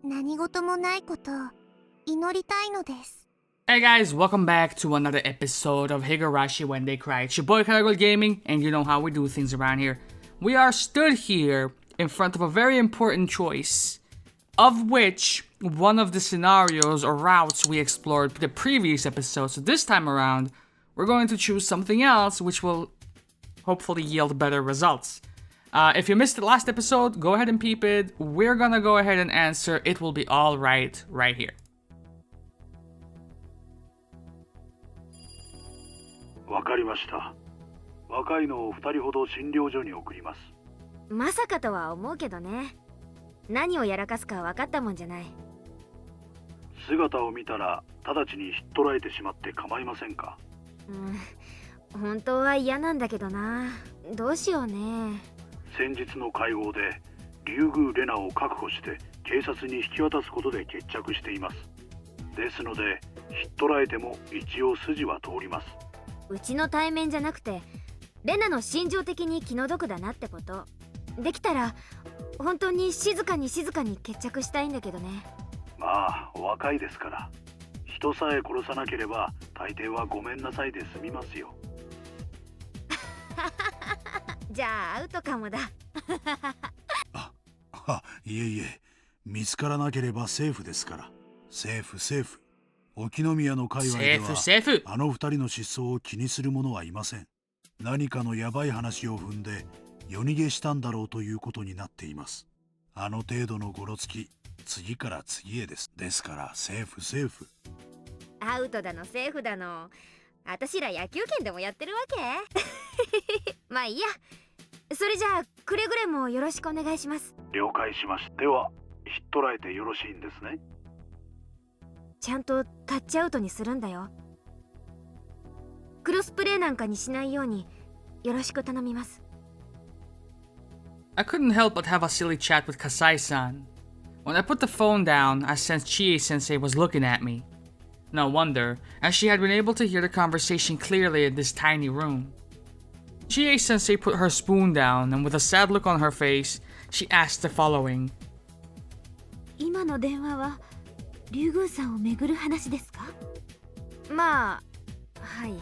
何事もないことを祈りたいのです。Hey guys, welcome back to another episode of Higurashi When They Cry. It's your boy Karagol Gaming, and you know how we do things around here. We are stood here in front of a very important choice, of which one of the scenarios or routes we explored the previous episode. So this time around, we're going to choose something else which will hopefully yield better results. If you missed the last episode, go ahead and peep it. We're gonna go ahead and answer. It will be all right here. わかりました。若いのを2人ほど診療所に送ります。まさかとは思うけどね。何をやらかすか分かったもんじゃない。姿を見たら直ちに引っ捕らえてしまって構いませんか？本当は嫌なんだけどな。どうしようね。先日の会合で竜宮レナを確保して警察に引き渡すことで決着しています。ですので引っ捕らえても一応筋は通ります。うちの対面じゃなくてレナの心情的に気の毒だなってこと。できたら本当に静かに決着したいんだけどね。まあお若いですから人さえ殺さなければ大抵はごめんなさいで済みますよ。じゃあアウトかもだ。いえいえ、見つからなければセーフですから。セーフ。沖宮の界隈ではあの二人の失踪を気にする者はいません。何かのヤバい話を踏んで夜逃げしたんだろうということになっています。あの程度のゴロつき、次から次へです。ですからセーフ。アウトだのセーフだの。私ら野球拳でもやってるわけ？まあいいや。それじゃあくれぐれもよろしくお願いします。了解しました。では引っ捕らえてよろしいんですね。ちゃんとタッチアウトにするんだよ。クロスプレーなんかにしないようによろしく頼みます。I couldn't help but have a silly chat with Kasai-san. When I put the phone down, I sensed Chie-sensei was looking at me. No wonder, as she had been able to hear the conversation clearly in this tiny room. Chie-sensei put her spoon down, and with a sad look on her face, she asked the following. 今の電話は竜宮さんをめぐる話ですか？まあ、はい。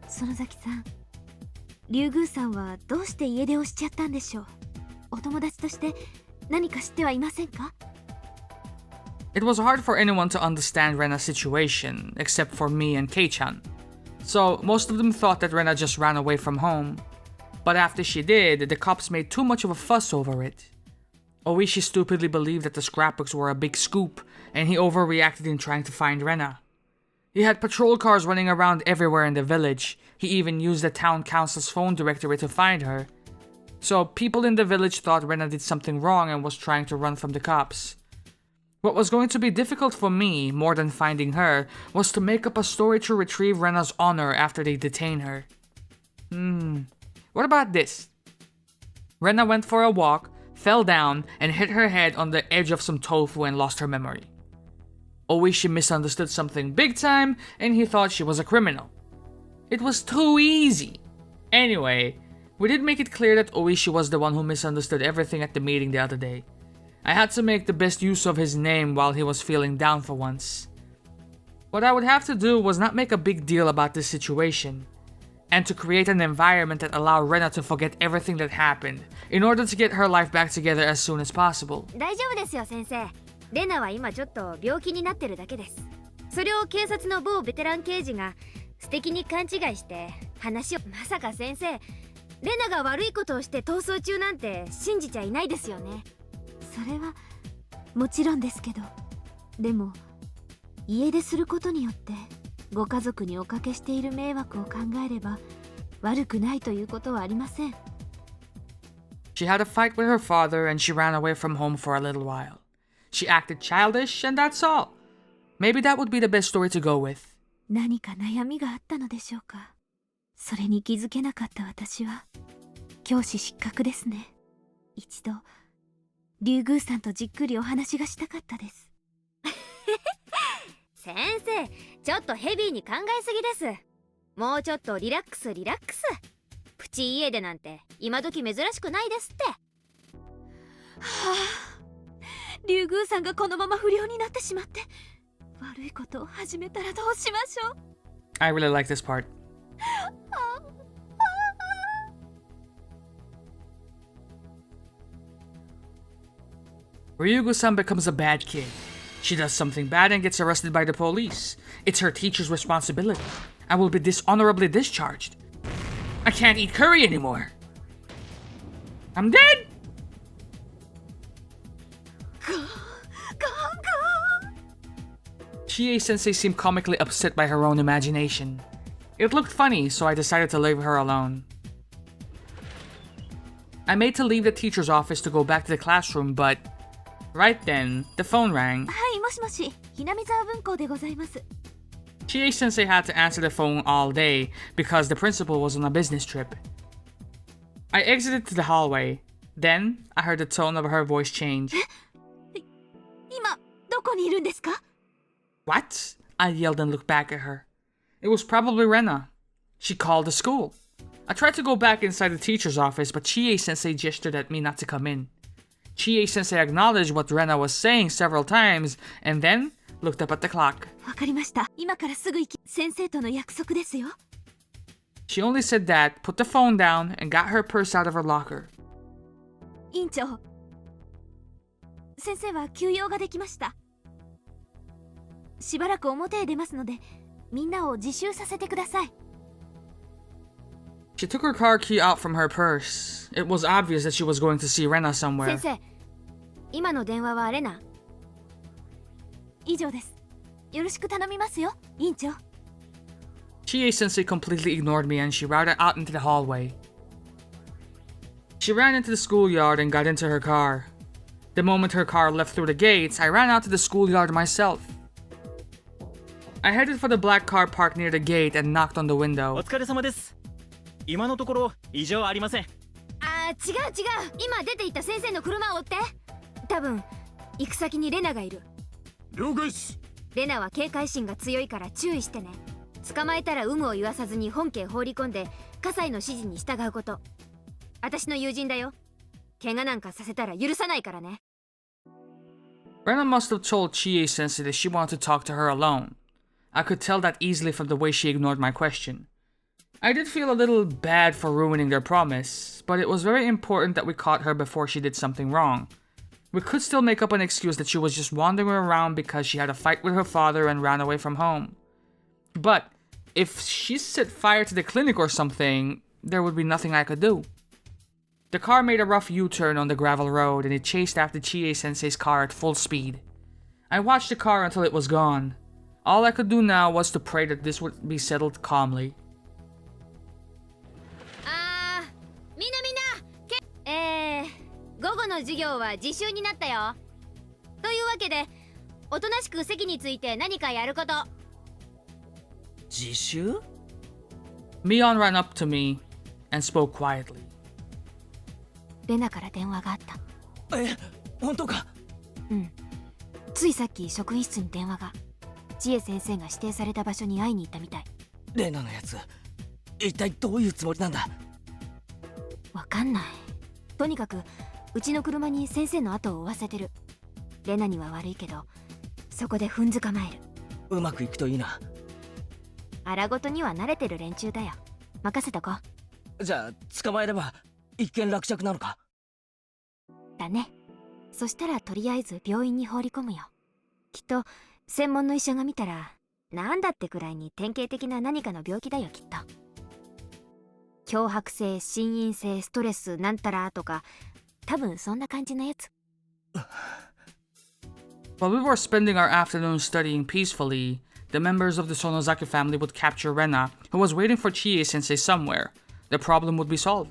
園崎さん、竜宮さんはどうして家出をしちゃったんでしょう？お友達として何か知ってはいませんか？ It was hard for anyone to understand Rena's situation, except for me and Kei-chan. So most of them thought that Rena just ran away from home. But after she did, the cops made too much of a fuss over it. Oishi stupidly believed that the scrapbooks were a big scoop, and he overreacted in trying to find Rena. He had patrol cars running around everywhere in the village. He even used the town council's phone directory to find her. So people in the village thought Rena did something wrong and was trying to run from the cops. What was going to be difficult for me, more than finding her, was to make up a story to retrieve Rena's honor after they detain her. What about this? Rena went for a walk, fell down, and hit her head on the edge of some tofu and lost her memory. Oishi misunderstood something big time, and he thought she was a criminal. It was too easy. Anyway, we did make it clear that Oishi was the one who misunderstood everything at the meeting the other day. I had to make the best use of his name while he was feeling down for once. What I would have to do was not make a big deal about this situation, and to create an environment that allowed Rena to forget everything that happened, in order to get her life back together as soon as possible. 大丈夫ですよ先生。レナは今ちょっと病気になってるだけです。それを警察の某ベテラン刑事が素敵に勘違いして話を。まさか先生、レナが悪いことをして逃走中なんて信じちゃいないですよね。それはもちろんですけど、でも家出することによってご家族におかけしている迷惑を考えれば悪くないということはありません。She had a fight with her father and she ran away from home for a little while. She acted childish and that's all. Maybe that would be the best story to go with. 何か悩みがあったのでしょうか。それに気づけなかった私は教師失格ですね。一度竜宮さんとじっくりお話がしたかったです。先生、ちょっとヘビーに考えすぎです。もうちょっとリラックス。プチ家出なんて今時珍しくないですって。はあ、竜宮さんがこのまま不良になってしまって、悪いことを始めたらどうしましょう。 I really like this part. Ryugu-san becomes a bad kid. She does something bad and gets arrested by the police. It's her teacher's responsibility. I will be dishonorably discharged. I can't eat curry anymore. I'm dead! Chie-sensei seemed comically upset by her own imagination. It looked funny, so I decided to leave her alone. I made to leave the teacher's office to go back to the classroom, but right then, the phone rang. はい、もしもし、Hinamizawa文庫でございます。 Chie-sensei had to answer the phone all day because the principal was on a business trip. I exited to the hallway. Then, I heard the tone of her voice change. 今、どこにいるんですか? What? I yelled and looked back at her. It was probably Rena. She called the school. I tried to go back inside the teacher's office, but Chie-sensei gestured at me not to come in. Chie-sensei acknowledged what Rena was saying several times, and then looked up at the clock. わかりました。今からすぐ行き、先生との約束ですよ。 She only said that, put the phone down, and got her purse out of her locker. 院長、先生は休養ができました。しばらく表へ出ますので、みんなを自習させてください。 She took her car key out from her purse. It was obvious that she was going to see Rena somewhere. 先生、今の電話はレナ。以上です。よろしく頼みますよ、院長。 Chie-sensei completely ignored me and she routed out into the hallway. She ran into the schoolyard and got into her car. The moment her car left through the gates, I ran out to the schoolyard myself. I headed for the black car parked near the gate and knocked on the window. お疲れ様です。今のところ異常ありません。あー、違う。今出て行った先生の車を追って。多分、行く先にレナがいる。了解っす。レナは警戒心が強いから注意してね。捕まえたら有無を言わさずに本家放り込んで、葛西の指示に従うこと。私の友人だよ。怪我なんかさせたら許さないからね。Rena must have told Chie-sensei that she wanted to talk to her alone. I could tell that easily from the way she ignored my question. I did feel a little bad for ruining their promise, but it was very important that we caught her before she did something wrong. We could still make up an excuse that she was just wandering around because she had a fight with her father and ran away from home. But if she set fire to the clinic or something, there would be nothing I could do. The car made a rough U-turn on the gravel road and it chased after Chie-sensei's car at full speed. I watched the car until it was gone. All I could do now was to pray that this would be settled calmly. みんな午後の授業は自習になったよ。というわけで、おとなしく席について何かやること。自習? Mion ran up to me and spoke quietly. レナから電話があった。え、本当か? うん。ついさっき職員室に電話が。千恵先生が指定された場所に会いに行ったみたい。レナのやつ、一体どういうつもりなんだ? わかんない。とにかくうちの車に先生の後を追わせてる。レナには悪いけど、そこで踏んづかまえる。うまくいくといいな。荒事には慣れてる連中だよ。任せとこう。じゃあ捕まえれば一件落着なのか? だね。そしたらとりあえず病院に放り込むよ。きっと専門の医者が見たら、なんだってくらいに典型的な何かの病気だよ、きっと。強迫性、心因性、ストレスなんたらとか、多分そんな感じのやつ。While we were spending our afternoon studying peacefully, the members of the Sonozaki family would capture Rena, who was waiting for Chie-sensei somewhere. The problem would be solved.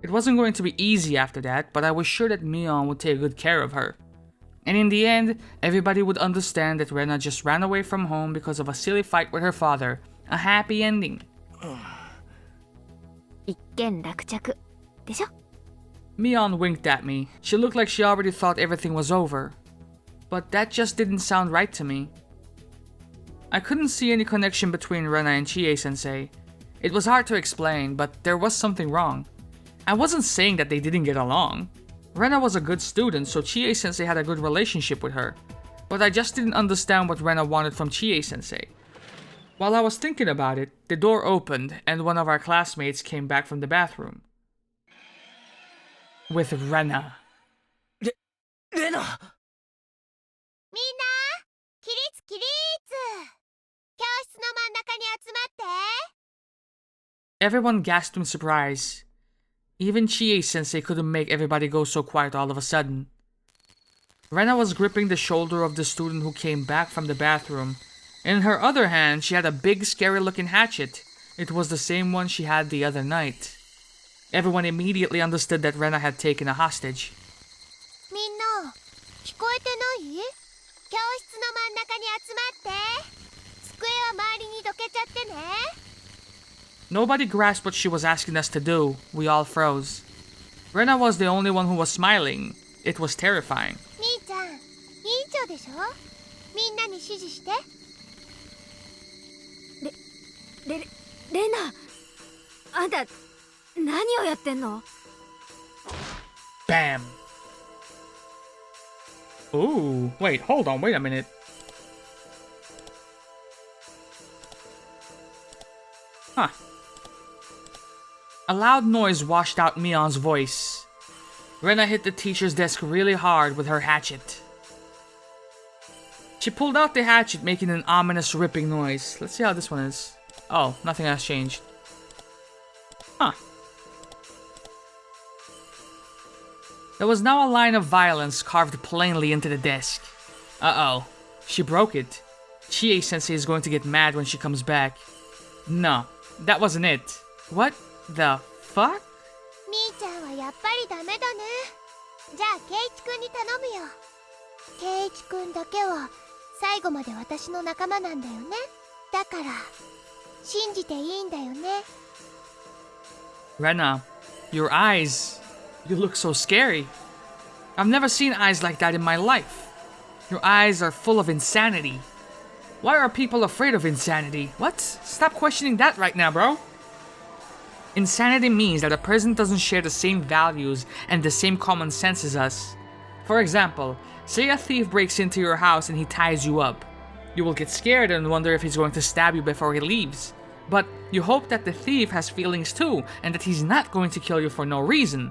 It wasn't going to be easy after that, but I was sure that Mion would take good care of her. And in the end, everybody would understand that Rena just ran away from home because of a silly fight with her father. A happy ending. 一件落着でしょ? Mion winked at me. She looked like she already thought everything was over. But that just didn't sound right to me. I couldn't see any connection between Rena and Chie-sensei. It was hard to explain, but there was something wrong. I wasn't saying that they didn't get along. Rena was a good student, so Chie-sensei had a good relationship with her. But I just didn't understand what Rena wanted from Chie-sensei. While I was thinking about it, the door opened and one of our classmates came back from the bathroom. With Rena. Rena! みんな、起立起立。教室の真ん中に集まって。Everyone gasped in surprise. Even Chie-sensei couldn't make everybody go so quiet all of a sudden. Rena was gripping the shoulder of the student who came back from the bathroom. In her other hand, she had a big, scary-looking hatchet. It was the same one she had the other night. Everyone immediately understood that Rena had taken a hostage. みんな、聞こえてない？教室の真ん中に集まって。机は周りにどけちゃってね。Nobody grasped what she was asking us to do. We all froze. Rena was the only one who was smiling. It was terrifying. みーちゃん、委員長でしょ？みんなに指示して。レナ、あんた何をやってんの？ Bam. Ooh, wait, hold on, wait a minute. Huh. A loud noise washed out Mion's voice. Rena hit the teacher's desk really hard with her hatchet. She pulled out the hatchet, making an ominous ripping noise. Let's see how this one is. Oh, nothing has changed. Huh. There was now a line of violence carved plainly into the desk. Uh-oh. She broke it. Chie-sensei is going to get mad when she comes back. No, that wasn't it. What the fuck? みーちゃんはやっぱりダメだね。じゃあケイチくんに頼むよ。ケイチくんだけは最後まで私の仲間なんだよね。だから信じていいんだよね。Rena, your eyes. You look so scary. I've never seen eyes like that in my life. Your eyes are full of insanity. Why are people afraid of insanity? What? Stop questioning that right now, bro. Insanity means that a person doesn't share the same values and the same common sense as us. For example, say a thief breaks into your house and he ties you up. You will get scared and wonder if he's going to stab you before he leaves. But you hope that the thief has feelings too and that he's not going to kill you for no reason.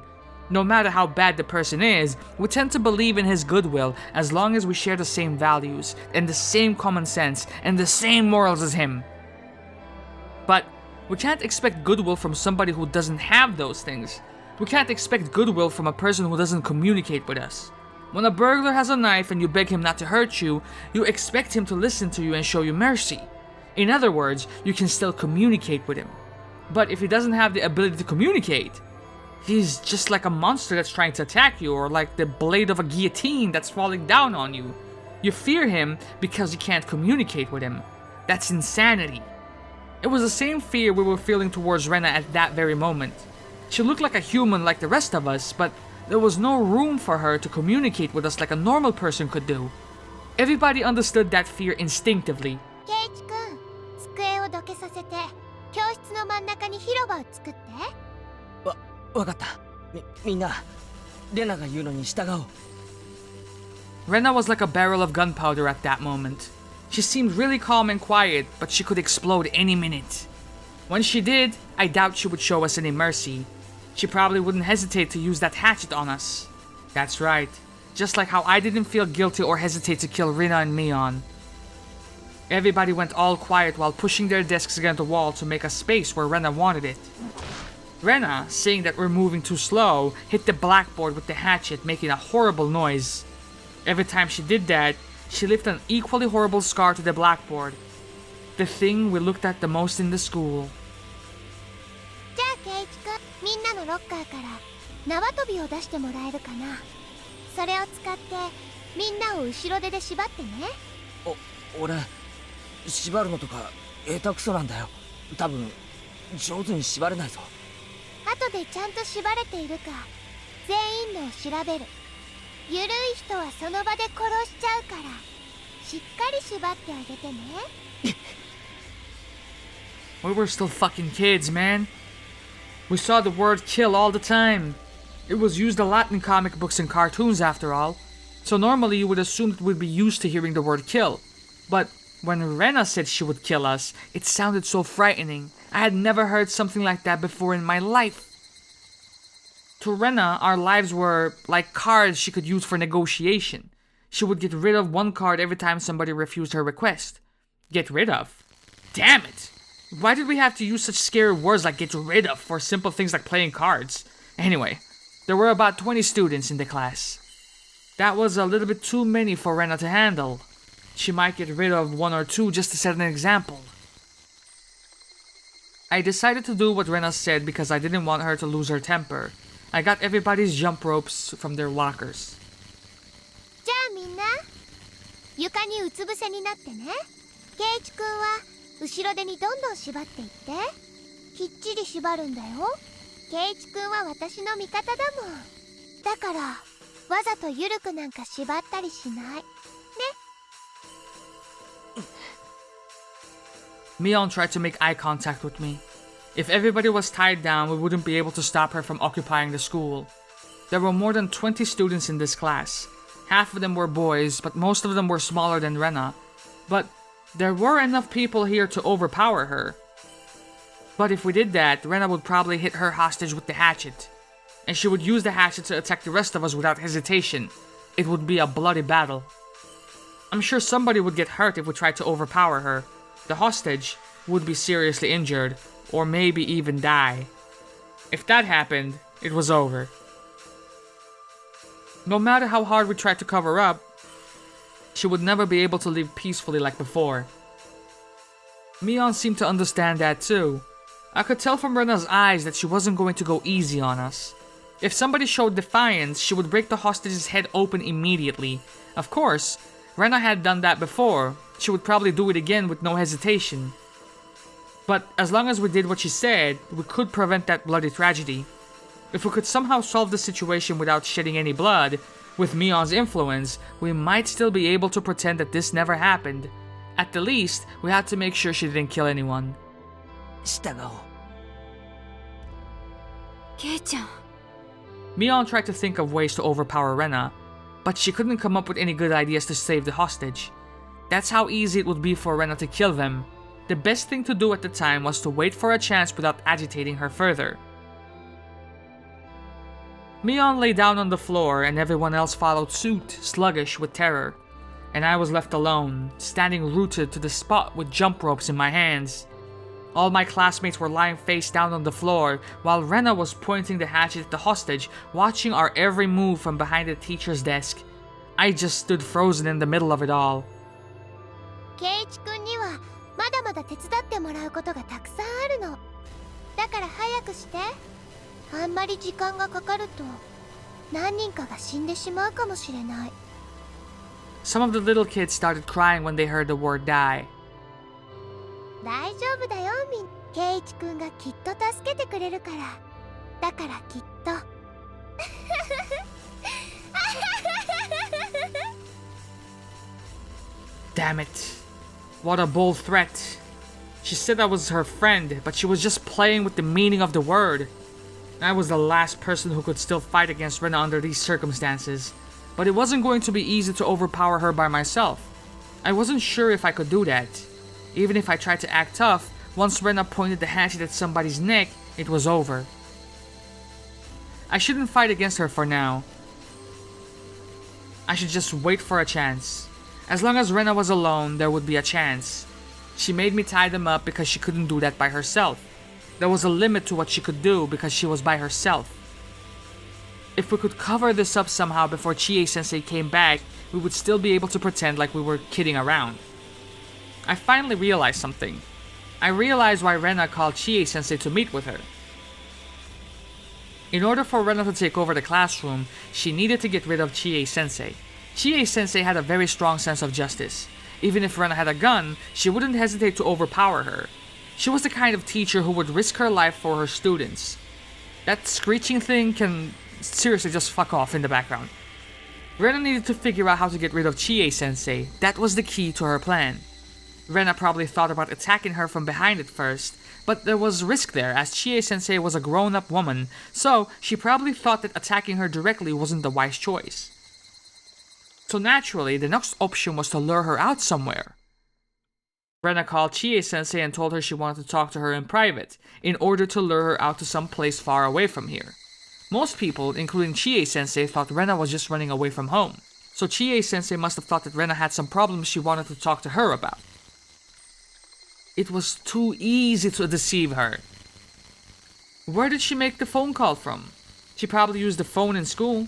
No matter how bad the person is, we tend to believe in his goodwill as long as we share the same values, and the same common sense, and the same morals as him. But we can't expect goodwill from somebody who doesn't have those things. We can't expect goodwill from a person who doesn't communicate with us. When a burglar has a knife and you beg him not to hurt you, you expect him to listen to you and show you mercy. In other words, you can still communicate with him. But if he doesn't have the ability to communicate, he's just like a monster that's trying to attack you, or like the blade of a guillotine that's falling down on you. You fear him because you can't communicate with him. That's insanity. It was the same fear we were feeling towards Rena at that very moment. She looked like a human like the rest of us, but there was no room for her to communicate with us like a normal person could do. Everybody understood that fear instinctively. ケイチくん、机をどけさせて、教室の真ん中に広場を作って。わかった。みんな、レナが言うのに従おう。Rena was like a barrel of gunpowder at that moment. She seemed really calm and quiet, but she could explode any minute. When she did, I doubt she would show us any mercy. She probably wouldn't hesitate to use that hatchet on us. That's right. Just like how I didn't feel guilty or hesitate to kill Rena and Mion. Everybody went all quiet while pushing their desks against the wall to make a space where Rena wanted it. Rena, seeing that we're moving too slow, hit the blackboard with the hatchet, making a horrible noise. Every time she did that, she left an equally horrible scar to the blackboard. The thing we looked at the most in the school. じゃあケイチくん、みんなのロッカーから縄跳びを出してもらえるかな。それを使ってみんなを後ろ手で縛ってね。俺、縛るのとか下手くそなんだよ。多分上手に縛れないぞ。後でちゃんと縛れているか全員のを調べる。ゆるい人はその場で殺しちゃうからしっかり縛ってあげてね。We were still fucking kids, man. We saw the word kill all the time. It was used a lot in comic books and cartoons after all, so normally you would assume that we'd be used to hearing the word kill. But when Rena said she would kill us, it sounded so frightening. I had never heard something like that before in my life. To Rena, our lives were like cards she could use for negotiation. She would get rid of one card every time somebody refused her request. Get rid of? Damn it! Why did we have to use such scary words like get rid of for simple things like playing cards? Anyway, there were about 20 students in the class. That was a little bit too many for Rena to handle. She might get rid of one or two just to set an example. I decided to do what Rena said because I didn't want her to lose her temper. I got everybody's jump ropes from their lockers. じゃあみんな床にうつ伏せになってね。ケイチ君は後ろ手にどんどん縛っていって。きっちり縛るんだよ。ケイチ君は私の味方だもん。だからわざと緩くなんか縛ったりしないね。Mion tried to make eye contact with me. If everybody was tied down, we wouldn't be able to stop her from occupying the school. There were more than 20 students in this class. Half of them were boys, but most of them were smaller than Rena. But there were enough people here to overpower her. But if we did that, Rena would probably hit her hostage with the hatchet. And she would use the hatchet to attack the rest of us without hesitation. It would be a bloody battle. I'm sure somebody would get hurt if we tried to overpower her. The hostage would be seriously injured, or maybe even die. If that happened, it was over. No matter how hard we tried to cover up, she would never be able to live peacefully like before. Mion seemed to understand that too. I could tell from Rena's eyes that she wasn't going to go easy on us. If somebody showed defiance, she would break the hostage's head open immediately. Of course, Rena had done that before. She would probably do it again with no hesitation. But as long as we did what she said, we could prevent that bloody tragedy. If we could somehow solve the situation without shedding any blood, with Mion's influence, we might still be able to pretend that this never happened. At the least, we had to make sure she didn't kill anyone. 従おう。ケイちゃん。 Mion tried to think of ways to overpower Rena, but she couldn't come up with any good ideas to save the hostage. That's how easy it would be for Rena to kill them. The best thing to do at the time was to wait for a chance without agitating her further. Mion lay down on the floor and everyone else followed suit, sluggish with terror. And I was left alone, standing rooted to the spot with jump ropes in my hands. All my classmates were lying face down on the floor, while Rena was pointing the hatchet at the hostage, watching our every move from behind the teacher's desk. I just stood frozen in the middle of it all. ケイチ君にはまだまだ手伝ってもらうことがたくさんあるの。だから早くして。あんまり時間がかかると何人かが死んでしまうかもしれない。Some of the little kids started crying when they heard the word die. 大丈夫だよみん。ケイチ君がきっと助けてくれるから。だからきっと。Damn it. What a bold threat. She said I was her friend, but she was just playing with the meaning of the word. I was the last person who could still fight against Rena under these circumstances, but it wasn't going to be easy to overpower her by myself. I wasn't sure if I could do that. Even if I tried to act tough, once Rena pointed the hatchet at somebody's neck, it was over. I shouldn't fight against her for now. I should just wait for a chance. As long as Rena was alone, there would be a chance. She made me tie them up because she couldn't do that by herself. There was a limit to what she could do because she was by herself. If we could cover this up somehow before Chie-sensei came back, we would still be able to pretend like we were kidding around. I finally realized something. I realized why Rena called Chie-sensei to meet with her. In order for Rena to take over the classroom, she needed to get rid of Chie-sensei. Chie-sensei had a very strong sense of justice. Even if Rena had a gun, she wouldn't hesitate to overpower her. She was the kind of teacher who would risk her life for her students. That screeching thing can seriously just fuck off in the background. Rena needed to figure out how to get rid of Chie-sensei. That was the key to her plan. Rena probably thought about attacking her from behind at first, but there was risk there as Chie-sensei was a grown-up woman, so she probably thought that attacking her directly wasn't the wise choice. So naturally, the next option was to lure her out somewhere. Rena called Chie-sensei and told her she wanted to talk to her in private, in order to lure her out to some place far away from here. Most people, including Chie-sensei, thought Rena was just running away from home, so Chie-sensei must have thought that Rena had some problems she wanted to talk to her about. It was too easy to deceive her. Where did she make the phone call from? She probably used the phone in school.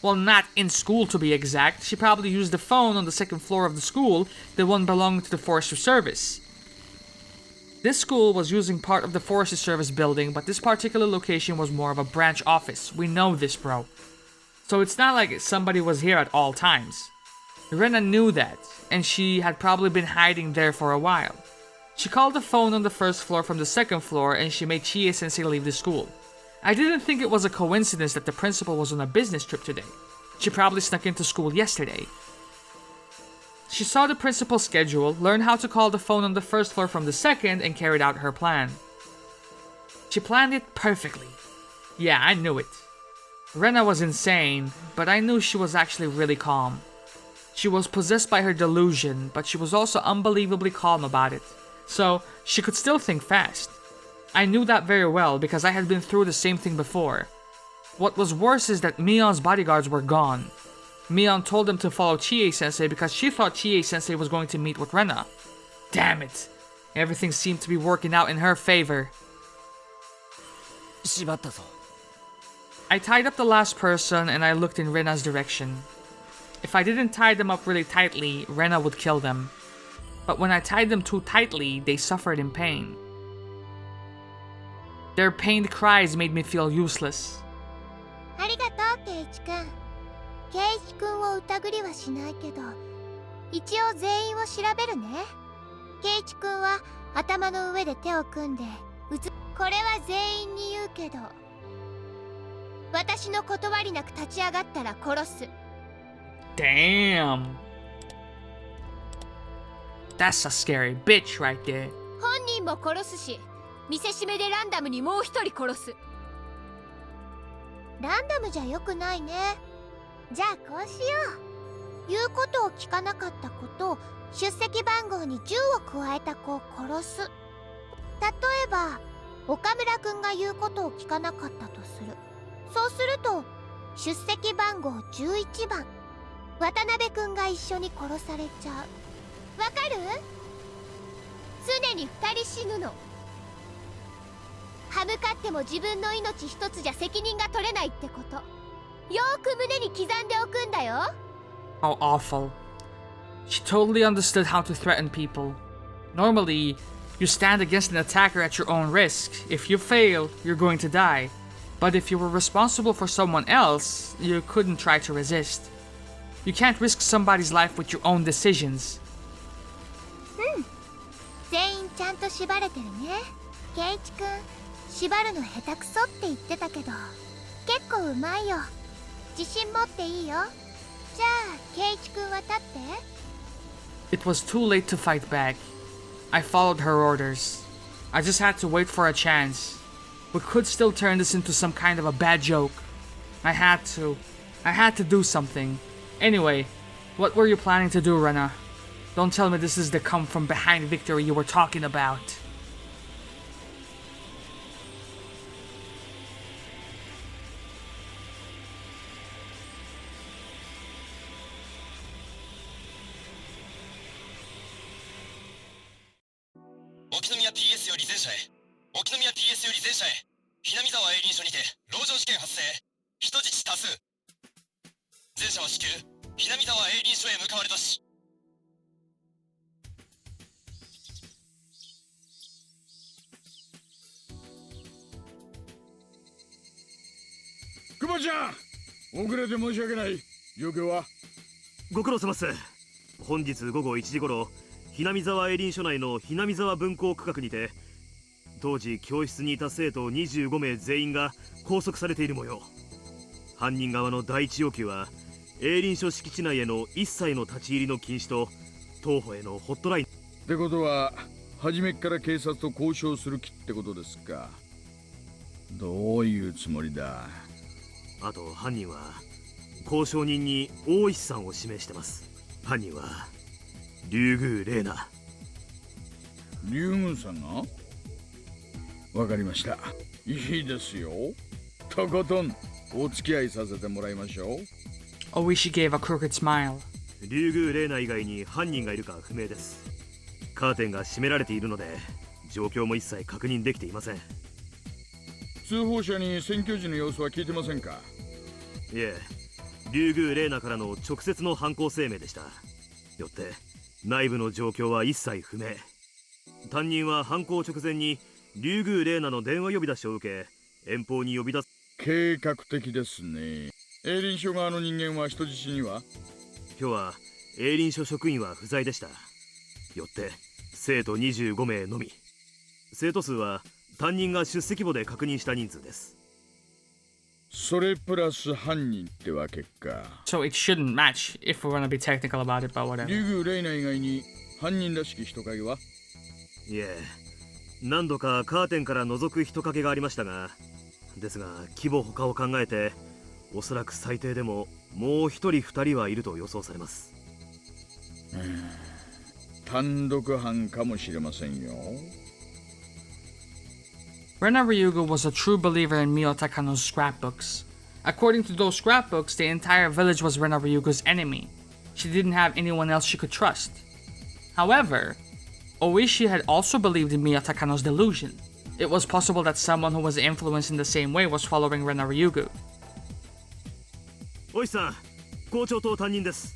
Well, not in school to be exact. She probably used the phone on the second floor of the school, the one belonging to the Forestry Service. This school was using part of the Forestry Service building, but this particular location was more of a branch office. We know this, bro. So it's not like somebody was here at all times. Rena knew that, and she had probably been hiding there for a while. She called the phone on the first floor from the second floor, and she made Chie-sensei leave the school. I didn't think it was a coincidence that the principal was on a business trip today. She probably snuck into school yesterday. She saw the principal's schedule, learned how to call the phone on the first floor from the second, and carried out her plan. She planned it perfectly. Yeah, I knew it. Rena was insane, but I knew she was actually really calm. She was possessed by her delusion, but she was also unbelievably calm about it. So, she could still think fast. I knew that very well because I had been through the same thing before. What was worse is that Mion's bodyguards were gone. Mion told them to follow Chie-sensei because she thought Chie-sensei was going to meet with Rena. Damn it! Everything seemed to be working out in her favor. しまったぞ。 I tied up the last person and I looked in Rena's direction. If I didn't tie them up really tightly, Rena would kill them. But when I tied them too tightly, they suffered in pain. Their pained cries made me feel useless. ありがとう、ケイチくん。ケイチくんを疑りはしないけど、一応全員を調べるね。ケイチくんは頭の上で手を組んで、これは全員に言うけど、私の断りなく立ち上がったら殺す。Damn. That's a scary bitch right there. 本人も殺すし、見せしめでランダムにもう一人殺す。ランダムじゃよくないね。じゃあこうしよう。言うことを聞かなかった子と出席番号に銃を加えた子を殺す。例えば岡村くんが言うことを聞かなかったとする。そうすると出席番号11番渡辺くんが一緒に殺されちゃう。わかる？常に2人死ぬの。歯向かっても自分の命一つじゃ責任が取れないってこと。よーく胸に刻んでおくんだよ。 How awful. She totally understood how to threaten people. Normally, you stand against an attacker at your own risk. If you fail, you're going to die. But if you were responsible for someone else, you couldn't try to resist. You can't risk somebody's life with your own decisions. 全員ちゃんと縛れてるね。ケイチくん、縛るの下手くそって言ってたけど、結構うまいよ。自信持っていいよ。じゃあ、ケイチくんは立って。It was too late to fight back. I followed her orders. I just had to wait for a chance. We could still turn this into some kind of a bad joke. I had to do something. Anyway, what were you planning to do, Rena? Don't tell me this is the come from behind victory you were talking about. PS より全社へ。沖宮 PS より全社へ。Hinamizawa 営林署にて籠城事件発生。人質多数。全社は至急Hinamizawa 営林署へ向かわれとし。クマちゃん、遅れて申し訳ない。状況は？ご苦労様っす。本日午後1時頃、Hinamizawa 営林署内のHinamizawa分校区画にて、当時教室にいた生徒25名全員が拘束されている模様。犯人側の第一要求は、営林署敷地内への一切の立ち入りの禁止と、当方へのホットライン。ってことは初めっから警察と交渉する気ってことですか。どういうつもりだ。あと犯人は交渉人に大石さんを指名してます。犯人は竜宮玲奈。竜宮さんが。わかりました。いいですよ。とことんお付き合いさせてもらいましょう。Oishi gave a crooked smile. 竜宮玲奈以外に犯人がいるか不明です。カーテンが閉められているので状況も一切確認できていません。通報者に選挙時の様子は聞いてませんか。いえ、竜宮玲奈からの直接の犯行声明でした。よって内部の状況は一切不明。担任は犯行直前に竜宮玲奈の電話呼び出しを受け遠方に呼び出す。計画的ですね。営林署側の人間は人質には。今日は営林署職員は不在でした。よって生徒25名のみ。生徒数は担任が出席簿で確認した人数です。それプラス犯人ってわけか。 So it shouldn't match if we're gonna be technical about it, but whatever. 竜宮玲奈以外に犯人らしき人影は。いえ、何度かカーテンから覗く人影がありましたが、ですが規模他を考えておそらく最低でももう一人二人はいると予想されます。単独犯かもしれませんよ。Rena Ryugu was a true believer in Mio Takano's scrapbooks. According to those scrapbooks, the entire village was Rena Ryugu's enemy. She didn't have anyone else she could trust. However, Oishi had also believed in Mio Takano's delusion. It was possible that someone who was influenced in the same way was following Rena Ryugu. おいさん、校長と担任です。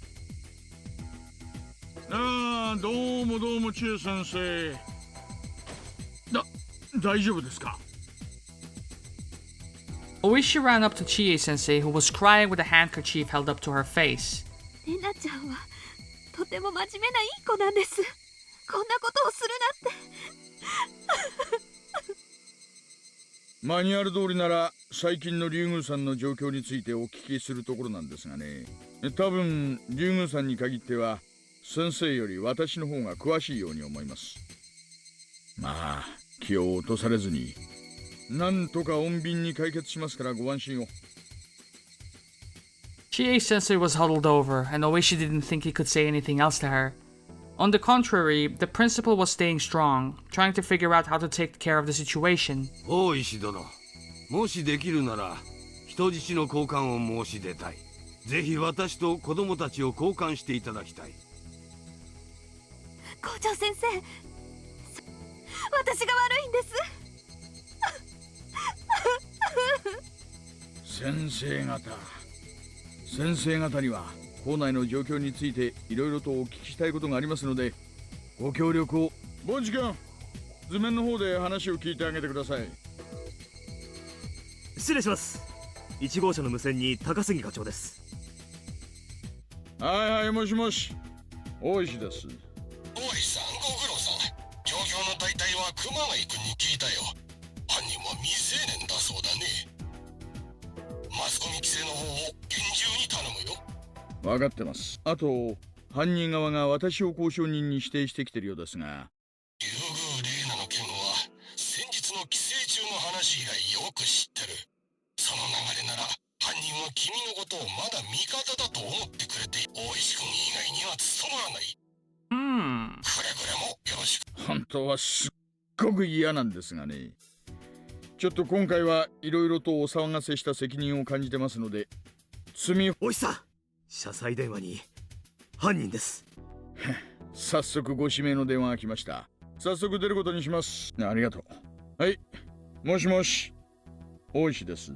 ああ、どうもどうも、千恵先生。大丈夫ですか。 Oishi ran up to Chie sensei, who was crying with a handkerchief held up to her face. レナちゃんはとても真面目ないい子なんです。こんなことをするなんて。マニュアル通りなら最近の竜宮さんの状況についてお聞きするところなんですがね。多分竜宮さんに限っては先生より私の方が詳しいように思います。まあ気を落とされずになんとか穏便に解決しますからご安心を。 Chie sensei was huddled over, and Oishi didn't think he could say anything else to her. On the contrary, the principal was staying strong, trying to figure out how to take care of the situation. 大石殿、もしできるなら人質の交換を申し出たい。ぜひ私と子供たちを交換していただきたい。校長先生、私が悪いんです。先生方には校内の状況についていろいろとお聞きしたいことがありますので、ご協力を。ボンジ君、図面の方で話を聞いてあげてください。失礼します。1号車の無線に高杉課長です。はいはい、もしもし、大石です。大石さん、ご苦労さん。状況の大体は熊谷君に聞いたよ。犯人は未成年だそうだね。マスコミ規制の方を厳重に頼むよ。分かってます。あと犯人側が私を交渉人に指定してきてるようですが。竜宮玲奈の件は先日の寄生虫の話以来よく知ってる。その流れなら犯人は君のことをまだ味方だと思ってくれて大石君以外には務まらない。くれぐれもよろしく。本当はすっごく嫌なんですがね。ちょっと今回はいろいろとお騒がせした責任を感じてますので。おいさん、車載電話に犯人です。早速ご指名の電話が来ました。早速出ることにします。ありがとう。はい、もしもし、大石です。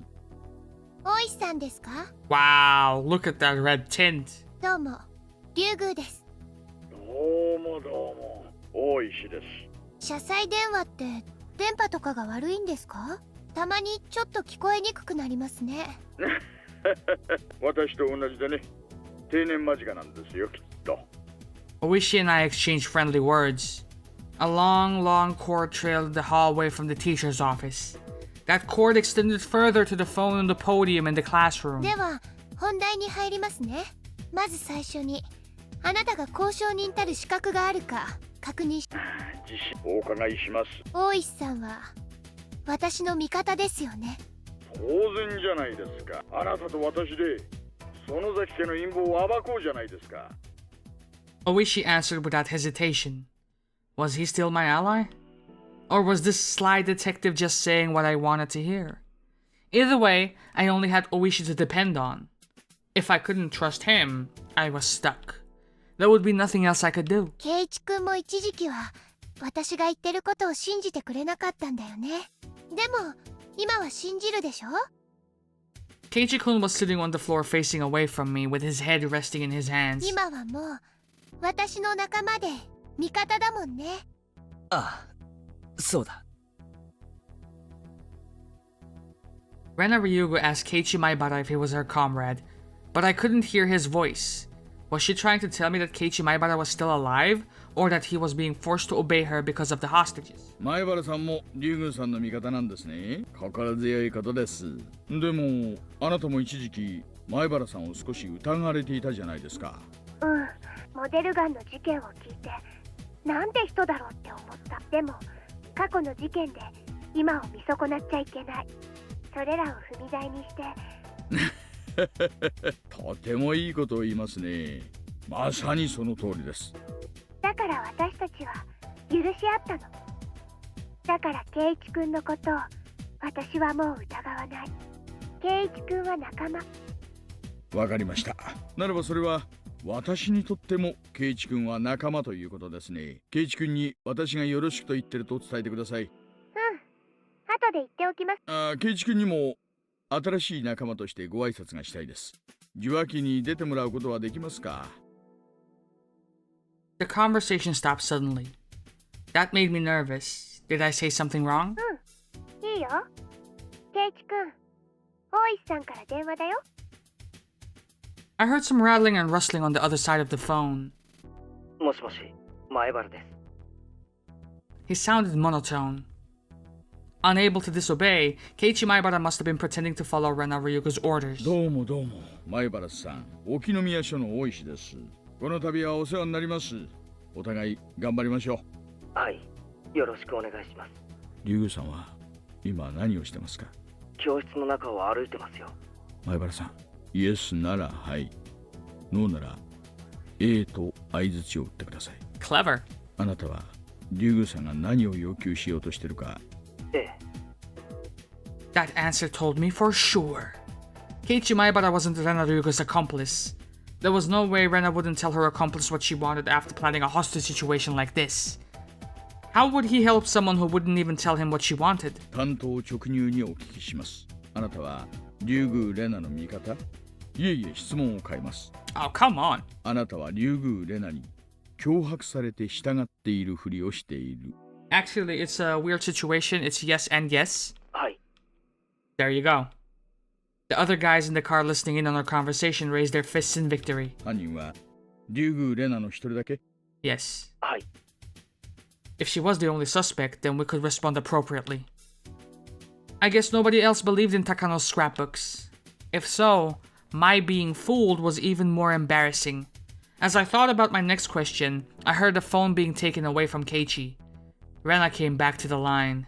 大石さんですか。 Wow, look at that red tint. どうも、竜宮です。どうもどうも、大石です。車載電話って電波とかが悪いんですか。たまにちょっと聞こえにくくなりますね。私と同じでね、定年間近なんですよ、きっと。Oishi and I exchanged friendly words. A long cord trailed the hallway from the teacher's office. That cord extended further to the phone on the podium in the classroom. では、本題に入りますね。まず最初に、あなたが交渉人たる資格があるか、確認し。実施お伺いします。大石さんは私の味方ですよね。当然じゃないですか。あなたと私で園崎家の陰謀を暴こうじゃないですか。 Oishi answered without hesitation. Was he still my ally? Or was this sly detective just saying what I wanted to hear? Either way, I only had Oishi to depend on. If I couldn't trust him, I was stuck. There would be nothing else I could do. 圭一くんも一時期は私が言ってることを信じてくれなかったんだよね。でも今は信じるでしょ。 Keiichi-kun was sitting on the floor facing away from me with his head resting in his hands. 今はもう私の仲間で味方だもんね。ああ、そうだ。Rena Ryugu asked Keiichi Maibara if he was her comrade, but I couldn't hear his voice. Was she trying to tell me that Keiichi Maibara was still alive, or that he was being forced to obey her because of the hostages? 前原さんも竜宮さんの味方なんですね。心強いことです。でもあなたも一時期前原さんを少し疑われていたじゃないですか。うん、モデルガンの事件を聞いてなんて人だろうって思った。でも過去の事件で今を見損なっちゃいけない。それらを踏み台にしてとてもいいことを言いますね。まさにその通りです。だから私たちは許し合ったの。だから圭一くんのことを私はもう疑わない。圭一くんは仲間。わかりました。ならばそれは私にとっても圭一くんは仲間ということですね。圭一くんに私がよろしくと言ってると伝えてください。うん、後で言っておきます。圭一くんにも新しい仲間としてご挨拶がしたいです。受話器に出てもらうことはできますか？ The conversation stopped suddenly. That made me nervous. Did I say something wrong? うん、いいよ。圭一くん、大石さんから電話だよ。I heard some rattling and rustling on the other side of the phone. もしもし、前原です。He sounded monotone. Unable to disobey, Keiichi Maibara must have been pretending to follow Rena Ryugu's orders. どうもどうも、前原さん、沖宮署の大石です。この度はお世話になります。お互い頑張りましょう。はい、よろしくお願いします。竜宮さんは今何をしてますか？教室の中を歩いてますよ。前原さん、イエスならはい、ノーなら A と相槌を打ってください。Clever. あなたは竜宮さんが何を要求しようとしてるか。That answer told me for sure. Keiichi Maibara wasn't Rena Ryugu's accomplice. There was no way Rena wouldn't tell her accomplice what she wanted after planning a hostage situation like this. How would he help someone who wouldn't even tell him what she wanted? 担当直入にお聞きします。あなたは竜宮レナの味方？いえいえ、質問を変えます。Oh, come on. あなたは竜宮レナに脅迫されて従っているふりをしている。Actually, it's a weird situation. It's yes and yes. はい。 There you go. The other guys in the car listening in on our conversation raised their fists in victory. 犯人は竜宮レナの一人だけ？ Yes. はい。 If she was the only suspect, then we could respond appropriately. I guess nobody else believed in Takano's scrapbooks. If so, my being fooled was even more embarrassing. As I thought about my next question, I heard the phone being taken away from Keiichi. Rena came back to the line.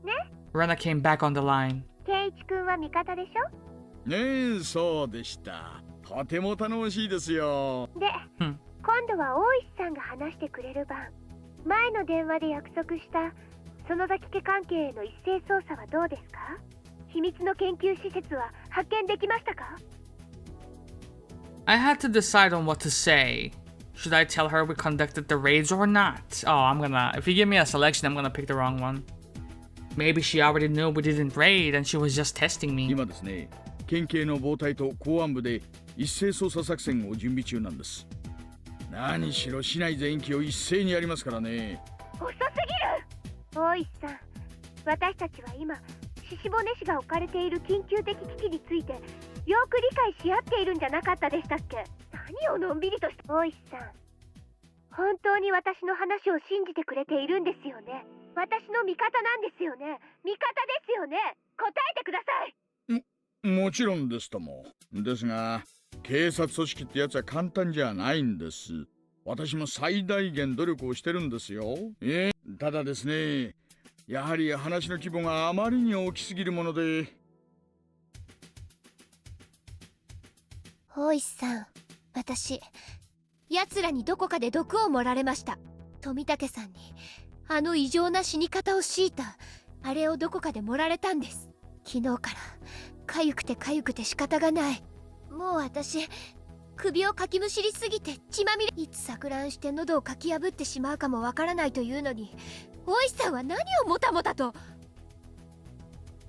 ね？ Rena came back on the line. 圭一くんは味方でしょ？ねえ、そうでした。とても頼もしいですよ。で、今度は大石さんが話してくれる番。前の電話で約束した園崎家関係への一斉捜査はどうですか？秘密の研究施設は発見できましたか？ I had to decide on what to say. Should I tell her we conducted the raids or not? If you give me a selection, I'm gonna pick the wrong one. Maybe she already knew we didn't raid and she was just testing me. 今ですね、県警の防隊と公安部で一斉捜査作戦を準備中なんです。何しろ市内全域を一斉にやりますからね。遅すぎる！大石さん、私たちは今、獅子骨氏が置かれている緊急的危機についてよく理解し合っているんじゃなかったでしたっけ？何をのんびりとして。大石さん、本当に私の話を信じてくれているんですよね？私の味方なんですよね？味方ですよね？答えてください。もちろんですとも。ですが警察組織ってやつは簡単じゃないんです。私も最大限努力をしてるんですよ。ただですね、やはり話の規模があまりに大きすぎるもので。大石さん、私、奴らにどこかで毒を盛られました。富武さんにあの異常な死に方を強いたあれをどこかで盛られたんです。昨日から痒くて仕方がない。もう私、首をかきむしりすぎて血まみれ。いつ錯乱して喉をかき破ってしまうかもわからないというのに、大石さんは何をもたもたと。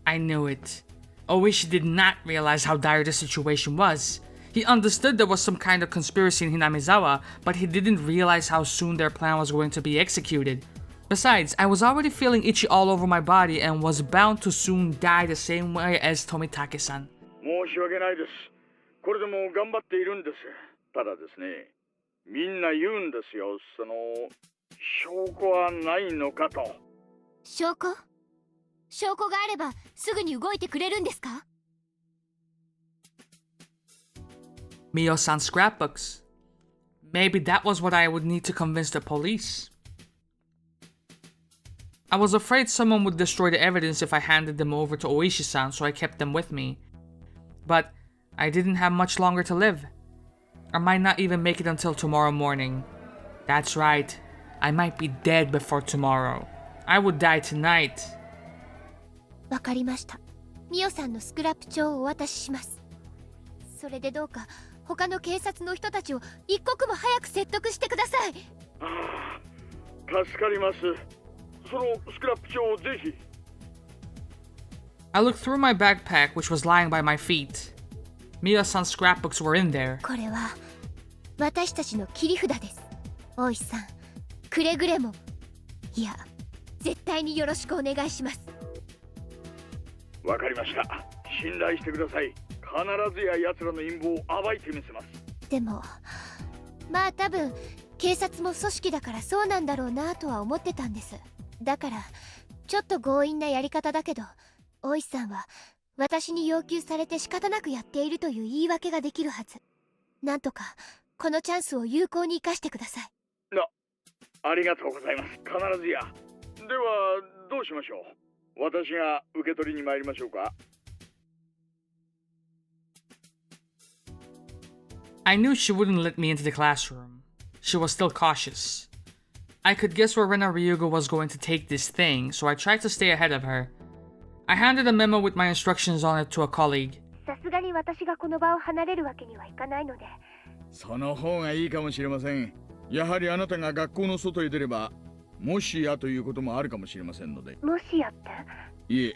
I knew it. Oishi did not realize how dire the situation was. He understood there was some kind of conspiracy in Hinamizawa, but he didn't realize how soon their plan was going to be executed. Besides, I was already feeling itchy all over my body and was bound to soon die the same way as Tomitake-san. 申し訳ないです。これでも頑張っているんです。ただですね、みんな言うんですよ。証拠はないのかと。証拠があればすぐに動いてくれるんですか？ Mio-san's scrapbooks. Maybe that was what I would need to convince the police. I was afraid someone would destroy the evidence if I handed them over to Oishi-san, so I kept them with me. But I didn't have much longer to live. I might not even make it until tomorrow morning. That's right, I might be dead before tomorrow. I would die tonight. わかりました。ミオさんのスクラップ帳をお渡しします。それでどうか他の警察の人たちを一刻も早く説得してください。助かります。そのスクラップ帳をぜひ。I looked through my backpack, which was lying by my feet. Mio-san's scrapbooks were in there. これは私たちの切り札です。大石さん、くれぐれも、いや、絶対によろしくお願いします。わかりました。信頼してください。必ずや奴らの陰謀を暴いてみせます。でも、まあ多分警察も組織だからそうなんだろうなとは思ってたんです。だからちょっと強引なやり方だけど、大石さんは私に要求されて仕方なくやっているという言い訳ができるはず。なんとかこのチャンスを有効に生かしてください。ありがとうございます。必ずや。ではどうしましょう。私が受け取りに参りましょうか。I knew she wouldn't let me into the classroom. She was still cautious. I could guess where Rena Ryuga was going to take this thing, so I tried to stay ahead of her. I handed a memo with my instructions on it to a colleague. さすがに私がこの場を離れるわけにはいかないので。その方がいいかもしれません。やはりあなたが学校の外へ出れば、もしやということもあるかもしれませんので。もしやって？いえ、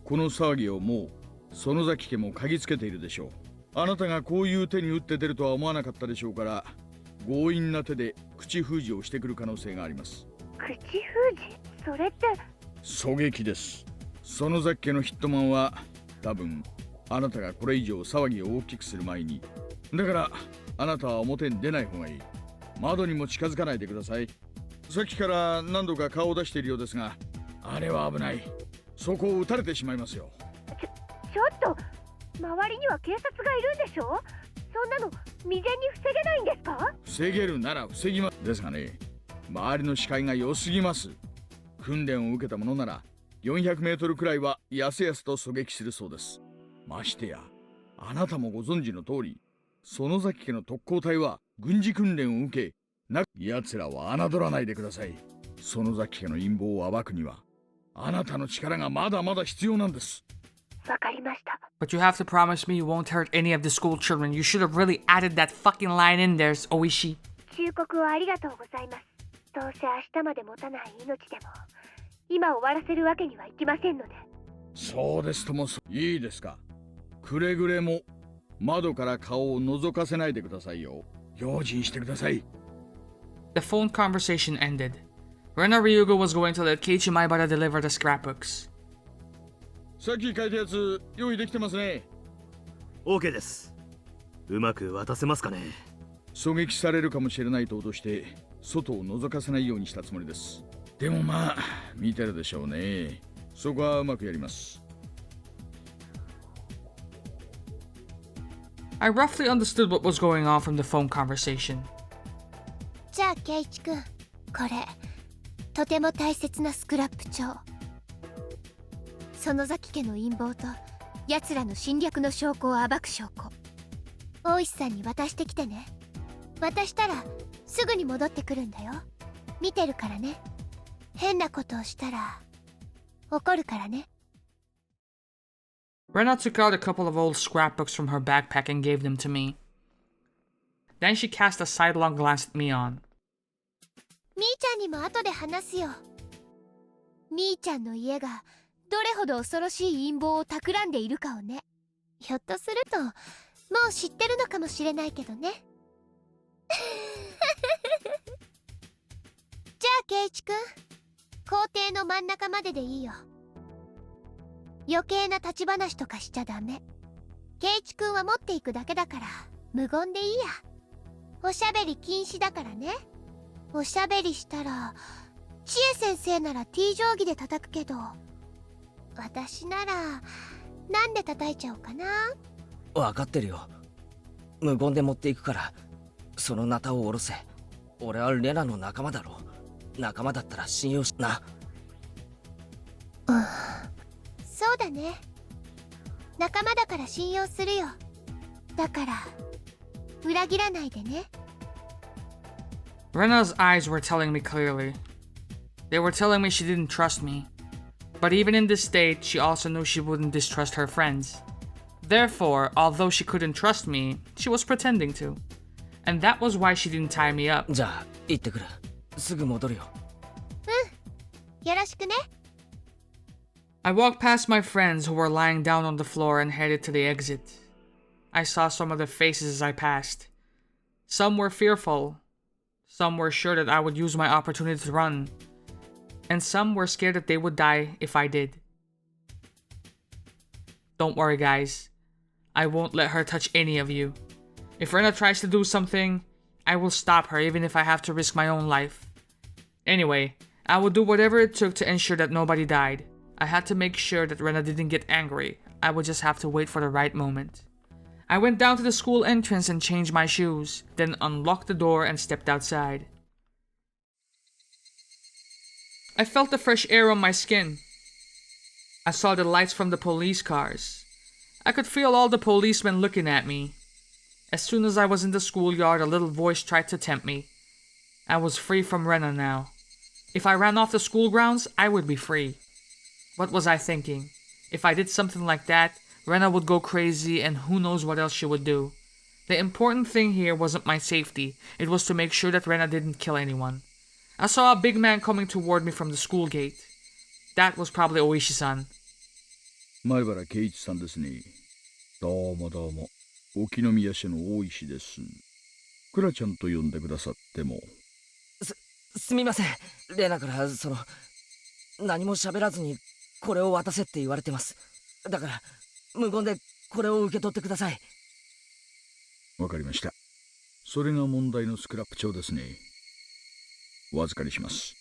この騒ぎをもう園崎家も嗅ぎつけているでしょう。あなたがこういう手に打って出るとは思わなかったでしょうから、強引な手で口封じをしてくる可能性があります。口封じ？それって？狙撃です。園崎家のヒットマンは多分あなたがこれ以上騒ぎを大きくする前に。だからあなたは表に出ない方がいい。窓にも近づかないでください。さっきから何度か顔を出しているようですが、あれは危ない。そこを撃たれてしまいますよ。ちょっと、周りには警察がいるんでしょ？そんなの未然に防げないんですか？防げるなら防ぎます。ですがね、周りの視界が良すぎます。訓練を受けたものなら400メートルくらいはやすやすと狙撃するそうです。ましてや、あなたもご存知の通り、園崎家の特攻隊は軍事訓練を受け、奴らは侮らないでください。園崎家の陰謀を暴くには、あなたの力がまだまだ必要なんです。わかりました。But you have to promise me you won't hurt any of the school children. You should have really added that fucking line in there, Oishi. 忠告をありがとうございます。どうせ明日まで持たない命でも、今終わらせるわけにはいきませんので。そうですとも、いいですか。くれぐれも窓から顔を覗かせないでくださいよ。用心してください。The phone conversation ended. Rena Ryuga was going to let Keiichi Maibara deliver the scrapbooks. さっき書いたやつ用意できてますね。 OK です。うまく渡せますかね。狙撃されるかもしれないと脅して外を覗かせないようにしたつもりです。でもまあ見てるでしょうね。そこはうまくやります。 I roughly understood what was going on from the phone conversation. じゃあケイチくん、これとても大切なスクラップ帳。園崎家の陰謀と奴らの侵略の証拠を暴く証拠。大石さんに渡してきてね。渡したらすぐに戻ってくるんだよ。見てるからね。変なことをしたら怒るからね。Rena took out a couple of old scrapbooks from her backpack and gave them to me. Then she cast a sidelong glance at me on. みーちゃんにも後で話すよ。みーちゃんの家がどれほど恐ろしい陰謀を企んでいるかをね。ひょっとするともう知ってるのかもしれないけどね。じゃあケイチくん、校庭の真ん中まででいいよ。余計な立ち話とかしちゃダメ。ケイチくんは持っていくだけだから無言でいいや。おしゃべり禁止だからね。おしゃべりしたら千恵先生なら T 定規で叩くけど、私ならなんで叩いちゃおうかな。分かってるよ。無言で持っていくからそのナタを下ろせ。俺はレナの仲間だろ。仲間だったら信用しな。そうだね。仲間だから信用するよ。だから裏切らないでね。 Rena's eyes were telling me clearly. They were telling me she didn't trust me. But even in this state, she also knew she wouldn't distrust her friends. Therefore, although she couldn't trust me, she was pretending to. And that was why she didn't tie me up. じゃあ行ってくる。すぐ戻るよ。よろしくね。I walked past my friends who were lying down on the floor and headed to the exit. I saw some of their faces as I passed. Some were fearful. Some were sure that I would use my opportunity to run. And some were scared that they would die if I did. Don't worry, guys. I won't let her touch any of you. If Rena tries to do something, I will stop her even if I have to risk my own life. Anyway, I would do whatever it took to ensure that nobody died. I had to make sure that Rena didn't get angry. I would just have to wait for the right moment. I went down to the school entrance and changed my shoes, then unlocked the door and stepped outside. I felt the fresh air on my skin. I saw the lights from the police cars. I could feel all the policemen looking at me. As soon as I was in the schoolyard, a little voice tried to tempt me. I was free from Rena now. If I ran off the school grounds, I would be free. What was I thinking? If I did something like that, Rena would go crazy and who knows what else she would do. The important thing here wasn't my safety. It was to make sure that Rena didn't kill anyone. I saw a big man coming toward me from the school gate. That was probably Oishi-san. 前原圭一さんですね。どうもどうも。沖宮市の大石です。クラちゃんと呼んでくださっても。すみません。レナから何も喋らずにこれを渡せって言われてます。だから無言でこれを受け取ってください。わかりました。それが問題のスクラップ帳ですね。お預かりします。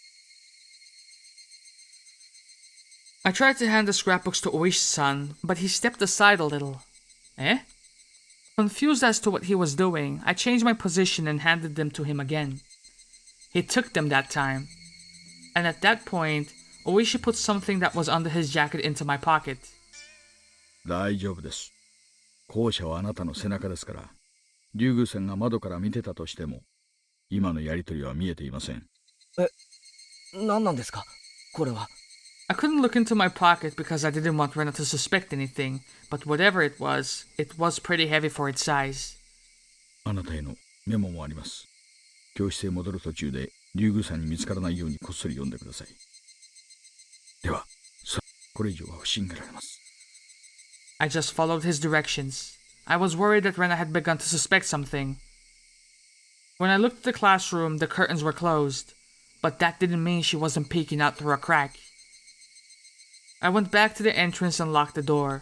I tried to hand the scrapbooks to Oishi-san, but he stepped aside a little. Eh? Confused as to what he was doing, I changed my position and handed them to him again. He took them that time. And at that point, Oishi put something that was under his jacket into my pocket. 大丈夫です。校舎はあなたの背中ですから、竜宮さんが窓から見てたとしても、今のやりとりは見えていません。何なんですかこれは。I couldn't look into my pocket because I didn't want Rena to suspect anything, but whatever it was pretty heavy for its size. あなたへのメモもあります。教室へ戻る途中で竜宮さんに見つからないようにこっそり読んでください。では、これ以上は不信がられます。I just followed his directions. I was worried that Rena had begun to suspect something. When I looked at the classroom, the curtains were closed, but that didn't mean she wasn't peeking out through a crack. I went back to the entrance and locked the door.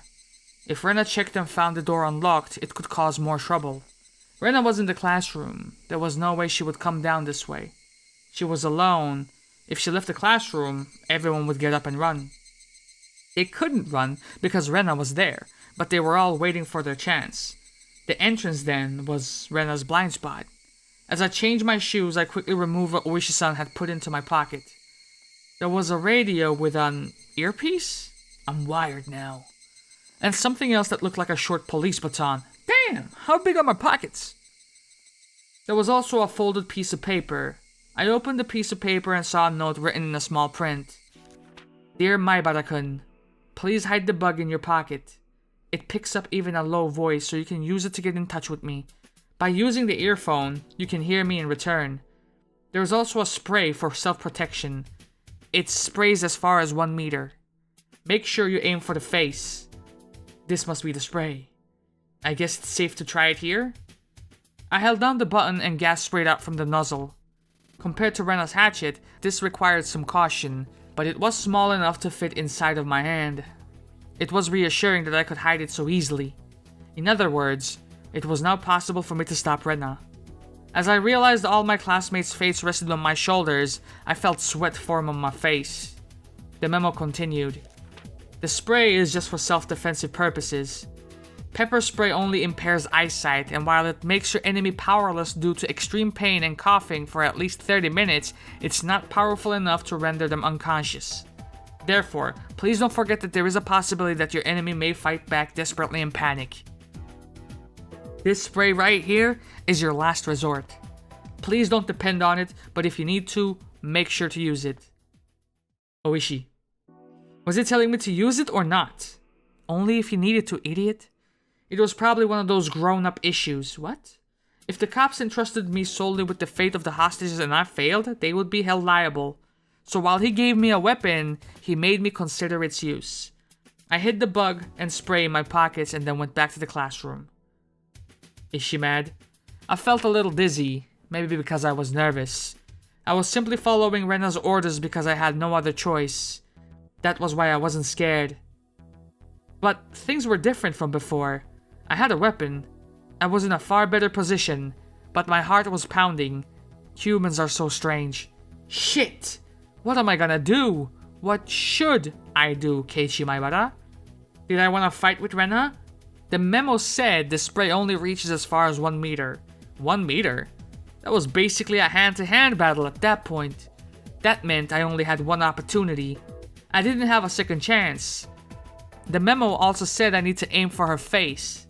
If Rena checked and found the door unlocked, it could cause more trouble. Rena was in the classroom. There was no way she would come down this way. She was alone. If she left the classroom, everyone would get up and run. They couldn't run because Rena was there, but they were all waiting for their chance. The entrance then was Rena's blind spot. As I changed my shoes, I quickly removed what Oishi-san had put into my pocket. There was a radio with an earpiece? I'm wired now. And something else that looked like a short police baton. Damn, how big are my pockets? There was also a folded piece of paper. I opened the piece of paper and saw a note written in a small print. Dear Maibara-kun, please hide the bug in your pocket. It picks up even a low voice, so you can use it to get in touch with me. By using the earphone, you can hear me in return. There is also a spray for self-protection. It sprays as far as 1 meter. Make sure you aim for the face. This must be the spray. I guess it's safe to try it here? I held down the button and gas sprayed out from the nozzle. Compared to Rena's hatchet, this required some caution, but it was small enough to fit inside of my hand. It was reassuring that I could hide it so easily. In other words, it was now possible for me to stop Rena. As I realized all my classmates' faces rested on my shoulders, I felt sweat form on my face. The memo continued. The spray is just for self-defensive purposes. Pepper spray only impairs eyesight, and while it makes your enemy powerless due to extreme pain and coughing for at least 30 minutes, it's not powerful enough to render them unconscious. Therefore, please don't forget that there is a possibility that your enemy may fight back desperately in panic. This spray right here is your last resort. Please don't depend on it, but if you need to, make sure to use it. Oishi. Was it telling me to use it or not? Only if you needed to, idiot. It was probably one of those grown-up issues. What? If the cops entrusted me solely with the fate of the hostages and I failed, they would be held liable. So while he gave me a weapon, he made me consider its use. I hid the bug and spray in my pockets and then went back to the classroom. Is she mad? I felt a little dizzy, maybe because I was nervous. I was simply following Rena's orders because I had no other choice. That was why I wasn't scared. But things were different from before. I had a weapon. I was in a far better position, but my heart was pounding. Humans are so strange. Shit! What am I gonna do? What should I do, Keiichi Maibara? Did I want to fight with Rena? The memo said the spray only reaches as far as 1 meter. 1 meter? That was basically a hand-to-hand battle at that point. That meant I only had one opportunity. I didn't have a second chance. The memo also said I need to aim for her face.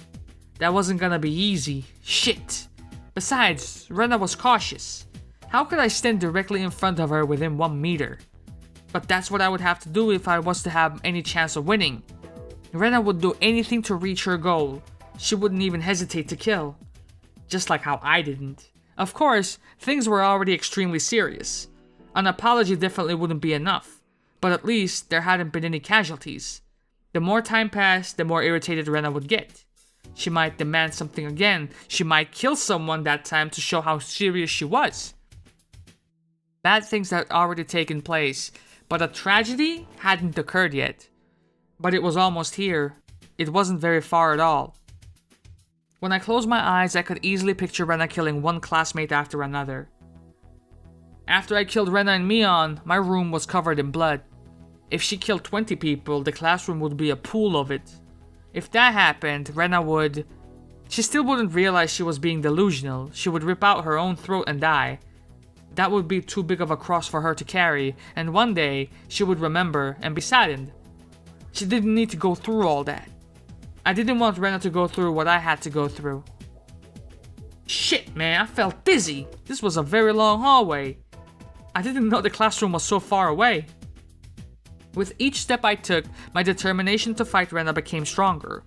That wasn't gonna be easy. Shit. Besides, Rena was cautious. How could I stand directly in front of her within 1 meter? But that's what I would have to do if I was to have any chance of winning. Rena would do anything to reach her goal. She wouldn't even hesitate to kill. Just like how I didn't. Of course, things were already extremely serious. An apology definitely wouldn't be enough. But at least there hadn't been any casualties. The more time passed, the more irritated Rena would get. She might demand something again. She might kill someone that time to show how serious she was. Bad things had already taken place, but a tragedy hadn't occurred yet. But it was almost here. It wasn't very far at all. When I closed my eyes, I could easily picture Rena killing one classmate after another. After I killed Rena and Mion, my room was covered in blood. If she killed 20 people, the classroom would be a pool of it. If that happened, Rena would... She still wouldn't realize she was being delusional. She would rip out her own throat and die. That would be too big of a cross for her to carry, and one day, she would remember and be saddened. She didn't need to go through all that. I didn't want Rena to go through what I had to go through. Shit, man, I felt dizzy. This was a very long hallway. I didn't know the classroom was so far away. With each step I took, my determination to fight Rena became stronger.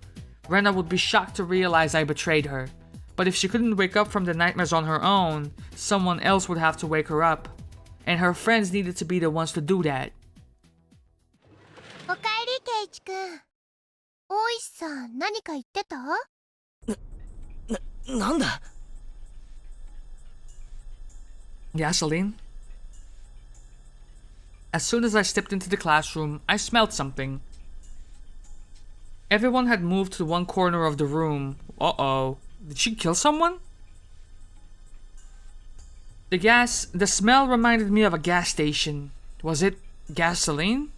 Rena would be shocked to realize I betrayed her. But if she couldn't wake up from the nightmares on her own, someone else would have to wake her up. And her friends needed to be the ones to do that. おかえり、ケイチ君。大石さん、何か言ってた？なんだ？ Gasoline? As soon as I stepped into the classroom, I smelled something. Everyone had moved to one corner of the room. Uh-oh. Did she kill someone? The smell reminded me of a gas station. Was it gasoline?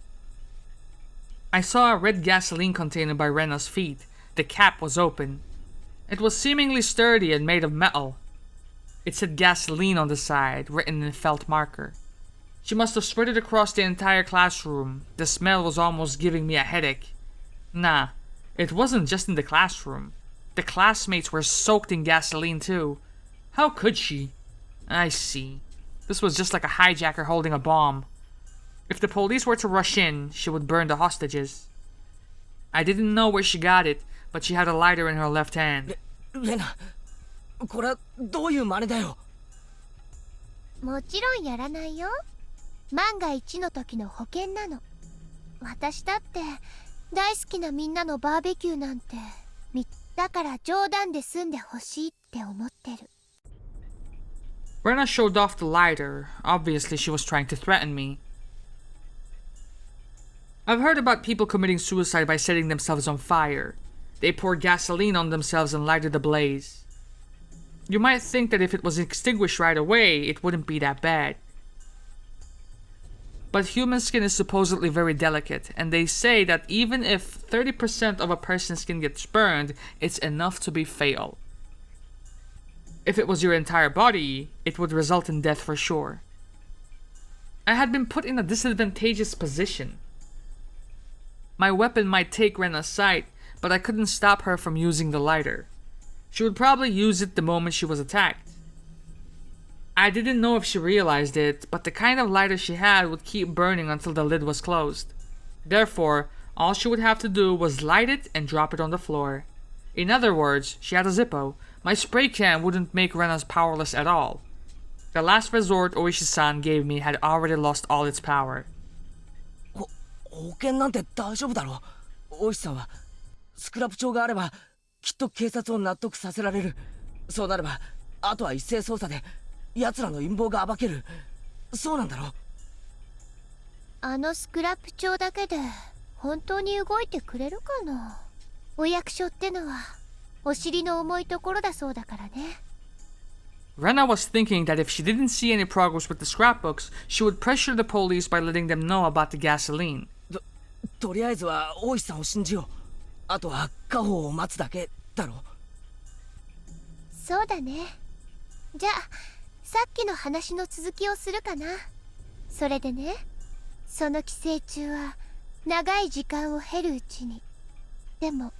I saw a red gasoline container by Rena's feet. The cap was open. It was seemingly sturdy and made of metal. It said gasoline on the side, written in felt marker. She must have spread it across the entire classroom. The smell was almost giving me a headache. Nah, it wasn't just in the classroom. The classmates were soaked in gasoline too. How could she? I see. This was just like a hijacker holding a bomb. If the police were to rush in, she would burn the hostages. I didn't know where she got it, but she had a lighter in her left hand. レナ、これはどういう真似だよ。もちろんやらないよ。万が一の時の保険なの。私だって大好きなみんなのバーベキューなんてだから冗談で済んでほしいって思ってる。Rena showed off the lighter. Obviously, she was trying to threaten me. I've heard about people committing suicide by setting themselves on fire. They pour gasoline on themselves and light it ablaze. You might think that if it was extinguished right away, it wouldn't be that bad. But human skin is supposedly very delicate, and they say that even if 30% of a person's skin gets burned, it's enough to be fatal. If it was your entire body, it would result in death for sure. I had been put in a disadvantageous position. My weapon might take Rena's sight, but I couldn't stop her from using the lighter. She would probably use it the moment she was attacked. I didn't know if she realized it, but the kind of lighter she had would keep burning until the lid was closed. Therefore, all she would have to do was light it and drop it on the floor. In other words, she had a Zippo. My spray can wouldn't make Rena's powerless at all. The last resort Oishi-san gave me had already lost all its power. 保険なんて大丈夫だろう。大石さんはスクラップ帳があればきっと警察を納得させられる。そうなればあとは一斉捜査で奴らの陰謀が暴ける。そうなんだろう。あのスクラップ帳だけで本当に動いてくれるかな。お役所ってのはお尻の重いところだそうだからね。Rena was thinking that if she didn't see any progress with the scrapbooks, she would pressure the police by letting them know about the gasoline. とりあえずは大石さんを信じよう。あとは家宝を待つだけだろう。そうだね。じゃあさっきの話の続きをするかな。それでね、その寄生虫は長い時間を経るうちに、でも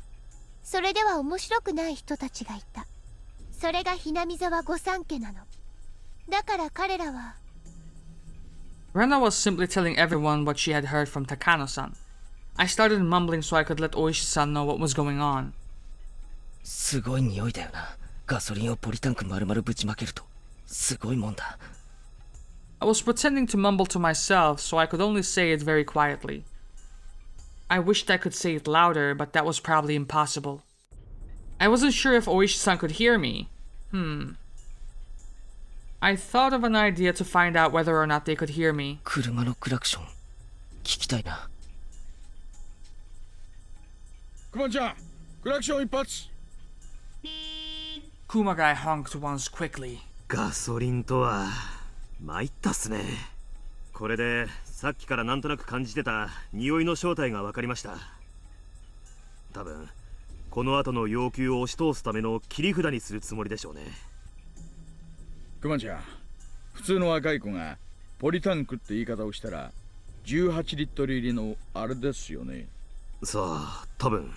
それでは面白くない人たちがいた。それがHinamizawa御三家なの。だから彼らは。Rena was simply telling everyone what she had heard from Takano-san. I started mumbling so I could let Oishi-san know what was going on. すごい匂いだよな。ガソリンをポリタンク丸々ぶちまけるとすごいもんだ。I was pretending to mumble to myself, so I could only say it very quietly. I wished I could say it louder, but that was probably impossible. I wasn't sure if Oishi-san could hear me. I thought of an idea to find out whether or not they could hear me. 車のクラクション聞きたいな。クマちゃん、クラクション一発。Kumagai honked once quickly. ガソリンとは参ったっすね。これでさっきからなんとなく感じてた匂いの正体が分かりました。多分この後の要求を押し通すための切り札にするつもりでしょうね。クマちゃん、普通の若い子がポリタンクって言い方をしたら18リットル入りのあれですよね。さあ、多分。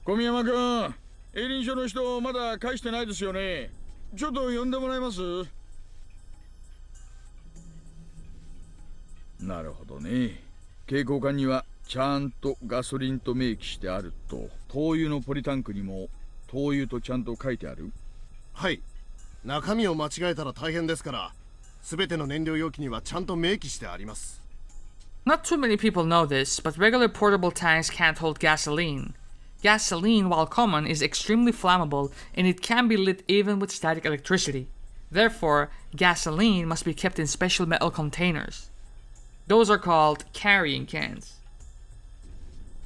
小宮山君、営林署の人まだ返してないですよね。ちょっと呼んでもらえます？なるほどね。警官官にはちゃんとガソリンと明記してあると、灯油のポリタンクにも灯油とちゃんと書いてある？はい。中身を間違えたら大変ですから、すべての燃料容器にはちゃんと明記してあります。Not too many people know this, but regular portable tanks can't hold gasoline. Gasoline, while common, is extremely flammable, and it can be lit even with static electricity. Therefore, gasoline must be kept in special metal containers. Those are called carrying cans.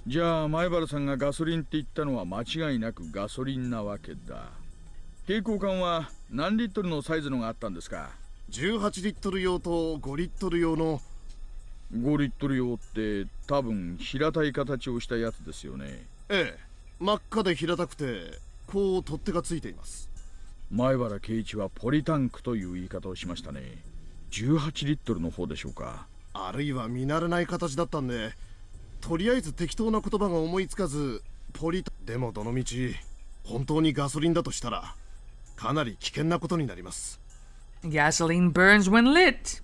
じゃあ前原さんがガソリンって言ったのは間違いなくガソリンなわけだ。携行缶は何リットルのサイズのがあったんですか？18リットル用と5リットル用の。5リットル用って多分平たい形をしたやつですよね。ええ、真っ赤で平たくてこう取っ手がついています。前原圭一はポリタンクという言い方をしましたね。18リットルの方でしょうか。あるいは見慣れない形だったんで、とりあえず適当な言葉が思いつかず、でもどのみち本当にガソリンだとしたらかなり危険なことになります。 Gasoline burns when lit.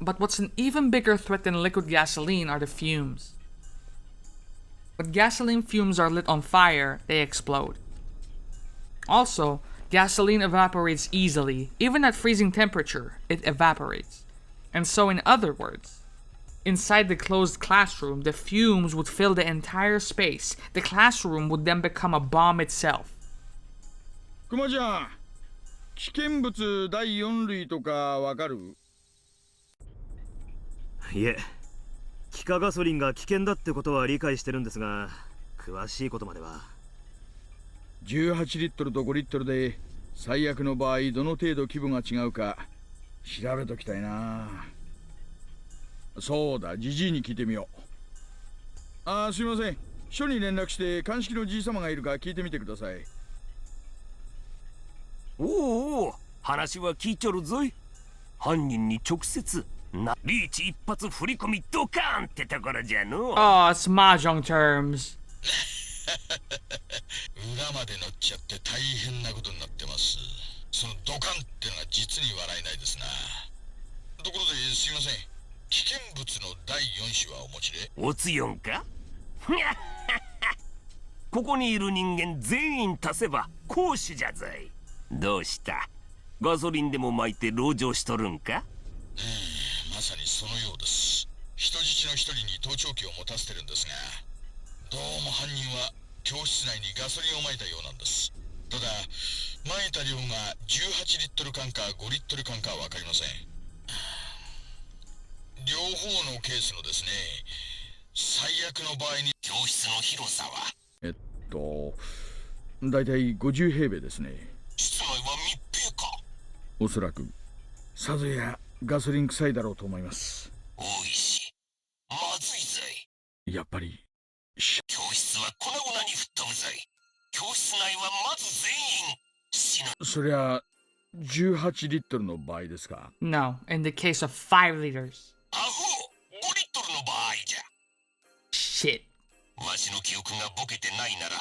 But what's an even bigger threat than liquid gasoline are the fumes. When gasoline fumes are lit on fire, they explode. Also, gasoline evaporates easily. Even at freezing temperature, it evaporates. And so, in other words, inside the closed classroom, the fumes would fill the entire space. The classroom would then become a bomb itself. クマちゃん、危険物第4類とかわかる？いえ、気化ガソリンが危険だってことは理解してるんですが、詳しいことまでは。18リットルと5リットルで最悪の場合どの程度規模が違うか調べときたいな。そうだ、ジジイに聞いてみよう。すいません、署に連絡して鑑識のじい様がいるか聞いてみてください。おお、話は聞いちょるぞい。犯人に直接リーチ一発振り込みドカーンってところじゃの。Oh, it's mahjong terms. 裏まで乗っちゃって大変なことになってます。そのドカンってのは実に笑えないですな。ところですいません、危険物の第4種はお持ちで？おつよんかここにいる人間全員足せば公主じゃぞい。どうした？ガソリンでも巻いて籠城しとるんか？まさにそのようです。人質の一人に盗聴器を持たせてるんですが、どうも犯人は教室内にガソリンを撒いたようなんです。ただ撒いた量が18リットル缶か5リットル缶かは分かりません。両方のケースのですね、最悪の場合に教室の広さはだいたい50平米ですね。室内は密閉か？おそらくさぞやガソリン臭いだろうと思います。多いしまずいぞい。やっぱり教室は粉々に吹っ飛ぶぞい。教室内はまず全員死ぬ。そりゃ18リットルの場合ですか？ No, in the case of 5 liters. アホ、5リットルの場合じゃ。Shit. わしの記憶がボケてないなら、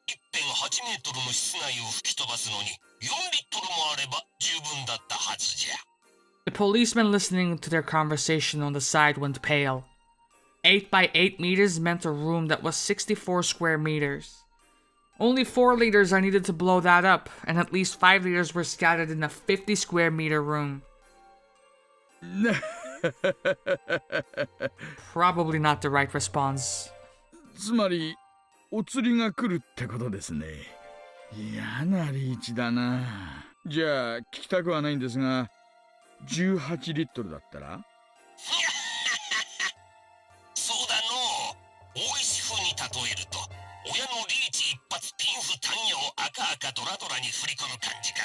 1.8 メートルの室内を吹き飛ばすのに4リットルもあれば十分だったはずじゃ。The policeman listening to their conversation on the side went pale. 8 by 8 meters meant a room that was 64 square meters. Only 4 liters are needed to blow that up, and at least 5 liters were scattered in a 50 square meter room. Probably not the right response. つまりお釣りが来るってことですね。嫌なリーチだな。じゃあ聞きたくはないんですが、18リットルだったらそうだのう。大石風に例えると、親のリーチ一発ピンフ単葉を赤々ドラドラに振り込む感じか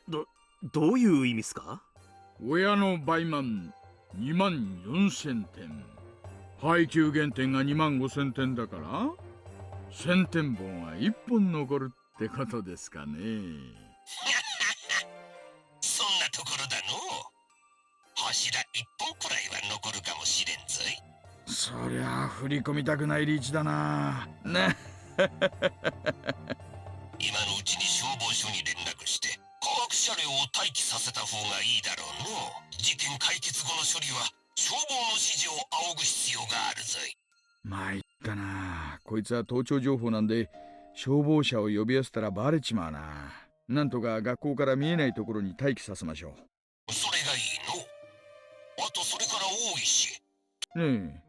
の。どういう意味っすか？親の倍満24000点、配給減点が25000点だから1000点本は1本残るってことですかね。そんなところだのう。柱1本くらいは残るかもしれんぞい。そりゃあ振り込みたくないリーチだな。ね今のうちに消防署に連絡して化学車両を待機させた方がいいだろうの。事件解決後の処理は消防の指示を仰ぐ必要があるぞい。参ったな。こいつは盗聴情報なんで消防車を呼び寄せたらバレちまうな。なんとか学校から見えないところに待機させましょう。それがいいの。あとそれから大石。ね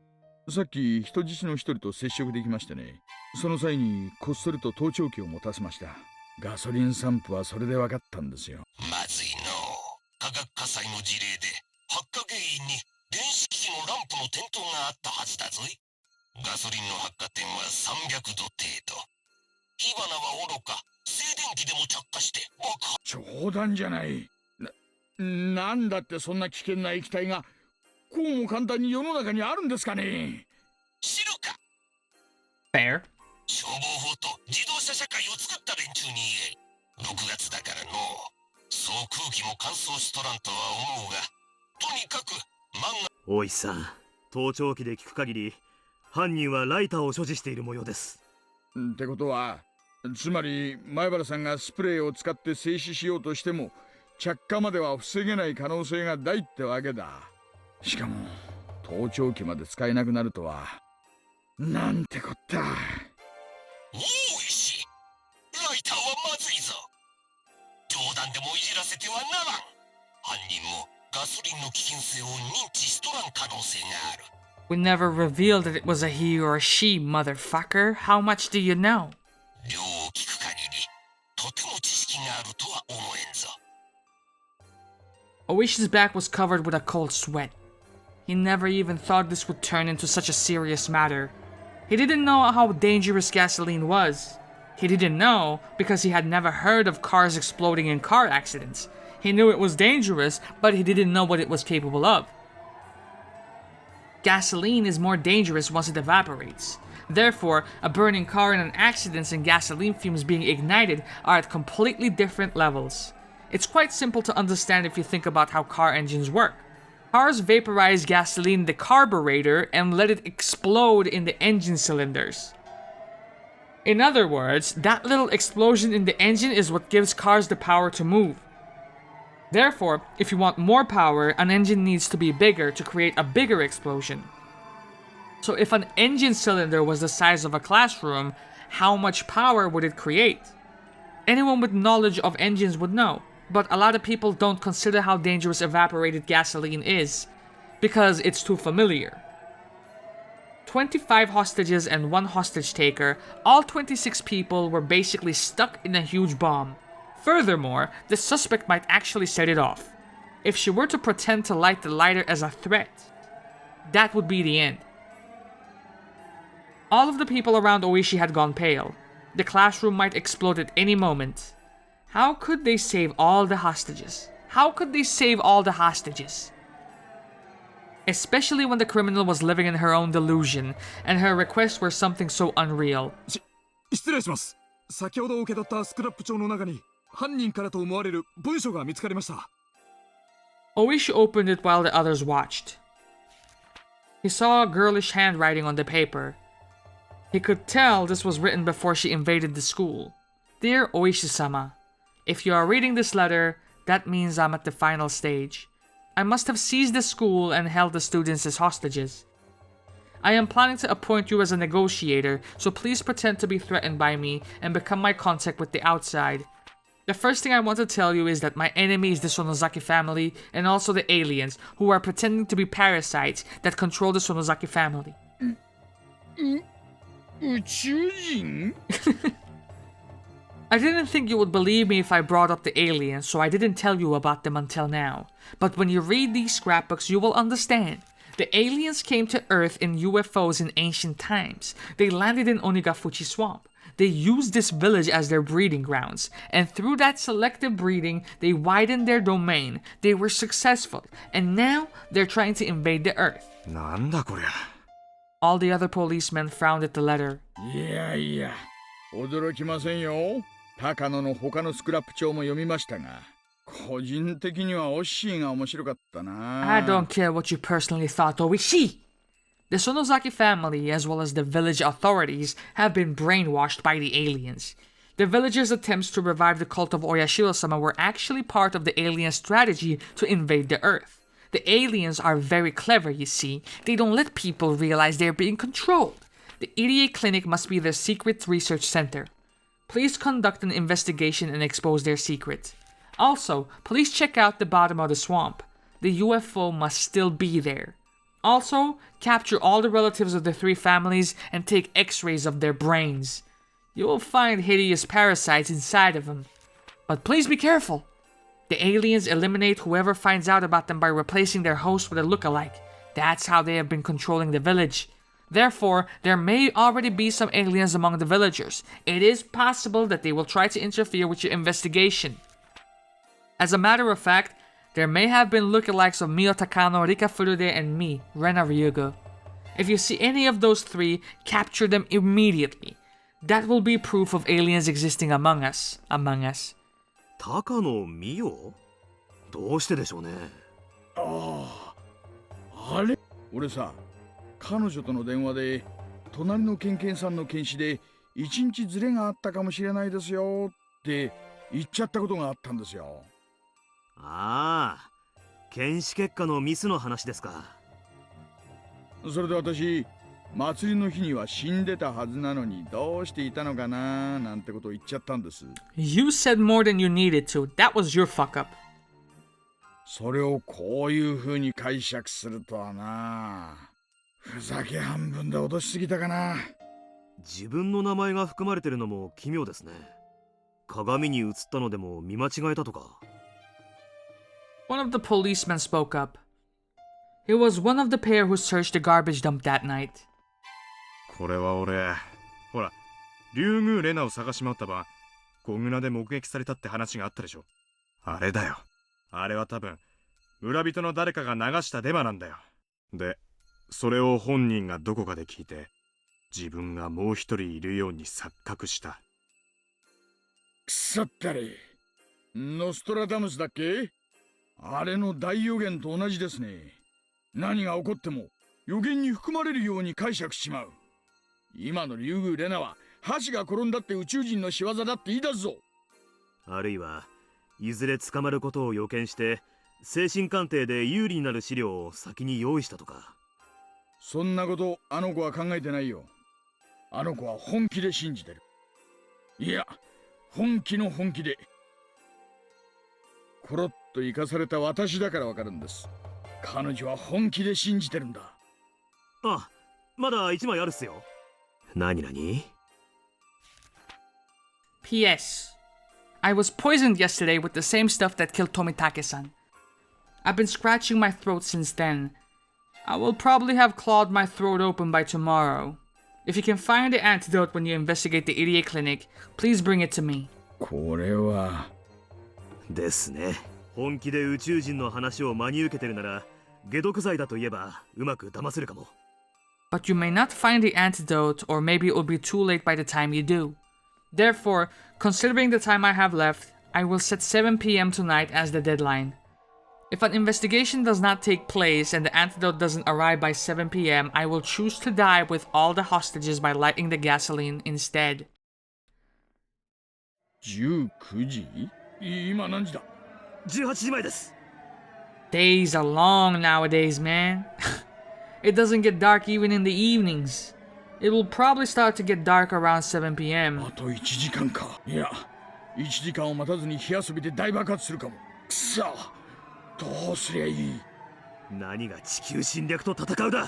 え、さっき人質の一人と接触できましてね。その際にこっそりと盗聴器を持たせました。ガソリン散布はそれで分かったんですよ。まずいの。化学火災の事例で発火原因に電子機器のランプの点灯があったはずだぞい。ガソリンの発火点は300度程度。火花はおろか静電気でも着火して爆破。冗談じゃない。なんだってそんな危険な液体がこうも簡単に世の中にあるんですかね。知るか。 Fair. 消防法と自動車社会を作った連中に言え。6月だからのそう空気も乾燥しとらんとは思うが、とにかく万が大石さん、盗聴器で聞く限り犯人はライターを所持している模様です。ってことは、つまり前原さんがスプレーを使って静止しようとしても着火までは防げない可能性が大ってわけだ。しかも盗聴器まで使えなくなるとは、なんてこった。大石、ライターはまずいぞ。冗談でもいじらせてはならん。犯人もガソリンの危険性を認知しとらん可能性がある。We never revealed that it was a he or a she, motherfucker. How much do you know? 両を聞く限り、とても知識があるとは思えんぞ。Oishi's back was covered with a cold sweat. He never even thought this would turn into such a serious matter. He didn't know how dangerous gasoline was. He didn't know because he had never heard of cars exploding in car accidents. He knew it was dangerous, but he didn't know what it was capable of. Gasoline is more dangerous once it evaporates. Therefore, a burning car in an accident and gasoline fumes being ignited are at completely different levels. It's quite simple to understand if you think about how car engines work. Cars vaporize gasoline in the carburetor and let it explode in the engine cylinders. In other words, that little explosion in the engine is what gives cars the power to move. Therefore, if you want more power, an engine needs to be bigger to create a bigger explosion. So if an engine cylinder was the size of a classroom, how much power would it create? Anyone with knowledge of engines would know, but a lot of people don't consider how dangerous evaporated gasoline is, because it's too familiar. 25 hostages and 1 hostage taker, all 26 people were basically stuck in a huge bomb. Furthermore, the suspect might actually set it off. If she were to pretend to light the lighter as a threat, that would be the end. All of the people around Oishi had gone pale. The classroom might explode at any moment. How could they save all the hostages? How could they save all the hostages? Especially when the criminal was living in her own delusion, and her requests were something so unreal. 失礼します。先ほど受け取ったスクラップ帳の中に犯人からと思われる文書が見つかりました。Oishi opened it while the others watched. He saw a girlish handwriting on the paper. He could tell this was written before she invaded the school. Dear Oishi-sama, if you are reading this letter, that means I'm at the final stage. I must have seized the school and held the students as hostages. I am planning to appoint you as a negotiator, so please pretend to be threatened by me and become my contact with the outside. The first thing I want to tell you is that my enemy is the Sonozaki family and also the aliens, who are pretending to be parasites that control the Sonozaki family. 宇宙人? I didn't think you would believe me if I brought up the aliens, so I didn't tell you about them until now. But when you read these scrapbooks, you will understand. The aliens came to Earth in UFOs in ancient times. They landed in Onigafuchi Swamp. They used this village as their breeding grounds, and through that selective breeding, they widened their domain. They were successful, and now they're trying to invade the Earth. なんだこりゃ。All the other policemen frowned at the letter. いやいや、驚きませんよ。高野の他のスクラップ帳も読みましたが、個人的にはオッシーが面白かったな。I don't care what you personally thought, Oishi. The Sonozaki family, as well as the village authorities, have been brainwashed by the aliens. The villagers' attempts to revive the cult of Oyashiro-sama were actually part of the alien strategy to invade the Earth. The aliens are very clever, you see. They don't let people realize they're being controlled. The EDA clinic must be their secret research center. Please conduct an investigation and expose their secret. Also, please check out the bottom of the swamp. The UFO must still be there. Also, capture all the relatives of the 3 families and take x-rays of their brains. You will find hideous parasites inside of them. But please be careful. The aliens eliminate whoever finds out about them by replacing their host with a look-alike. That's how they have been controlling the village. Therefore, there may already be some aliens among the villagers. It is possible that they will try to interfere with your investigation. As a matter of fact, there may have been lookalikes of Mio Takano, Rika Furude, and me, Rena Ryugu. If you see any of those 3, capture them immediately. That will be proof of aliens existing among us. 高野美代？どうしてでしょうね。あれ俺さ、彼女との電話で隣のケンケンさんの検視で1日ズレがあったかもしれないですよって言っちゃったことがあったんですよ。ああ、検視結果のミスの話ですか。それで私、祭りの日には死んでたはずなのにどうしていたのかななんてことを言っちゃったんです。You said more than you needed to. That was your fuck up. それをこういう風に解釈するとはな。ふざけ半分で脅しすぎたかな。自分の名前が含まれてるのも奇妙ですね。鏡に映ったのでも見間違えたとか。One of the policemen spoke up. It was one of the pair who searched the garbage dump that night. これは俺、ほら、竜宮レナを探し回った晩、ゴグナで目撃されたって話があったでしょ。あれだよ。あれは多分、村人の誰かが流したデマなんだよ。で、それを本人がどこかで聞いて、自分がもう一人いるように錯覚した。くそったれ。ノストラダムスだっけ？あれの大予言と同じですね。何が起こっても予言に含まれるように解釈しちまう。今の竜宮レナは箸が転んだって宇宙人の仕業だって言い出すぞ。あるいはいずれ捕まることを予見して精神鑑定で有利になる資料を先に用意したとか。そんなことあの子は考えてないよ。あの子は本気で信じてる。いや、本気の本気で。コロッと生かされた私だからわかるんです。彼女は本気で信じてるんだ。あ、まだ1枚あるっすよ。何？ P.S. I was poisoned yesterday with the same stuff that killed Tomitake-san. I've been scratching my throat since then. I will probably have clawed my throat open by tomorrow. If you can find the antidote when you investigate the idiot clinic, please bring it to me. これはですね。本気で宇宙人の話を真に受けてるなら解毒剤だと言えばうまく騙せるかも。But you may not find the antidote, or maybe it will be too late by the time you do. Therefore, considering the time I have left, I will set 7 p.m. tonight as the deadline. If an investigation does not take place and the antidote doesn't arrive by 7 p.m., I will choose to die with all the hostages by lighting the gasoline instead. 19時？今何時だ？18時前です。 Days are long nowadays, man. It doesn't get dark even in the evenings. It will probably start to get dark around 7 p.m. あと1時間か。いや、1時間を待たずに火遊びで大爆発するかも。くそ、どうすりゃいい。何が地球侵略と戦うだ。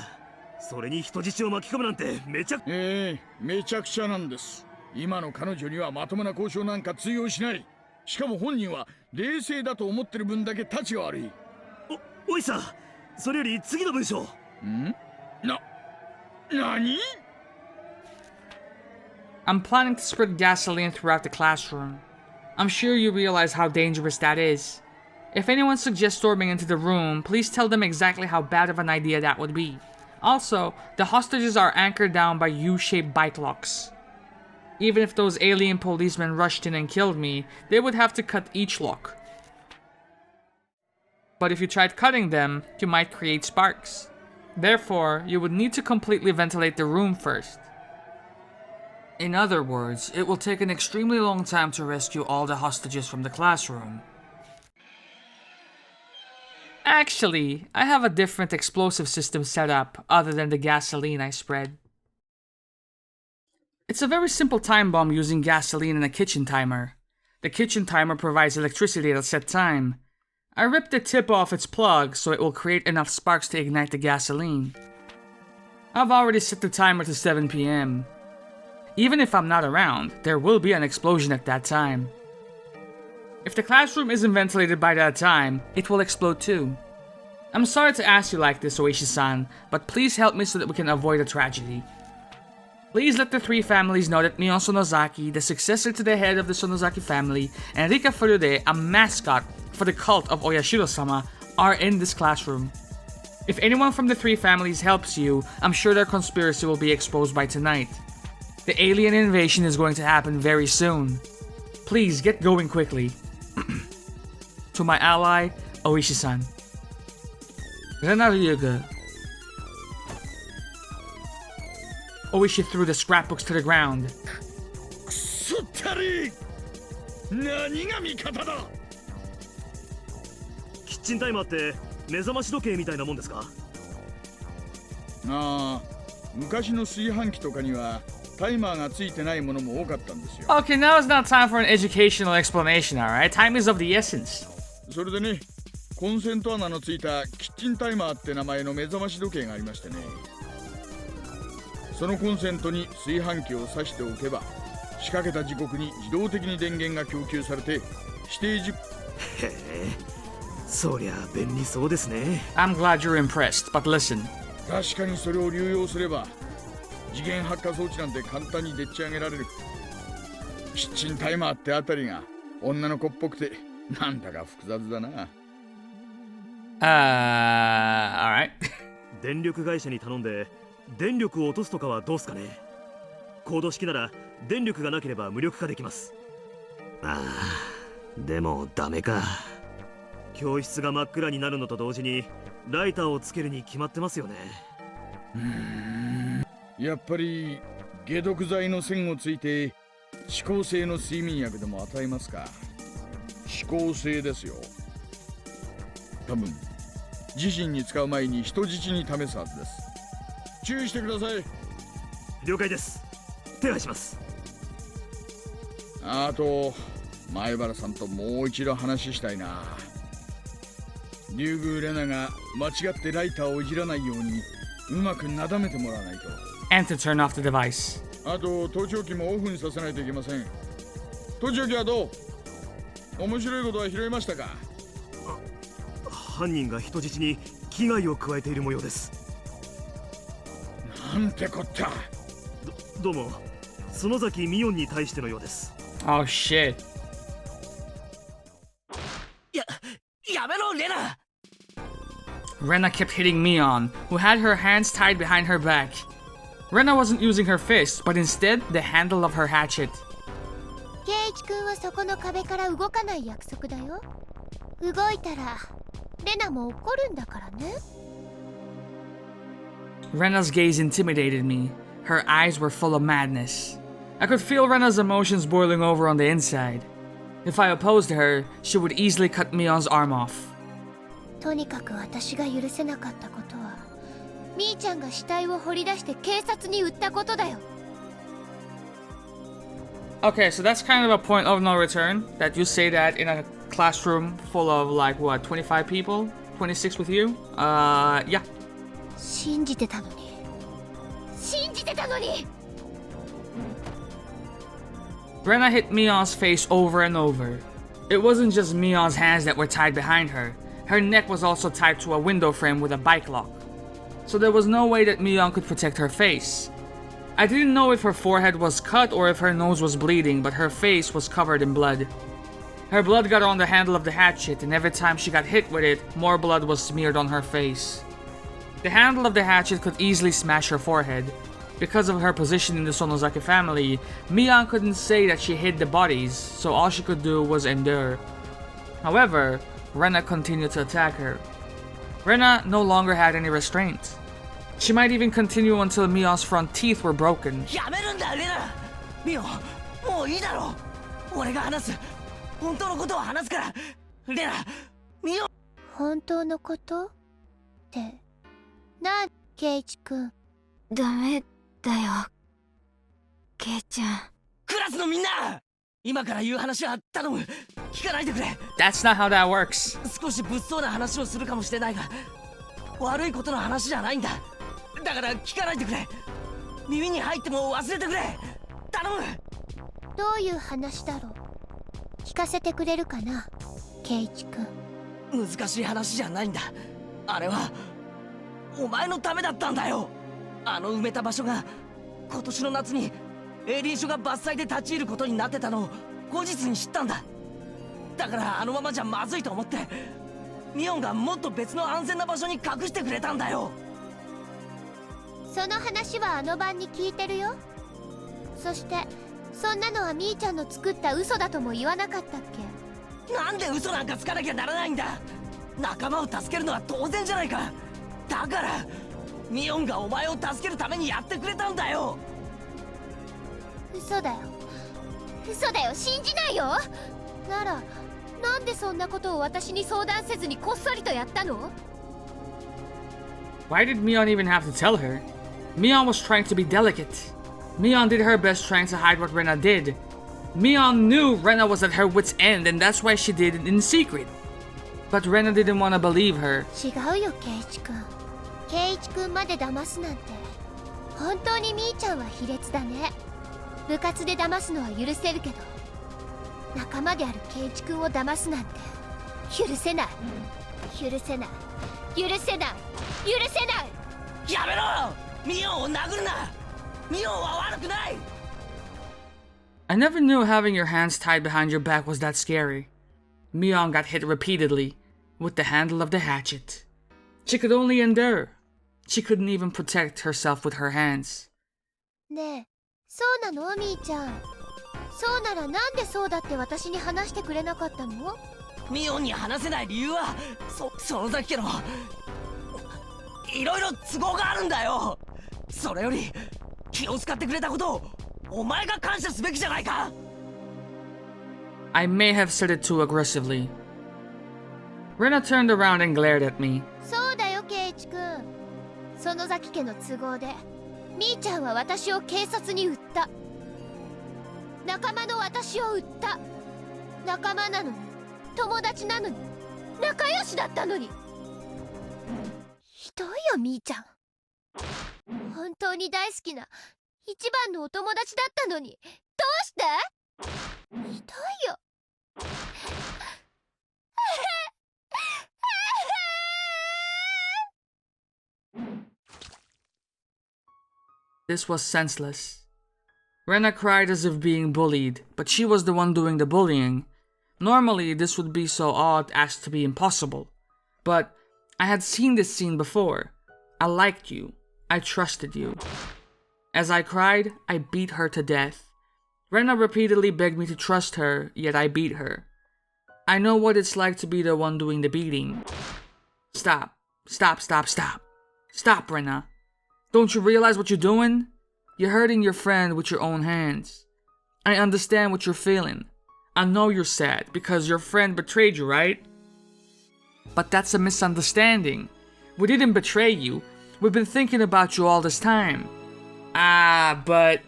それに人質を巻き込むなんてめちゃくちゃなんです。今の彼女にはまともな交渉なんか通用しない。しかも本人は冷静だと思ってる分だけタチが悪い。おいさん、それより次の文章。何？ I'm planning to spread gasoline throughout the classroom. I'm sure you realize how dangerous that is. If anyone suggests storming into the room, please tell them exactly how bad of an idea that would be. Also, the hostages are anchored down by U-shaped bike locks. Even if those alien policemen rushed in and killed me, they would have to cut each lock. But if you tried cutting them, you might create sparks. Therefore, you would need to completely ventilate the room first. In other words, it will take an extremely long time to rescue all the hostages from the classroom. Actually, I have a different explosive system set up other than the gasoline I spread. It's a very simple time bomb using gasoline and a kitchen timer. The kitchen timer provides electricity at a set time. I ripped the tip off its plug so it will create enough sparks to ignite the gasoline. I've already set the timer to 7 p.m. Even if I'm not around, there will be an explosion at that time. If the classroom isn't ventilated by that time, it will explode too. I'm sorry to ask you like this, Oishi-san, but please help me so that we can avoid a tragedy. Please let the three families know that Mion Sonozaki, the successor to the head of the Sonozaki family, and Rika Furude, a mascot for the cult of Oyashiro-sama, are in this classroom. If anyone from the three families helps you, I'm sure their conspiracy will be exposed by tonight. The alien invasion is going to happen very soon. Please get going quickly. To my ally, Oishi-san. Rena Ryuga. Oishi threw the scrapbooks to the ground. そったり何が味方だ。キッチンタイマーって目覚まし時計みたいなもんですか？ああ、昔の炊飯器とかにはタイマーがついてないものも多かったんですよ。 Okay, now is not time for an educational explanation, alright? Time is of the essence. それでね、コンセント穴のついたキッチンタイマーって名前の目覚まし時計がありましてね。そのコンセントに炊飯器を挿しておけば、仕掛けた時刻に自動的に電源が供給されて、指定時。へえ、そりゃ便利そうですね。I'm glad you're impressed, but listen. 確かにそれを流用すれば、次元発火装置なんて簡単にでっち上げられる。キッチンタイマーってあたりが女の子っぽくて、なんだか複雑だな。alright. 電力会社に頼んで電力を落とすとかはどうすかね。コード式なら電力がなければ無力化できます。ああ、でもダメか。教室が真っ暗になるのと同時にライターをつけるに決まってますよね。やっぱり解毒剤の線をついて指向性の睡眠薬でも与えますか。指向性ですよ。多分自身に使う前に人質に試すはずです。注意してください。了解です。手配します。あと前原さんともう一度話したいな。竜宮レナが間違ってライターをいじらないようにうまくなだめてもらわないと。And to turn off the device. あと盗聴器もオフにさせないといけません。盗聴器はどう？面白いことは拾いましたか？犯人が人質に危害を加えている模様です。なんてこった。どうも園崎ミオンに対してのようです。Oh shit. やめろレナ。Rena kept hitting Mion, who had her hands tied behind her back. Rena wasn't using her fist, but instead the handle of her hatchet. ケイイチ君はそこの壁から動かない約束だよ。動いたらレナも怒るんだからね。Rena's gaze intimidated me. Her eyes were full of madness. I could feel Rena's emotions boiling over on the inside. If I opposed her, she would easily cut Mion's arm off. とにかく私が許せなかったことは、みーちゃんが死体を掘り出して警察に売ったことだよ。Okay, so that's kind of a point of no return, that you say that in a classroom full of like what, 25 people? 26 with you? Yeah. 信じてたのに。信じてたのに。Rena hit Mion's face over and over. It wasn't just Mion's hands that were tied behind her. Her neck was also tied to a window frame with a bike lock. So there was no way that Mion could protect her face. I didn't know if her forehead was cut or if her nose was bleeding, but her face was covered in blood. Her blood got on the handle of the hatchet, and every time she got hit with it, more blood was smeared on her face. The handle of the hatchet could easily smash her forehead. Because of her position in the Sonozaki family, Mion couldn't say that she hid the bodies, so all she could do was endure. However, Rena continued to attack her. Rena no longer had any restraint. She might even continue until Mion's front teeth were broken. やめるんだレナ。ミオン、もういいだろ。俺が話す。本当のことを話すから。レナ、ミオン。本当のことって、なあ、ケイイチ君。ダメだよ、ケイちゃん。クラスのみんな、今から言う話は頼む。聞かないでくれ。That's not how that works. 少し物騒な話をするかもしれないが、悪いことの話じゃないんだ。だから聞かないでくれ。耳に入っても忘れてくれ。頼む。どういう話だろう。聞かせてくれるかな、ケイイチ君。難しい話じゃないんだ。あれはお前のためだったんだよ。あの埋めた場所が今年の夏に営林署が伐採で立ち入ることになってたのを後日に知ったんだ。だからあのままじゃまずいと思ってミオンがもっと別の安全な場所に隠してくれたんだよ。その話はあの晩に聞いてるよ。そしてそんなのはみーちゃんの作った嘘だとも言わなかったっけ？なんで嘘なんかつかなきゃならないんだ。仲間を助けるのは当然じゃないか。だからミオンがお前を助けるためにやってくれたんだよ。嘘だよ、嘘だよ、信じないよ。ならなんでそんなことを私に相談せずにこっそりとやったの？ Why did Mion even have to tell her? Mion was trying to be delicate. Mion did her best trying to hide what Rena did. Mion knew Rena was at her wit's end and that's why she did it in secret. But Rena didn't want to believe her. 違うよ、ケイチ君。ケイチ君まで騙すなんて本当にみーちゃんは卑劣だね。部活で騙すのは許せるけど仲間であるケイチ君を騙すなんて許せない、許せない、許せない、許せない。やめろ！ミオンを殴るな！ミオンは悪くない！ I never knew having your hands tied behind your back was that scary. Mion got hit repeatedly with the handle of the hatchet. She could only endure. She couldn't even protect herself with her hands. ねえ、そうなのみーちゃん。そうならなんでそうだって私に話してくれなかったの？ミオンに話せない理由はその時家のいろいろ都合があるんだよ。それより気を使ってくれたことをお前が感謝すべきじゃないか。 I may have said it too aggressively. Rena turned around and glared at me. そうだよ、ケイチ君。園崎家の都合でみーちゃんは私を警察に売った。仲間の私を売った。仲間なのに、友達なのに、仲良しだったのに。ひどいよ、みーちゃん。本当に大好きな一番のお友達だったのに、どうして？ひどいよ。This was senseless. Rena cried as if being bullied, but she was the one doing the bullying. Normally, this would be so odd as to be impossible. But I had seen this scene before. I liked you. I trusted you. As I cried, I beat her to death. Rena repeatedly begged me to trust her, yet I beat her. I know what it's like to be the one doing the beating. Stop. Stop, stop, stop. Stop, Rena. Don't you realize what you're doing? You're hurting your friend with your own hands. I understand what you're feeling. I know you're sad because your friend betrayed you, right? But that's a misunderstanding. We didn't betray you. We've been thinking about you all this time. But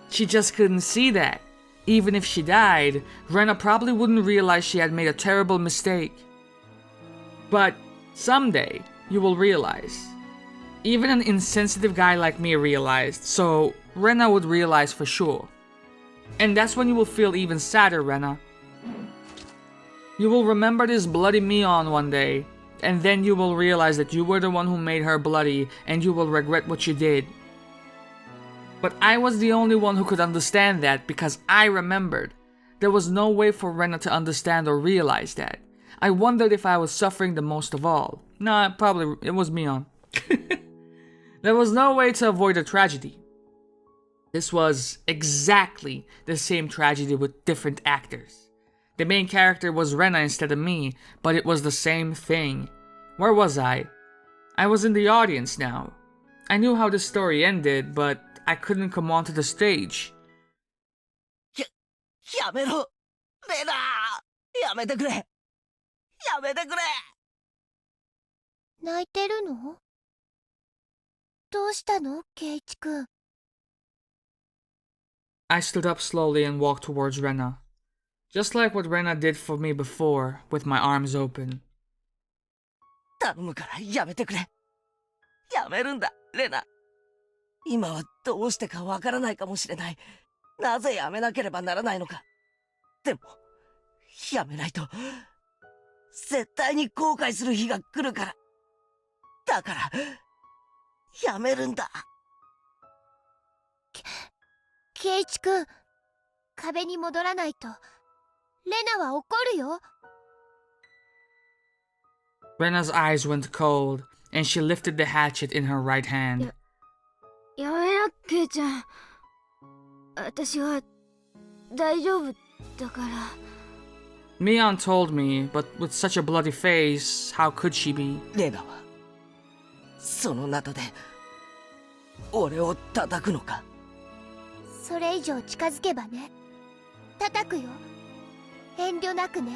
she just couldn't see that. Even if she died, Rena probably wouldn't realize she had made a terrible mistake. But someday, you will realize. Even an insensitive guy like me realized, so Rena would realize for sure. And that's when you will feel even sadder, Rena. You will remember this bloody Mion one day, and then you will realize that you were the one who made her bloody, and you will regret what you did. But I was the only one who could understand that because I remembered. There was no way for Rena to understand or realize that. I wondered if I was suffering the most of all. Nah, probably it was Mion. There was no way to avoid a tragedy. This was exactly the same tragedy with different actors. The main character was Rena instead of me, but it was the same thing. Where was I? I was in the audience now. I knew how the story ended, but I couldn't come onto the stage. やめろ、レナ。やめてくれ。やめてくれ。泣いてるの？どうしたの、ケイチ君。I stood up slowly and walked towards Rena. Just like what Rena did for me before, with my arms open. 頼むからやめてくれ。やめるんだ、レナ。今はどうしてかわからないかもしれない。なぜやめなければならないのか。でも、やめないと、絶対に後悔する日が来るから。だから、やめるんだ。ケイチ君、壁に戻らないと、レナは怒るよ。Rena's eyes went cold, and she lifted the hatchet in her right hand. やめな、ケイちゃん。私は大丈夫だから。Mion told me, but with such a bloody face, how could she be? レナはそのナタで俺を叩くのか？それ以上近づけばね。叩くよ。遠慮なくね。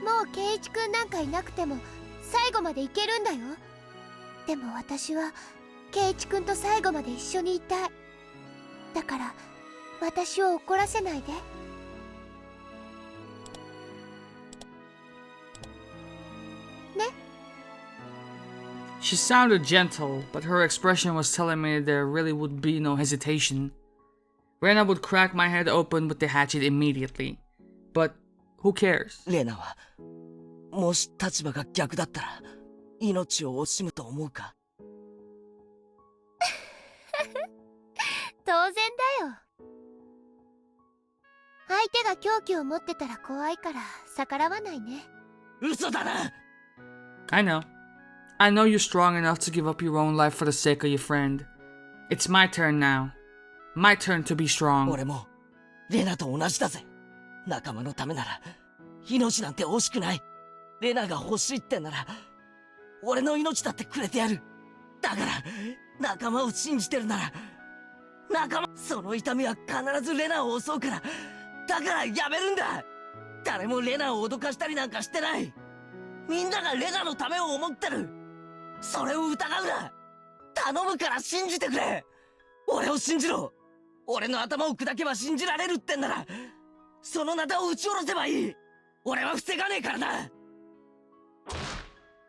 もう圭一くんなんかいなくても最後までいけるんだよ。でも私は圭一くんと最後まで一緒にいたい。だから私を怒らせないで。ね。She sounded gentle, but her expression was telling me there really would be no hesitation. Rena would crack my head open with the hatchet immediately. But who cares? レナはもし立場が逆だったら命を惜しむと思うか？当然だよ。相手が凶器を持ってたら怖いから逆らわないね。嘘だな。 I know. I know you're strong enough to give up your own life for the sake of your friend. It's my turn now. My turn to be strong. 俺もレナと同じだぜ。仲間のためなら命なんて惜しくない。レナが欲しいってなら俺の命だってくれてやる。だから仲間を信じてるなら仲間、その痛みは必ずレナを襲うから。だからやめるんだ。誰もレナを脅かしたりなんかしてない。みんながレナのためを思ってる。それを疑うな。頼むから信じてくれ。俺を信じろ。俺の頭を砕けば信じられるってんならそのナタを撃ち下ろせばいい。俺は防がねえからな。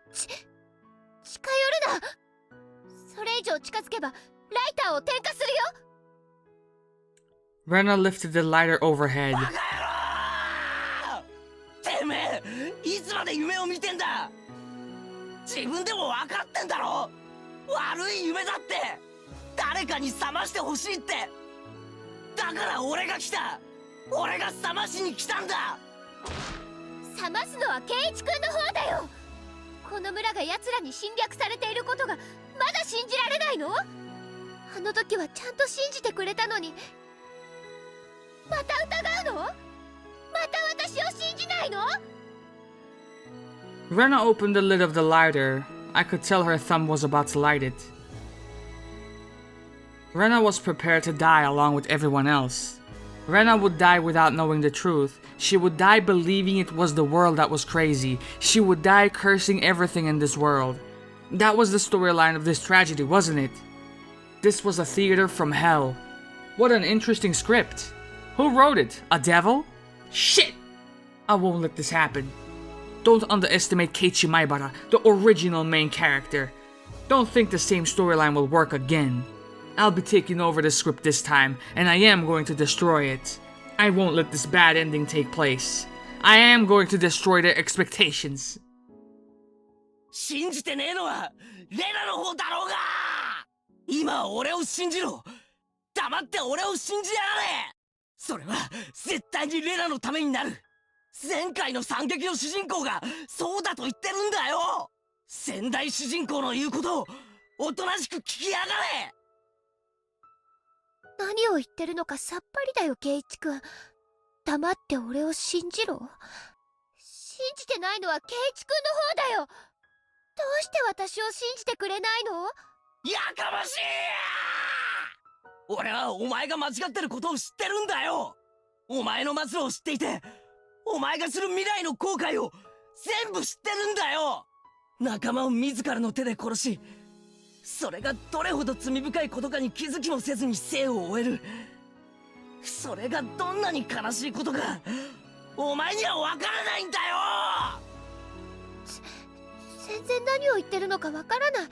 近寄るな。それ以上近づけばライターを点火するよ。Rena lifted the lighter overhead. バカ野郎！てめえ、いつまで夢を見てんだ。自分でも分かってんだろ。悪い夢だって。誰かに覚ましてほしいって。だから俺が来た。俺が覚ましに来たんだ。覚ますのは圭一くんの方だよ。この村が奴らに侵略されていることがまだ信じられないの？あの時はちゃんと信じてくれたのにまた疑うの？また私を信じないの？ Rena opened the lid of the lighter. I could tell her thumb was about to light it. Rena was prepared to die along with everyone else. Rena would die without knowing the truth. She would die believing it was the world that was crazy. She would die cursing everything in this world. That was the storyline of this tragedy, wasn't it? This was a theater from hell. What an interesting script. Who wrote it? A devil? Shit! I won't let this happen. Don't underestimate Keiichi Maibara, the original main character. Don't think the same storyline will work again. I'll be taking over the script this time, and I am going to destroy it. I won't let this bad ending take place. I am going to destroy their expectations. 信じてねえのはレナの方だろうが。今俺を信じろ。黙って俺を信じやがれ。それは絶対にレナのためになる。前回の惨劇の主人公がそうだと言ってるんだよ。先代主人公の言うことをおとなしく聞きやがれ。何を言ってるのかさっぱりだよ圭一くん。黙って俺を信じろ。信じてないのは圭一くんの方だよ。どうして私を信じてくれないの？やかましい。俺はお前が間違ってることを知ってるんだよ。お前の末路を知っていてお前がする未来の後悔を全部知ってるんだよ。仲間を自らの手で殺し、それがどれほど罪深いことかに気づきもせずに生を終える。それがどんなに悲しいことかお前には分からないんだよ。全然何を言ってるのかわからない。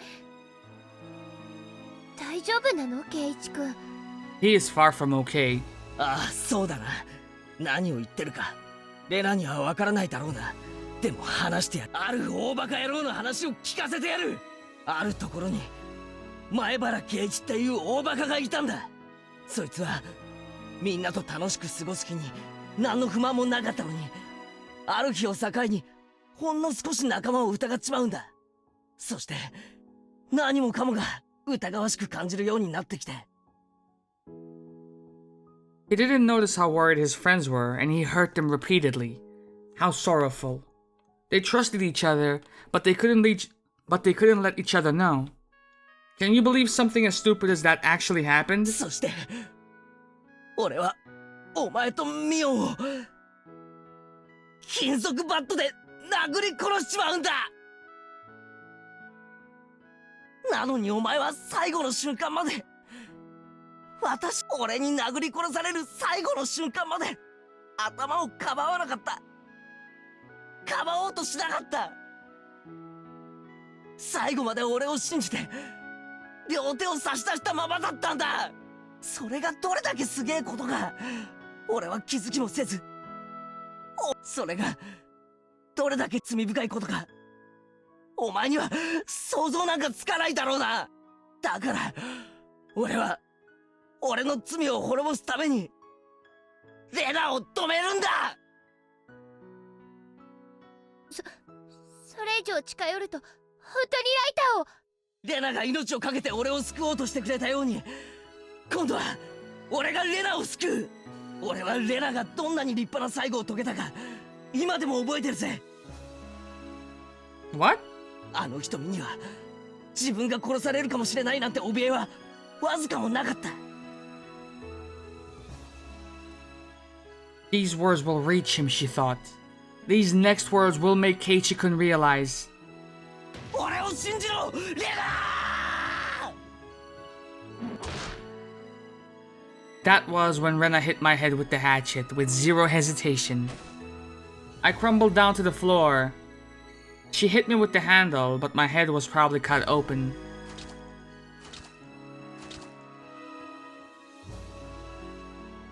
大丈夫なの圭一くん？ He is far from okay. ああ、そうだな。何を言ってるかレナには分からないだろうな。でも話してやる。ある大バカ野郎の話を聞かせてやる。あるところに前原圭一っていう大バカがいたんだ。そいつはみんなと楽しく過ごす気に何の不満もなかったのに、ある日を境にほんの少し仲間を疑っちまうんだ。そして何もかもが疑わしく感じるようになってきて、He didn't notice how worried his friends were, and he hurt them repeatedly. How sorrowful. They trusted each other, but they couldn't let each other know. Can you believe something as stupid as that actually happened? そして俺はお前とミオンを金属バットで殴り殺しちまうんだ。なのにお前は最後の瞬間まで、俺に殴り殺される最後の瞬間まで頭をかばわなかった。かばおうとしなかった。最後まで俺を信じて両手を差し出したままだったんだ。それがどれだけすげえことか俺は気づきもせず、それがどれだけ罪深いことかお前には想像なんかつかないだろうな。だから俺は俺の罪を滅ぼすためにレナを止めるんだ。それ以上近寄ると本当にライターを。レナが命を懸けて俺を救おうとしてくれたように、今度は俺がレナを救う。俺はレナがどんなに立派な最後を遂げたか今でも覚えてるぜ。 What? あの瞳には自分が殺されるかもしれないなんて怯えはわずかもなかった。 These words will reach him, she thought. These next words will make Keiichi-kun realize. 俺を信じろ、レナー! That was when Rena hit my head with the hatchet with zero hesitation. I crumbled down to the floor. She hit me with the handle, but my head was probably cut open.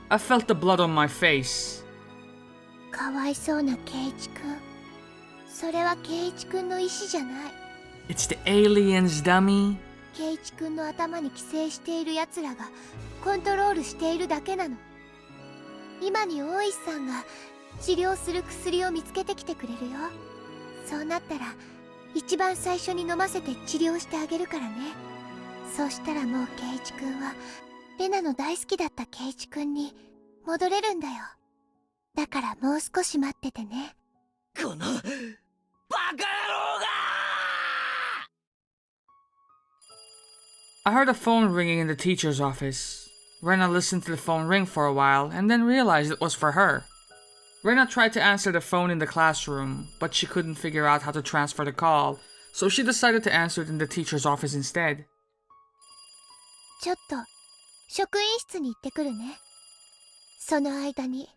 I felt the blood on my face. かわいそうなケイチ君。それはケイチ君の意志じゃない。It's the aliens, dummy. ケイチ君の頭に寄生している奴らがコントロールしているだけなの。今に大石さんが治療する薬を見つけてきてくれるよ。そうなったら一番最初に飲ませて治療してあげるからね。そうしたらもうケイチ君はレナの大好きだったケイチ君に戻れるんだよ。だからもう少し待っててね。このバカ野郎がI heard a phone ringing in the teacher's office. Rena listened to the phone ring for a while and then realized it was for her. Rena tried to answer the phone in the classroom, but she couldn't figure out how to transfer the call, so she decided to answer it in the teacher's office instead. ちょっと職員室に行ってくるね。その間に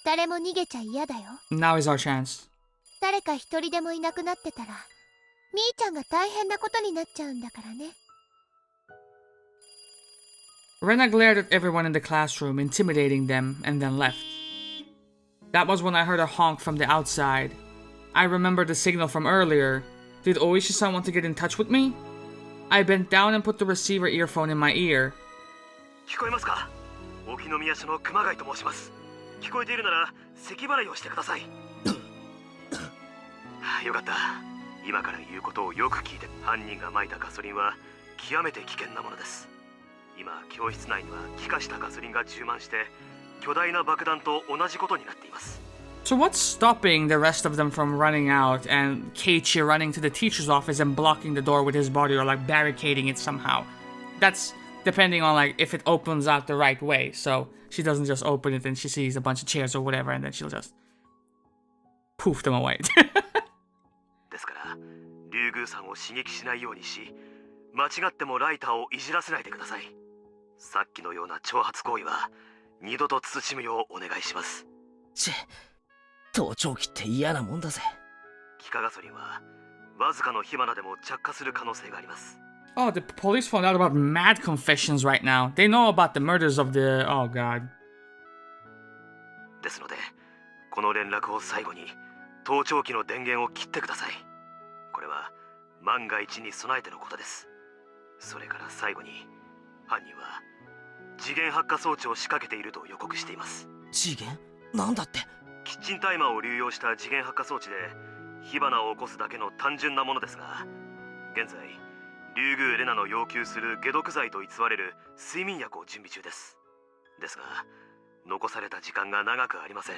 誰も逃げちゃ嫌だよ。 Now is our chance. 誰か一人でもいなくなってたらみーちゃんが大変なことになっちゃうんだからね。Rena glared at everyone in the classroom, intimidating them, and then left. That was when I heard a honk from the outside. I remembered the signal from earlier. Did Oishi-san want to get in touch with me? I bent down and put the receiver earphone in my ear. 聞こえますか？沖宮署の熊谷と申します。聞こえているなら咳払いをしてください。よかった。今から言うことをよく聞いて。犯人が撒いたガソリンは極めて危険なものです。今教室内には気化したガソリンが充満して巨大な爆弾と同じことになっています。 So what's stopping the rest of them from running out and Keiichi running to the teacher's office and blocking the door with his body or like barricading it somehow? That's depending on like if it opens out the right way. So she doesn't just open it and she sees a bunch of chairs or whatever and then she'll just poof them away. ですから竜宮さんを刺激しないようにし、間違ってもライターをいじらせないでください。さっきのような挑発行為は二度と慎むようお願いします。盗聴器って嫌なもんだぜ。気化ガソリンはわずかの火花でも着火する可能性があります。 Oh, the police found out about mad confessions right now. They know about the murders of the... Oh god. ですので、この連絡を最後に盗聴器の電源を切ってください。これは万が一に備えてのことです。それから最後に犯人は次元発火装置を仕掛けていると予告しています。次元？なんだって？キッチンタイマーを流用した次元発火装置で火花を起こすだけの単純なものですが、現在竜宮レナの要求する解毒剤と偽れる睡眠薬を準備中です。ですが残された時間が長くありません。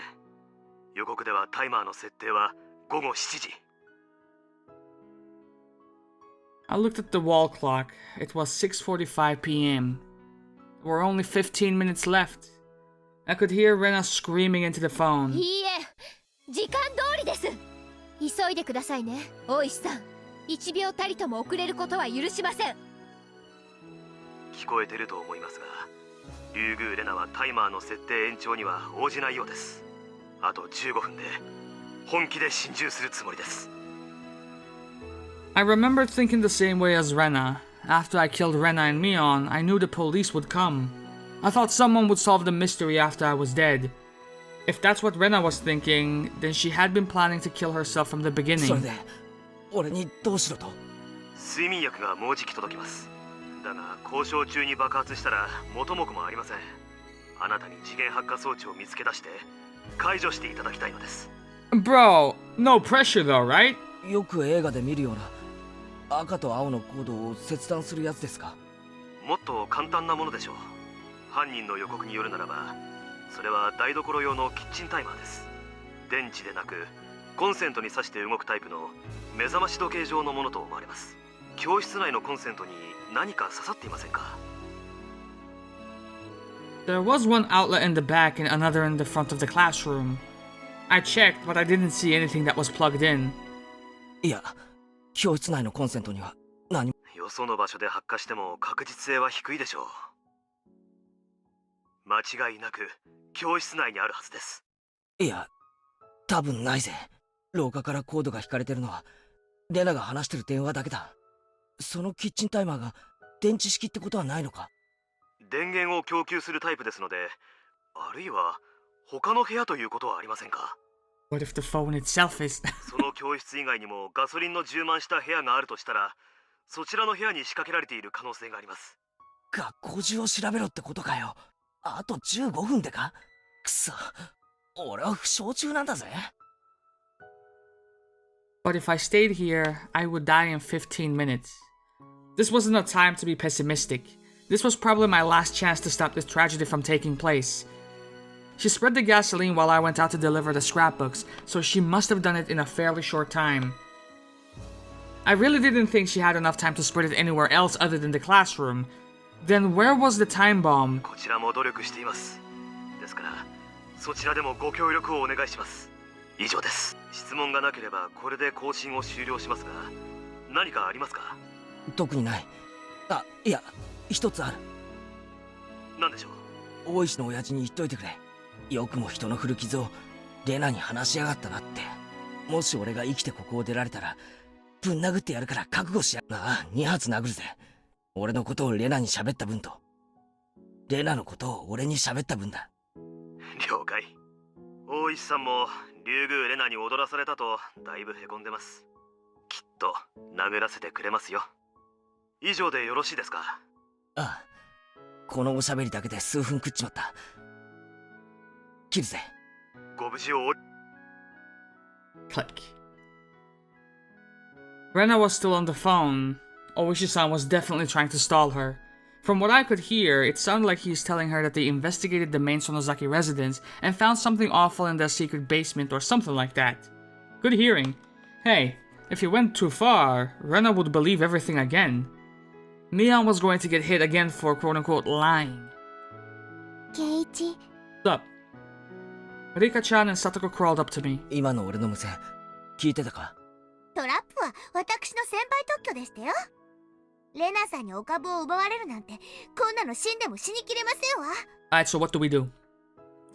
予告ではタイマーの設定は午後7時。I looked at the wall clock. It was 6:45 p.m. There were only 15 minutes left. I could hear Rena screaming into the phone. いいえ、時間通りです。急いでくださいね、大石さん。1秒たりとも遅れることは許しません。聞こえてると思いますが、リュウグウレナはタイマーの設定延長には応じないようです。あと15分で本気で心中するつもりです。I remember thinking the same way as Rena. After I killed Rena and Mion, I knew the police would come. I thought someone would solve the mystery after I was dead. If that's what Rena was thinking, then she had been planning to kill herself from the それ beginning. で俺にどうしろと？睡眠薬がもうじき届きます。だが交渉中に爆発したら元も子もありません。あなたに次元発火装置を見つけ出して解除していただきたいのです。 Bro, no pressure though, right? よく映画で見るような赤と青のコードを切断するやつですか？もっと簡単なものでしょう。犯人の予告によるならば、それは台所用のキッチンタイマーです。電池でなくコンセントに挿して動くタイプの目覚まし時計状のものと思われます。教室内のコンセントに何か刺さっていませんか？ There was one outlet in the back and another in the front of the classroom. I checked, but I didn't see anything that was plugged in. いや、教室内のコンセントには何も。よその場所で発火しても確実性は低いでしょう。間違いなく教室内にあるはずです。いや、多分ないぜ。廊下からコードが引かれてるのはレナが話してる電話だけだ。そのキッチンタイマーが電池式ってことはないのか？電源を供給するタイプですので、あるいは他の部屋ということはありませんか？ What if the phone itself is? その教室以外にもガソリンの充満した部屋があるとしたら、そちらの部屋に仕掛けられている可能性があります。学校中を調べろってことかよ。あと15分でか？くそ、俺は負傷中なんだぜ。But if I stayed here, I would die in 15 minutes. This wasn't a time to be pessimistic. This was probably my last chance to stop this tragedy from taking place. She spread the gasoline while I went out to deliver the scrapbooks, so she must have done it in a fairly short time. I really didn't think she had enough time to spread it anywhere else other than the classroom. Then where was the time bomb? こちらも努力しています。ですから、そちらでもご協力をお願いします。以上です。質問がなければこれで更新を終了しますが、何かありますか？特にない。あ、いや、一つある。何でしょう？大石の親父に言っといてくれ。よくも人の古傷をレナに話しやがったなって。もし俺が生きてここを出られたらぶん殴ってやるから覚悟しや。ああ、2発殴るぜ。俺のことをレナに喋った分とレナのことを俺に喋った分だ。了解。大石さんもリュウグウレナに踊らされたとだいぶへこんでます。きっと殴らせてくれますよ。以上でよろしいですか？ああ、このおしゃべりだけで数分食っちまった。切るぜ。ご無事を。 Click. Rena was still on the phone. Oishi-san was definitely trying to stall her. From what I could hear, it sounded like he's telling her that they investigated the main Sonozaki residence and found something awful in the secret basement or something like that. Good hearing. Hey, if he went too far, Rena would believe everything again. Mion was going to get hit again for quote-unquote lying. Keiichi. What's up? Rika-chan and Satoko crawled up to me. 今の俺の無線聞いてたか？トラップは私の先輩特許でしたよ。レナさんにお株を奪われるなんて、こんなの死んでも死にきれませんわ。Alright, so what do we do?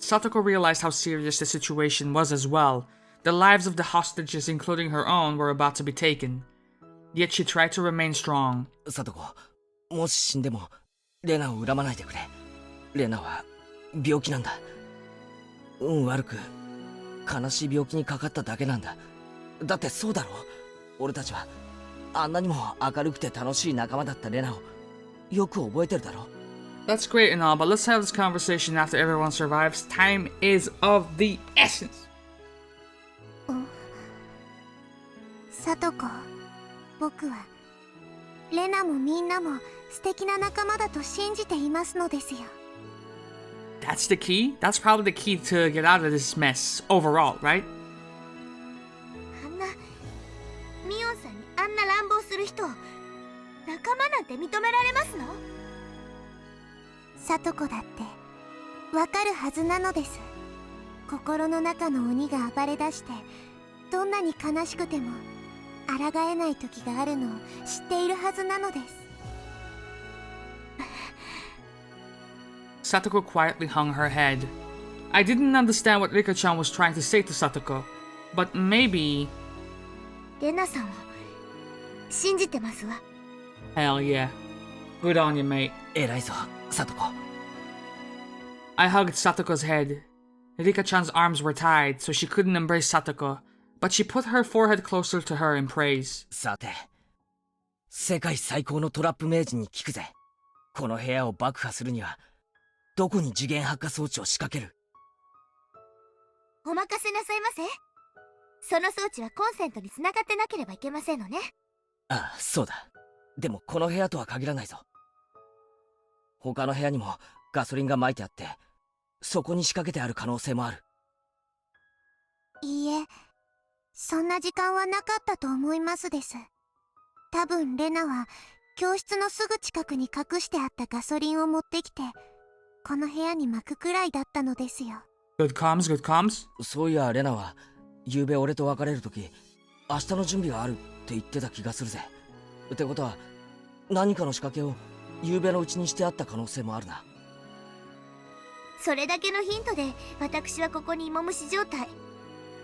Satoko realized how serious the situation was as well. The lives of the hostages, including her own, were about to be taken. Yet she tried to remain strong. サトコ、もし死んでもレナを恨まないでくれ。レナは病気なんだ。運悪く悲しい病気にかかっただけなんだ。だってそうだろ？俺たちはあんなにも明るくて楽しい仲間だったレナをよく覚えてるだろ？ That's great and all, but let's have this conversation after everyone survives. Time is of the essence. サトコ、僕はレナもみんなも素敵な仲間だと信じていますのですよ。That's the key? That's probably the key to get out of this mess overall, right? あんなミオンさんにあんな乱暴する人を仲間なんて認められますの？サトコだってわかるはずなのです。心の中の鬼が暴れ出してどんなに悲しくても抗えない時があるのを知っているはずなのです。Satoko quietly hung her head. I didn't understand what Rika-chan was trying to say to Satoko, but maybe... レナさんを信じてますわ。Hell yeah. Good on you, mate. 偉いぞ、サトコ。I hugged Satoko's head. Rika-chan's arms were tied, so she couldn't embrace Satoko, but she put her forehead closer to her in praise. さて、世界最高のトラップ名人に聞くぜ。この部屋を爆破するには、どこに次元発火装置を仕掛ける？お任せなさいませ。その装置はコンセントに繋がってなければいけませんのね。ああ、そうだ。でもこの部屋とは限らないぞ。他の部屋にもガソリンが撒いてあって、そこに仕掛けてある可能性もある。いいえ、そんな時間はなかったと思いますです。多分レナは教室のすぐ近くに隠してあったガソリンを持ってきてこの部屋に撒くくらいだったのですよ。 Good comms, good comms. そういやレナは昨べ俺と別れる時、明日の準備があるって言ってた気がするぜ。ってことは何かの仕掛けを昨べのうちにしてあった可能性もあるな。それだけのヒントで私はここに芋虫状態。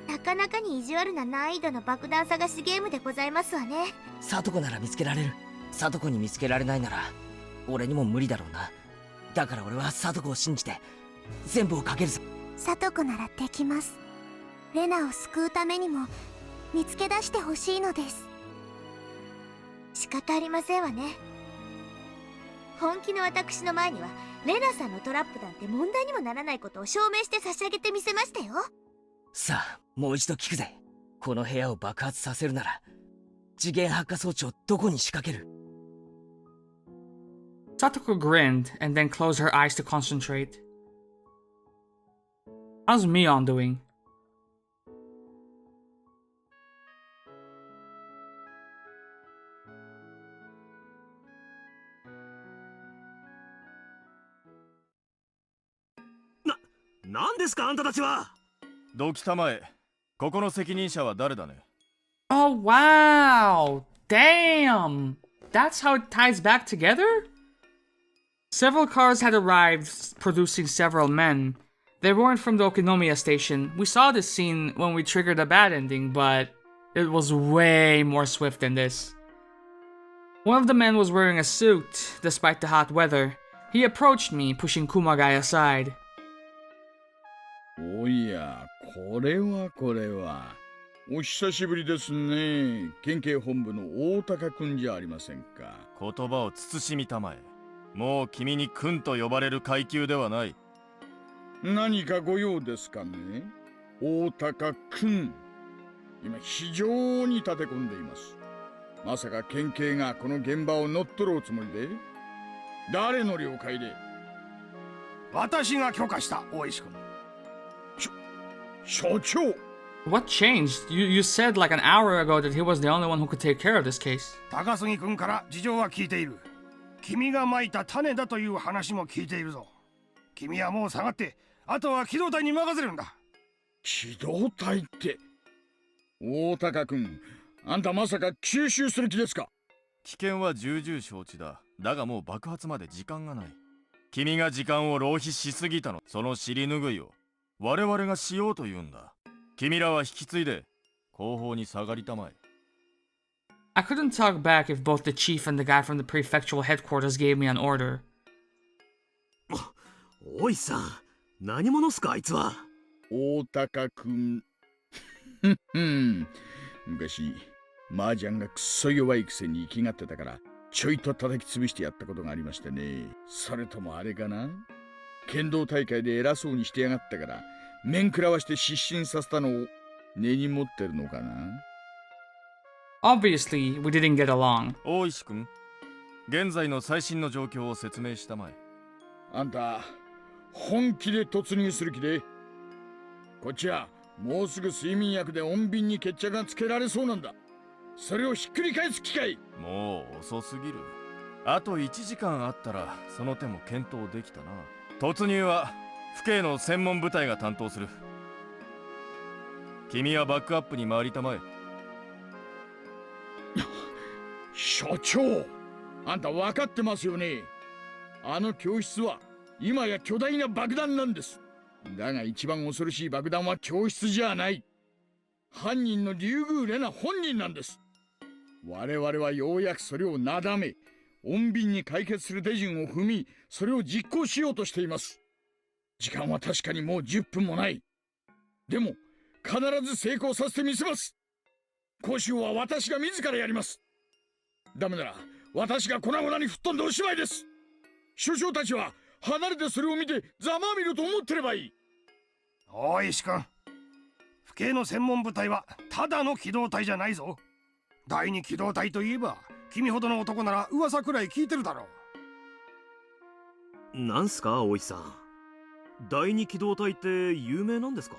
なかなかに意地悪な難易度の爆弾探しゲームでございますわね。サトコなら見つけられる。サトコに見つけられないなら俺にも無理だろうな。だから俺はサトコを信じて全部をかけるぞ。サトコならできます。レナを救うためにも見つけ出してほしいのです。仕方ありませんわね。本気の私の前にはレナさんのトラップなんて問題にもならないことを証明して差し上げてみせましたよ。さあもう一度聞くぜ。この部屋を爆発させるなら次元発火装置をどこに仕掛ける？ Satoko grinned and then closed her eyes to concentrate. How's Mion doing?「なんですかあんたたちは！」どきたまえ。ここの責任者は誰だね。 Oh wow! Damn! That's how it ties back together? Several cars had arrived, producing several men. They weren't from the Okinomiya station. We saw this scene when we triggered a bad ending, but it was way more swift than this. One of the men was wearing a suit, despite the hot weather. He approached me, pushing Kumagai aside. おや、これはこれは。お久しぶりですね。県警本部の大高くんじゃありませんか。言葉を慎みたまえ。もう君に君と呼ばれる階級ではない。何かご用ですかね。大高くん。今非常に立て込んでいます。まさか県警がこの現場を乗っ取ろうつもりで？誰の了解で？私が許可した、大石君。所長。 What changed? You said like an hour ago that he was the only one who could take care of this case. 高杉君から事情は聞いている。君がまいた種だという話も聞いているぞ。君はもう下がって、あとは機動隊に任せるんだ。機動隊って。大高君、あんたまさか吸収する気ですか？危険は重々承知だ。だがもう爆発まで時間がない。君が時間を浪費しすぎたの。その尻拭いを我々がしようというんだ。君らは引き継いで後方に下がりたまえ。I couldn't talk back if both the chief and the guy from the prefectural headquarters gave me an order. おいさん、何者っすかあいつは。大高くん。昔麻雀がくっそ弱いくせに生きがってたからちょいと叩き潰してやったことがありましてね。それともあれかな、剣道大会で偉そうにしてやがったから面食らわして失神させたのを根に持ってるのかな。 Obviously, we didn't get along. 大石君、現在の最新の状況を説明したまえ。あんた本気で突入する気で？こっちはもうすぐ睡眠薬で穏便に決着がつけられそうなんだ。それをひっくり返す機会。もう遅すぎる。あと1時間あったらその手も検討できたな。突入は府警の専門部隊が担当する。君はバックアップに回りたまえ。所長、あんた分かってますよね。あの教室は今や巨大な爆弾なんです。だが一番恐ろしい爆弾は教室じゃない。犯人のリュウグウレナ本人なんです。我々はようやくそれをなだめ、穏便に解決する手順を踏み、それを実行しようとしています。時間は確かにもう10分もない。でも必ず成功させてみせます。講習は私が自らやります。ダメなら私が粉々に吹っ飛んでおしまいです。首相たちは離れてそれを見てざまあみろと思ってればいい。大石君、府警の専門部隊はただの機動隊じゃないぞ。第二機動隊といえば君ほどの男なら噂くらい聞いてるだろう。なんすか大石さん、第二機動隊って有名なんですか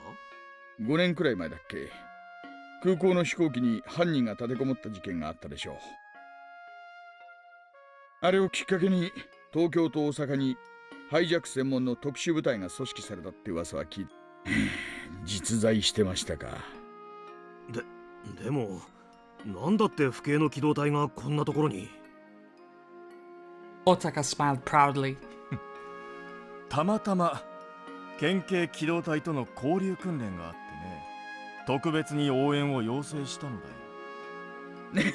？5年くらい前だっけ、空港の飛行機に犯人が立てこもった事件があったでしょう。あれをきっかけに東京と大阪にハイジャック専門の特殊部隊が組織されたって噂は聞いて実在してましたか。でもなんだって府警の機動隊がこんなところに。Otaka smiled proudly. たまたま県警機動隊との交流訓練があってね、特別に応援を要請したのだよ。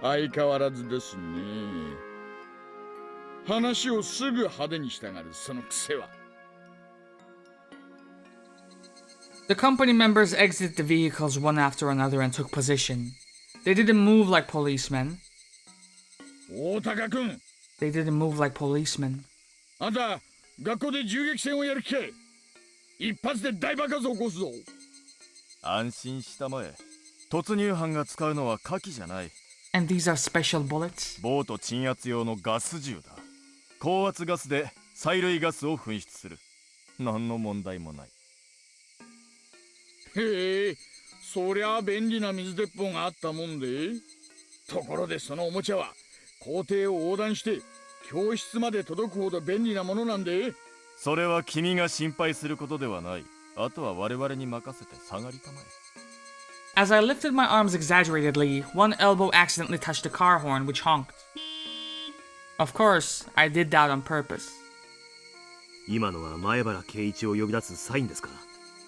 相変わらずですね。話をすぐ派手にしたがるその癖は。The company members exited the vehicles one after another and took position. They didn't move like policemen. 大高君、 They didn't move like policemen. あんた学校で銃撃戦をやる気かい？一発で大爆発を起こすぞ。安心したまえ。突入班が使うのは火器じゃない。And these are special bullets? ボート鎮圧用のガス銃だ。高圧ガスで催涙ガスを噴出する。何の問題もない。へえ、そりゃあ便利な水鉄砲があったもんで。ところでそのおもちゃは校庭を横断して教室まで届くほど便利なものなんで。それは君が心配することではない。あとは我々に任せて下がりたまえ。As I lifted my arms exaggeratedly, one elbow accidentally touched the car horn, which honked. Of course, I did that on purpose. 今のは前原圭一を呼び出すサインですか？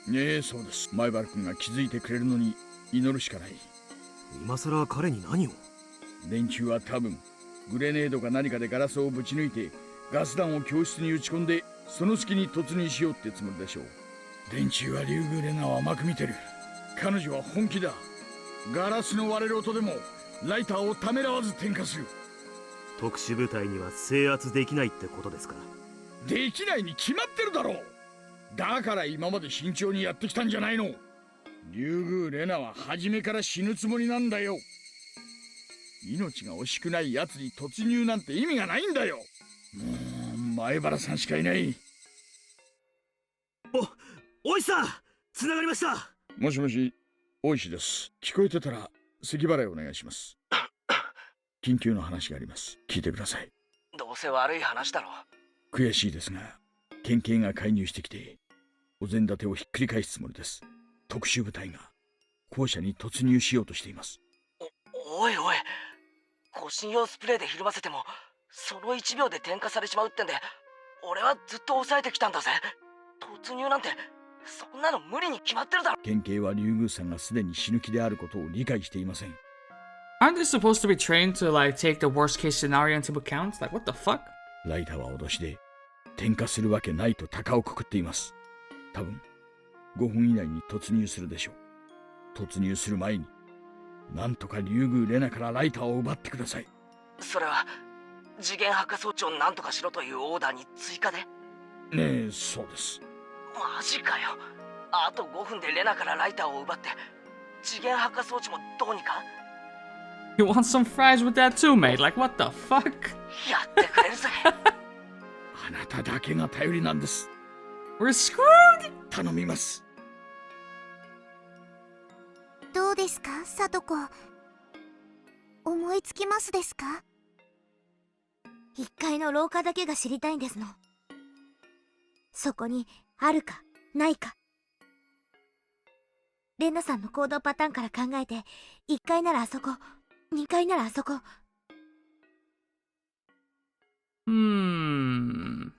ねえ、そうです。前原君が気づいてくれるのに祈るしかない。今さら彼に何を？連中は多分グレネードか何かでガラスをぶち抜いてガス弾を教室に撃ち込んでその隙に突入しようってつもりでしょう。連中はリュウグウレナを甘く見てる。彼女は本気だ。ガラスの割れる音でもライターをためらわず点火する。特殊部隊には制圧できないってことですか？できないに決まってるだろう。だから今まで慎重にやってきたんじゃないの。リュウグウレナは初めから死ぬつもりなんだよ。命が惜しくないやつに突入なんて意味がないんだよ。もう前原さんしかいない。おいさん、繋がりました。もしもし、大石です。聞こえてたら咳払いお願いします。緊急の話があります。聞いてください。どうせ悪い話だろ。悔しいですが県警が介入してきてお膳立てをひっくり返すつもりです。特殊部隊が校舎に突入しようとしています。おいおい、護身用スプレーでひるませてもその1秒で点火されちまうってんで俺はずっと抑えてきたんだぜ。突入なんてそんなの無理に決まってるだろ。県警はリュウグウさんがすでに死ぬ気であることを理解していません。 Aren't they supposed to be trained to like take the worst case scenario into account? Like what the fuck? ライターは脅しで点火するわけないと鷹をくくっています。多分5分以内に突入するでしょう。突入する前になんとかリュウグウレナからライターを奪ってください。それは次元発火装置を何とかしろというオーダーに追加で？ねえ、そうです。マジかよ。あと5分でレナからライターを奪って次元発火装置もどうにか。 You want some fries with that too, mate? Like what the fuck? やってくれるぜ。あなただけが頼りなんです。 We're screwed! 頼みます。どうですか、さとこ。思いつきますですか？1階の廊下だけが知りたいんですの。そこにあるかないか。レナさんの行動パターンから考えて、1階ならあそこ、2階ならあそこ。1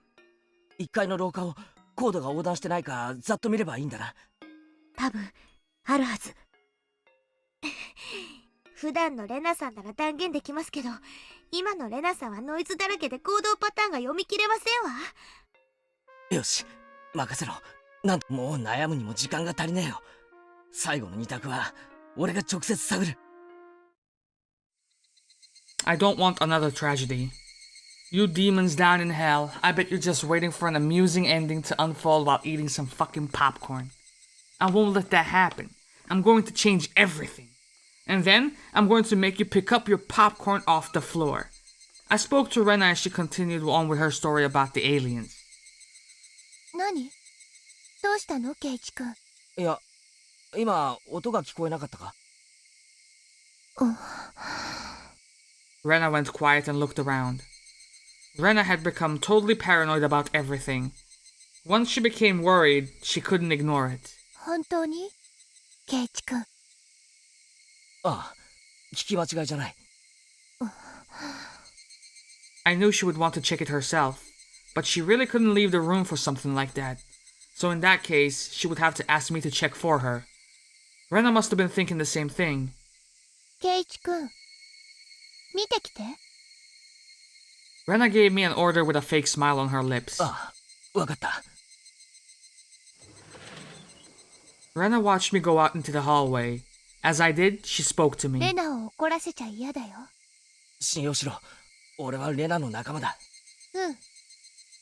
階の廊下をコードが横断してないかざっと見ればいいんだな。多分あるはず。普段のレナさんなら断言できますけど、今のレナさんはノイズだらけで行動パターンが読み切れませんわ。よし、任せろ。なんともう悩むにも時間が足りねえよ。最後の2択は俺が直接探る。 I don't want another tragedy. You demons down in hell, I bet you're just waiting for an amusing ending to unfold while eating some fucking popcorn. I won't let that happen. I'm going to change everything. And then, I'm going to make you pick up your popcorn off the floor. I spoke to Rena as she continued on with her story about the aliens. 何？どうしたの、ケイチ君。いや、今音が聞こえなかったか？ Rena went quiet and looked around. Rena had become totally paranoid about everything. Once she became worried, she couldn't ignore it. 本当に？ケイチ君。ああ、聞き間違いじゃない。I knew she would want to check it herself, but she really couldn't leave the room for something like that. So in that case, she would have to ask me to check for her. Rena must have been thinking the same thing. ケイチ君、見てきて。Rena gave me an order with a fake smile on her lips. ああ、わかった。Rena watched me go out into the hallway. As I did, she spoke to me. レナを怒らせちゃ嫌だよ。信用しろ。俺はレナの仲間だ。うん。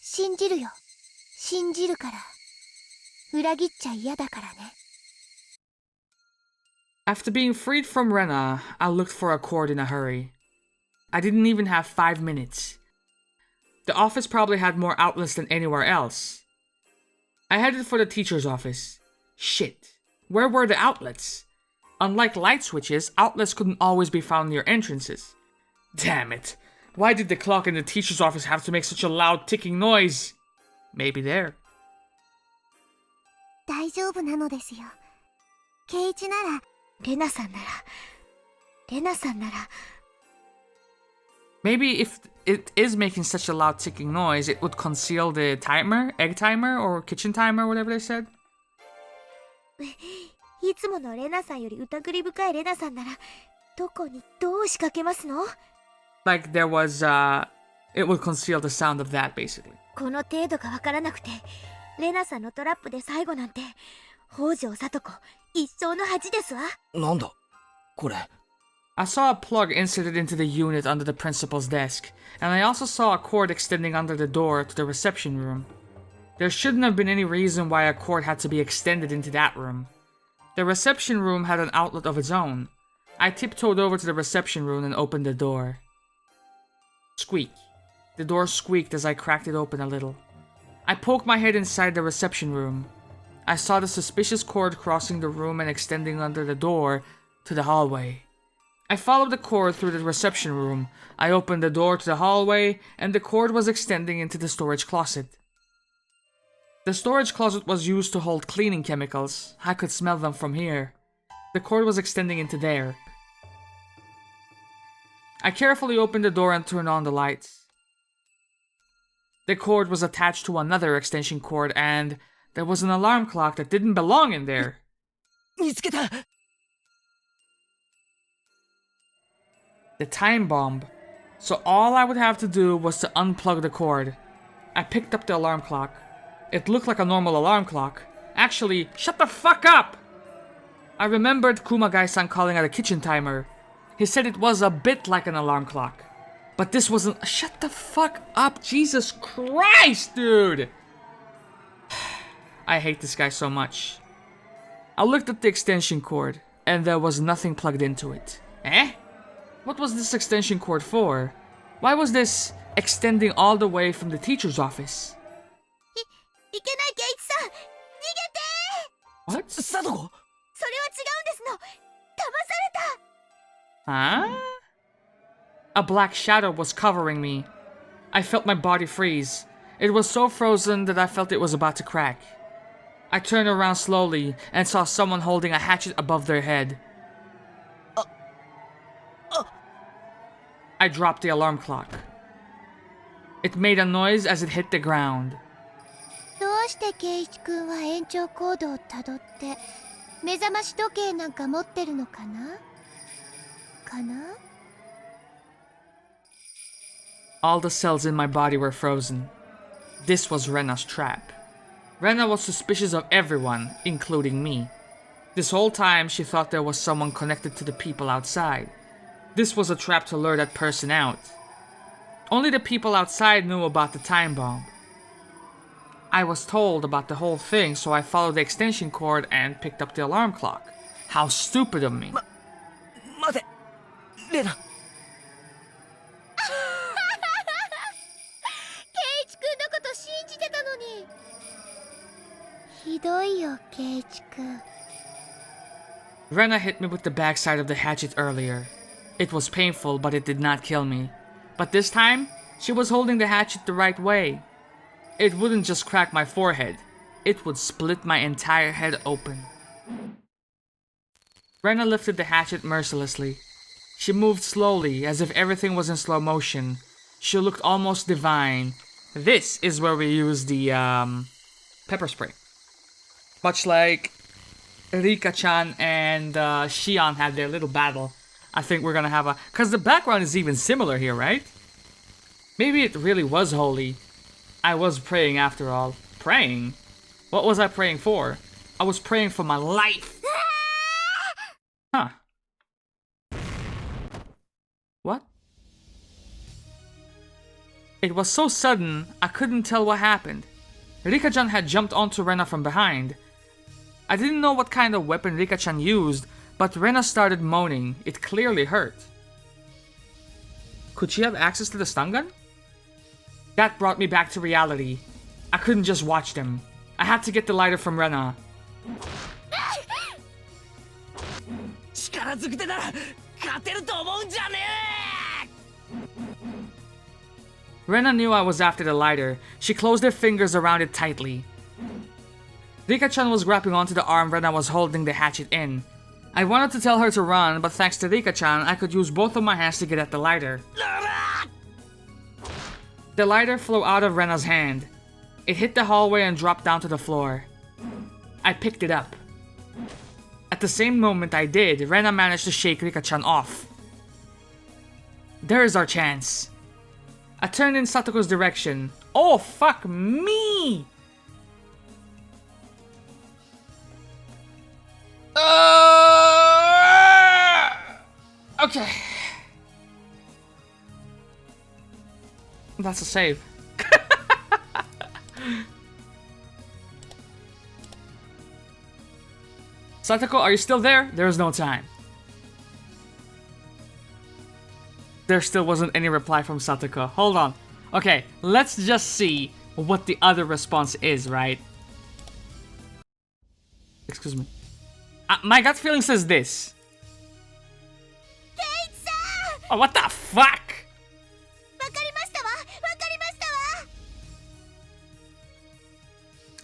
信じるよ。信じるから。裏切っちゃ嫌だからね。After being freed from Rena, I looked for a cord in a hurry. I didn't even have 5 minutes. The office probably had more outlets than anywhere else. I headed for the teacher's office. Shit. Where were the outlets? Unlike light switches, outlets couldn't always be found near entrances. Damn it. Why did the clock in the teacher's office have to make such a loud ticking noise? Maybe there. 大丈夫なのですよ。ケイチなら、レナさんなら。Maybe if it is making such a loud ticking noise, it would conceal the timer, egg timer, or kitchen timer, whatever they said. いつものレナさんより疑り深いレナさんなら、どこにどう仕掛けますの？ Like there was, it would conceal the sound of that, basically. この程度がわからなくて、レナさんのトラップで最後なんて、北条聡子、一生の恥ですわ。なんだこれ。I saw a plug inserted into the unit under the principal's desk, and I also saw a cord extending under the door to the reception room. There shouldn't have been any reason why a cord had to be extended into that room. The reception room had an outlet of its own. I tiptoed over to the reception room and opened the door. Squeak. The door squeaked as I cracked it open a little. I poked my head inside the reception room. I saw the suspicious cord crossing the room and extending under the door to the hallway. I followed the cord through the reception room. I opened the door to the hallway, and the cord was extending into the storage closet. The storage closet was used to hold cleaning chemicals. I could smell them from here. The cord was extending into there. I carefully opened the door and turned on the lights. The cord was attached to another extension cord, and there was an alarm clock that didn't belong in there. 見つけた。The time bomb. So all I would have to do was to unplug the cord. I picked up the alarm clock. It looked like a normal alarm clock. Actually, shut the fuck up! I remembered Kumagai-san calling it a kitchen timer. He said it was a bit like an alarm clock. But this wasn't— shut the fuck up, Jesus Christ, dude! I hate this guy so much. I looked at the extension cord, and there was nothing plugged into it. Eh? What was this extension cord for? Why was this extending all the way from the teacher's office? いけないケイチさん、逃げて What? サトコ、それは違うんですの。騙された。 Huh? A black shadow was covering me. I felt my body freeze. It was so frozen that I felt it was about to crack. I turned around slowly and saw someone holding a hatchet above their head. I dropped the alarm clock. It made a noise as it hit the ground. どうしてケイチ君は延長コードをたどって目覚まし時計なんか持ってるのかなAll the cells in my body were frozen. This was Rena's trap. Rena was suspicious of everyone, including me. This whole time she thought there was someone connected to the people outside. This was a trap to lure that person out. Only the people outside knew about the time bomb. I was told about the whole thing, so I followed the extension cord and picked up the alarm clock. How stupid of me. 待て、レナ。ケイチ君のこと信じてたのに。ひどいよ、ケイチ君。Rena hit me with the backside of the hatchet earlier. It was painful, but it did not kill me. But this time, she was holding the hatchet the right way. It wouldn't just crack my forehead. It would split my entire head open. Rena lifted the hatchet mercilessly. She moved slowly, as if everything was in slow motion. She looked almost divine. This is where we use the, pepper spray. Much like Rika-chan and Shion had their little battle. I think we're gonna have a... Because the background is even similar here, right? Maybe it really was holy. I was praying after all. Praying? What was I praying for? I was praying for my life. Huh. What? It was so sudden, I couldn't tell what happened. Rika-chan had jumped onto Rena from behind. I didn't know what kind of weapon Rika-chan used, but Rena started moaning. It clearly hurt. Could she have access to the stun gun? That brought me back to reality. I couldn't just watch them. I had to get the lighter from Rena. 力ずくでなら勝てると思うんじゃねえ。 Rena knew I was after the lighter. She closed her fingers around it tightly. Rika-chan was grabbing onto the arm Rena was holding the hatchet in. I wanted to tell her to run, but thanks to Rika-chan, I could use both of my hands to get at the lighter. The lighter flew out of Rena's hand. It hit the hallway and dropped down to the floor. I picked it up. At the same moment I did, Rena managed to shake Rika-chan off. There's our chance. I turned in Satoko's direction. Oh, fuck me! Okay. That's a save. Satoko, are you still there? There is no time. There still wasn't any reply from Satoko. Hold on. Okay, let's just see what the other response is, right? Excuse me. My gut feeling says this. Oh, what the fuck?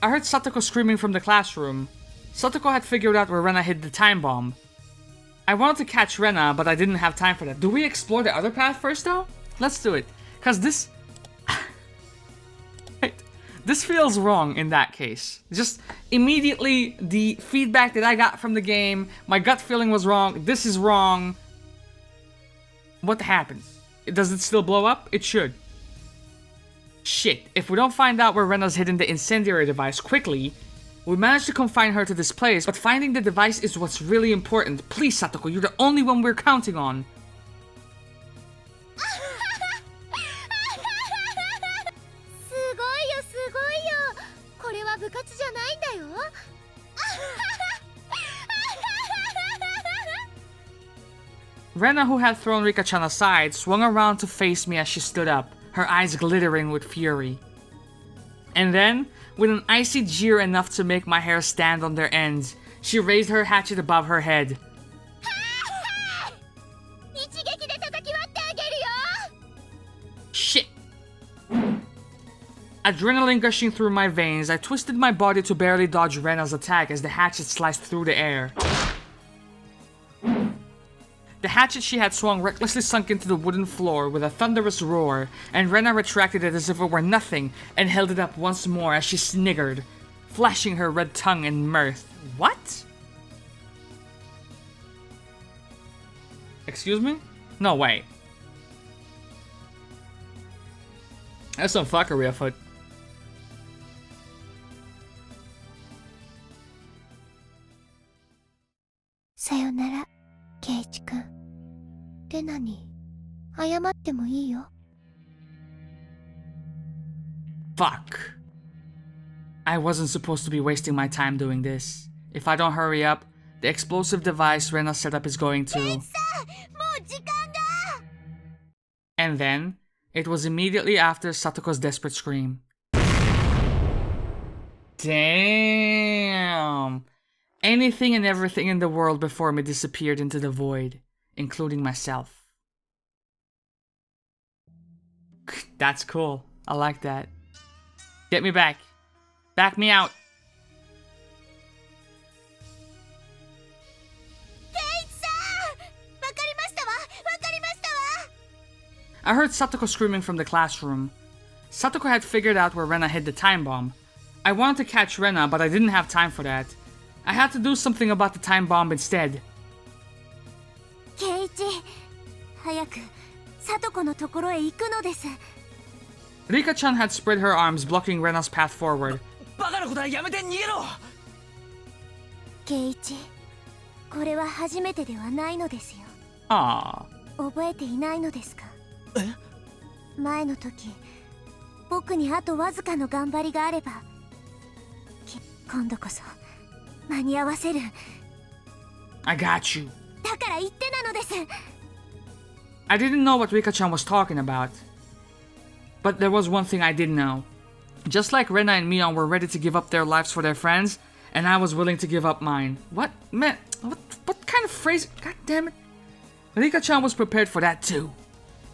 I heard Satoko screaming from the classroom. Satoko had figured out where Rena hid the time bomb. I wanted to catch Rena, but I didn't have time for that. Do we explore the other path first, though? Let's do it. Because this... This feels wrong in that case. Just immediately, the feedback that I got from the game, my gut feeling was wrong. This is wrong. What happens? Does it still blow up? It should. Shit, if we don't find out where Rena's hidden the incendiary device quickly, we managed to confine her to this place, but finding the device is what's really important. Please, Satoko, you're the only one we're counting on. Rena, who had thrown Rika-chan aside, swung around to face me as she stood up, her eyes glittering with fury. And then, with an icy jeer enough to make my hair stand on their ends, she raised her hatchet above her head. Shit! Adrenaline gushing through my veins, I twisted my body to barely dodge Rena's attack as the hatchet sliced through the air. The hatchet she had swung recklessly sunk into the wooden floor with a thunderous roar, and Rena retracted it as if it were nothing and held it up once more as she sniggered, flashing her red tongue in mirth. What? Excuse me? No way. That's some fuckery afoot. Sayonara, Keiichi-kun. Rena ni ayamatte mo ii yo. Fuck. I wasn't supposed to be wasting my time doing this. If I don't hurry up, the explosive device Rena set up is going to... And then, it was immediately after Satoko's desperate scream. Damn! Anything and everything in the world before me disappeared into the void, including myself. That's cool. I like that. Get me back. Back me out. I heard Satoko screaming from the classroom. Satoko had figured out where Rena hid the time bomb. I wanted to catch Rena, but I didn't have time for that. I had to do something about the time bomb instead. Keiichi, 早くSatokoのところへ行くのです。Rika-chan had spread her arms, blocking Rena's path forward. バカなことはやめて逃げろ。Keiichi, これは初めてではないのですよ。ああ。覚えていないのですか？前の時、僕にあとわずかの頑張りがあれば、今度こそ間に合わせる。I got you. だから言ってなのです。I didn't know what Rika-chan was talking about. But there was one thing I did know. Just like Rena and Mion were ready to give up their lives for their friends, and I was willing to give up mine. What? Man, what kind of phrase? God damn it. Rika-chan was prepared for that too.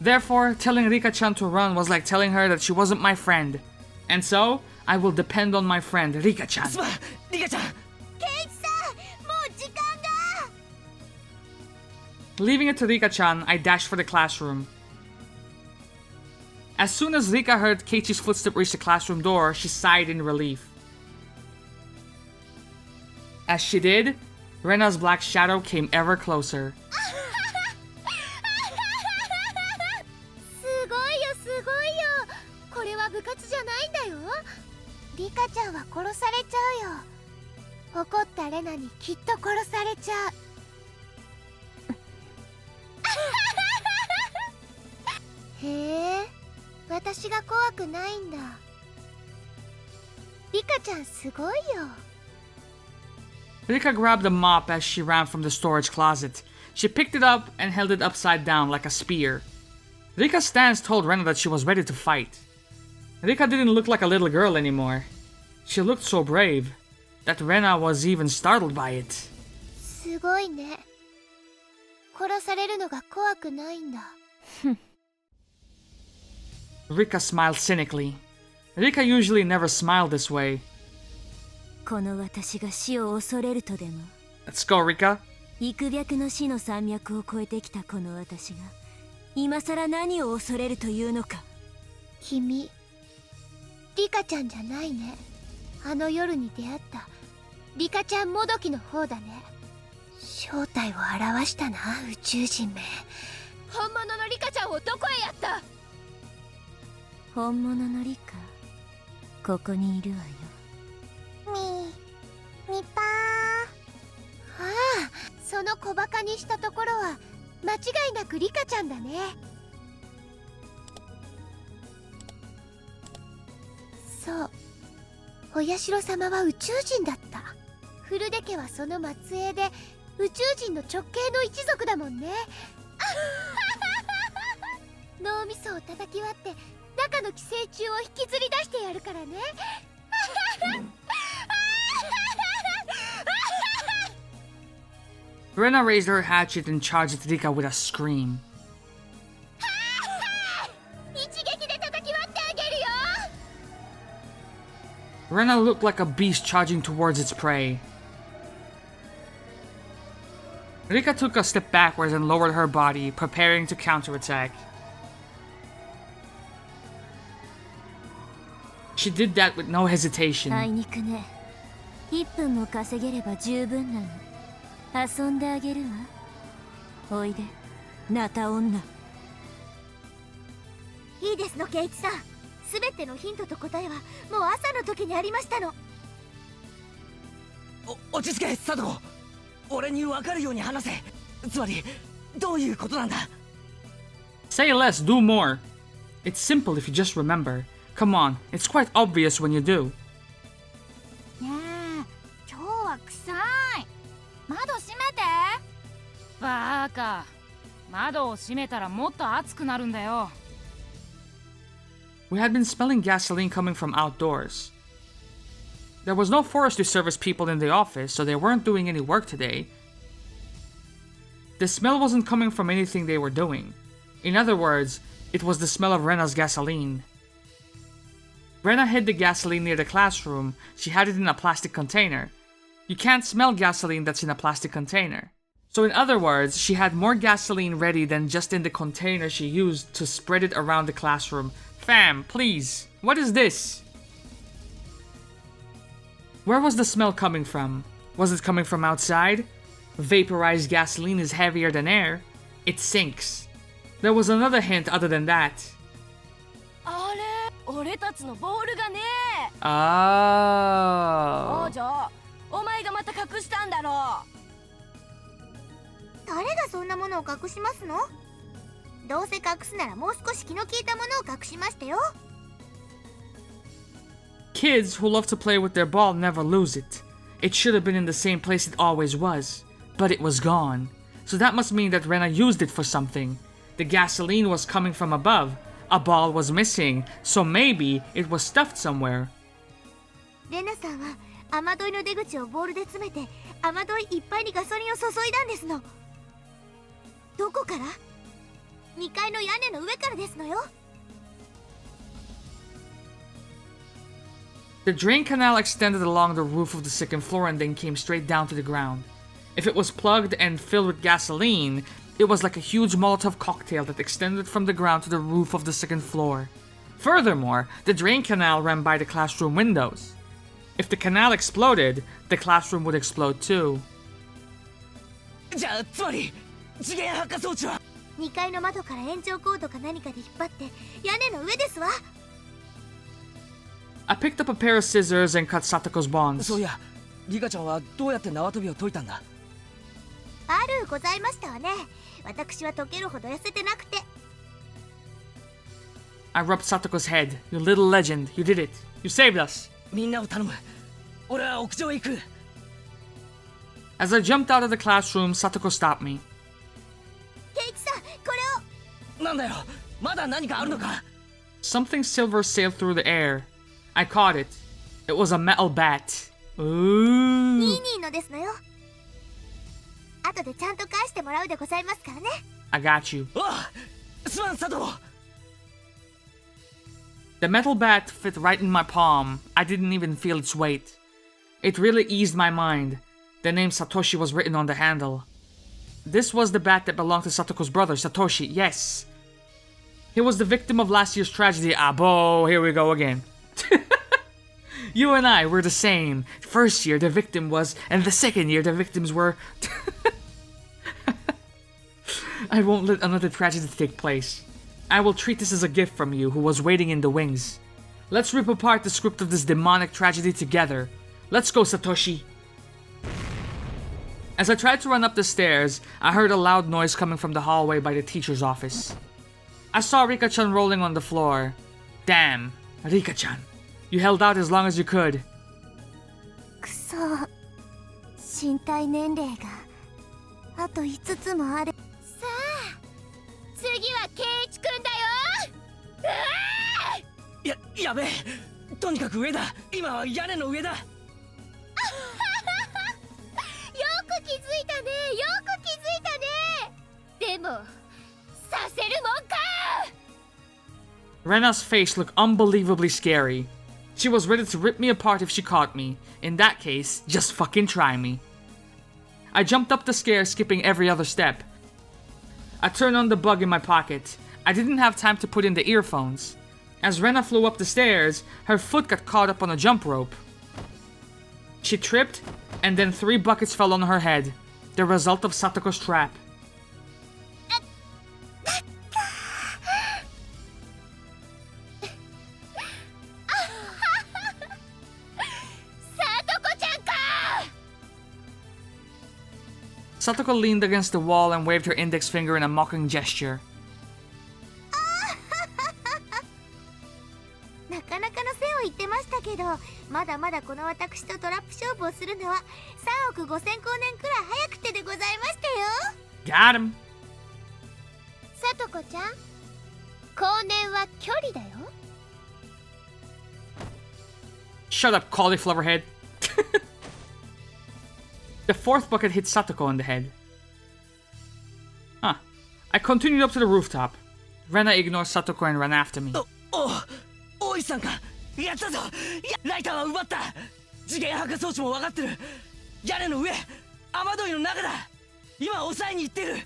Therefore, telling Rika-chan to run was like telling her that she wasn't my friend. And so, I will depend on my friend, Rika-chan. Rika-chan! Leaving it to Rika-chan, I dashed for the classroom. As soon as Rika heard Keiichi's footstep reach the classroom door, she sighed in relief. As she did, Rena's black shadow came ever closer. すごいよすごいよ。これは部活じゃないんだよ。リカちゃんは殺されちゃうよ。怒ったレナにきっと殺されちゃう。へえ、私が怖くないんだ。リカちゃんすごいよ。Rika grabbed a mop as she ran from the storage closet. She picked it up and held it upside down like a spear. Rika's stance told Rena that she was ready to fight. Rika didn't look like a little girl anymore. She looked so brave that Rena was even startled by it. すごいね。殺されるのが怖くないんだ。Rika smiled cynically. Rika usually never smiled this way. この私が死を恐れるとでも。Let's go, Rika. 幾百の死の山脈を越えてきたこの私が今さら何を恐れるというのか。君、リカちゃんじゃないね。あの夜に出会ったリカちゃんもどきの方だね。正体を表したな、宇宙人め。本物のリカちゃんをどこへやった？本物のリカ、ここにいるわよ。みぱー。ああ、その小バカにしたところは間違いなくリカちゃんだね。そう、お社様は宇宙人だった。古出家はその末裔で宇宙人の直系の一族だもんね。あ脳みそを叩き割って中の寄生虫を引きずり出してやるからね。Rena raised her hatchet and charged at Rika with a scream. Rena looked like a beast charging towards its prey. Rika took a step backwards and lowered her body, preparing to counterattack. She did that with no hesitation. 1分も稼げれば十分なの。遊んであげるわ。おいで、ナタ女。いいですの、ケイチさん。すべてのヒントと答えはもう朝の時にありましたの。落ち着け、佐藤。俺に分かるように話せ。つまり、どういうことなんだ？ Say less, do more. It's simple if you just remember. Come on, it's quite obvious when you do. ねえ、今日は臭い。窓閉めて。バーカ。窓を閉めたらもっと暑くなるんだよ。We had been smelling gasoline coming from outdoors. There was no forest to service people in the office, so they weren't doing any work today. The smell wasn't coming from anything they were doing. In other words, it was the smell of Rena's gasoline. Rena hid the gasoline near the classroom. She had it in a plastic container. You can't smell gasoline that's in a plastic container. So in other words, she had more gasoline ready than just in the container she used to spread it around the classroom. Fam, please, what is this? Where was the smell coming from? Was it coming from outside? Vaporized gasoline is heavier than air. It sinks. There was another hint other than that. あれ、俺たちのボールがね。Oh. 王女、お前がまた隠したんだろ誰がそんなものを隠しますの？どうせ隠すならもう少し気の利いたものを隠しましたよ。Kids who love to play with their ball never lose it. It should have been in the same place it always was, but it was gone. So that must mean that Rena used it for something. The gasoline was coming from above. A ball was missing, so maybe it was stuffed somewhere. レナさんは雨どいの出口をボールで詰めて雨どいいっぱいにガソリンを注いだんですの。どこから？2階の屋根の上からですのよ。The drain canal extended along the roof of the second floor and then came straight down to the ground. If it was plugged and filled with gasoline, it was like a huge Molotov cocktail that extended from the ground to the roof of the second floor. Furthermore, the drain canal ran by the classroom windows. If the canal exploded, the classroom would explode too. じゃあ、つまり、次元発火装置は2階の窓から延長コードか何かで引っ張って屋根の上ですわ。I picked up a pair of scissors and cut Satoko's bonds. そういや、リカちゃんはどうやって縄跳びを解いたんだ？あるございましたわね。私は解けるほど痩せてなくて。I rubbed Satoko's head. You little legend, you did it. You saved us. みんなを頼む。俺は屋上へ行く。As I jumped out of the classroom, Satoko stopped me. ケイチさん、これを。なんだよ、まだ何かあるのか？ Something silver sailed through the air. I caught it. It was a metal bat. Ooh. ニーニーのですのよ。後でちゃんと返してもらうでございますからね。I got you. ああ、すまん、佐藤。The metal bat fit right in my palm. I didn't even feel its weight. It really eased my mind. The name Satoshi was written on the handle. This was the bat that belonged to Satoko's brother, Satoshi, yes. He was the victim of last year's tragedy. Abo, here we go again. You and I were the same. First year the victim was, and the second year the victims were. I won't let another tragedy take place. I will treat this as a gift from you who was waiting in the wings. Let's rip apart the script of this demonic tragedy together. Let's go, Satoshi. As I tried to run up the stairs, I heard a loud noise coming from the hallway by the teacher's office. I saw Rika-chan rolling on the floor. Damn, Rika-chan. You held out as long as you could. くそ、身体年齢があと5つもある。さあ、やべえ、とにかく上だ。今は屋根の上だ。よく気づいたね、よく気づいたね。でもさせるもんか。 Rena's face looked unbelievably scary. She was ready to rip me apart if she caught me. In that case, just fucking try me. I jumped up the stairs, skipping every other step. I turned on the bug in my pocket. I didn't have time to put in the earphones. As Rena flew up the stairs, her foot got caught up on a jump rope. She tripped, and then 3 buckets fell on her head, the result of Satoko's trap. Satoko leaned against the wall and waved her index finger in a mocking gesture. なかなかの線を言ってましたけど、まだまだこの私とトラップ勝負をするのは3億5000光年くらい早くてでございましたよ。 Got him! さとこちゃん、光年は距離だよ。 Shut up, cauliflower head. The 4th bucket hit Satoko on the head. Huh. I continued up to the rooftop. Rena ignored Satoko and ran after me. 大石さんか。やったぞ。ライターは奪った。次元破壊装置も分かってる。屋根の上、雨どいの中だ。今抑えに行ってる。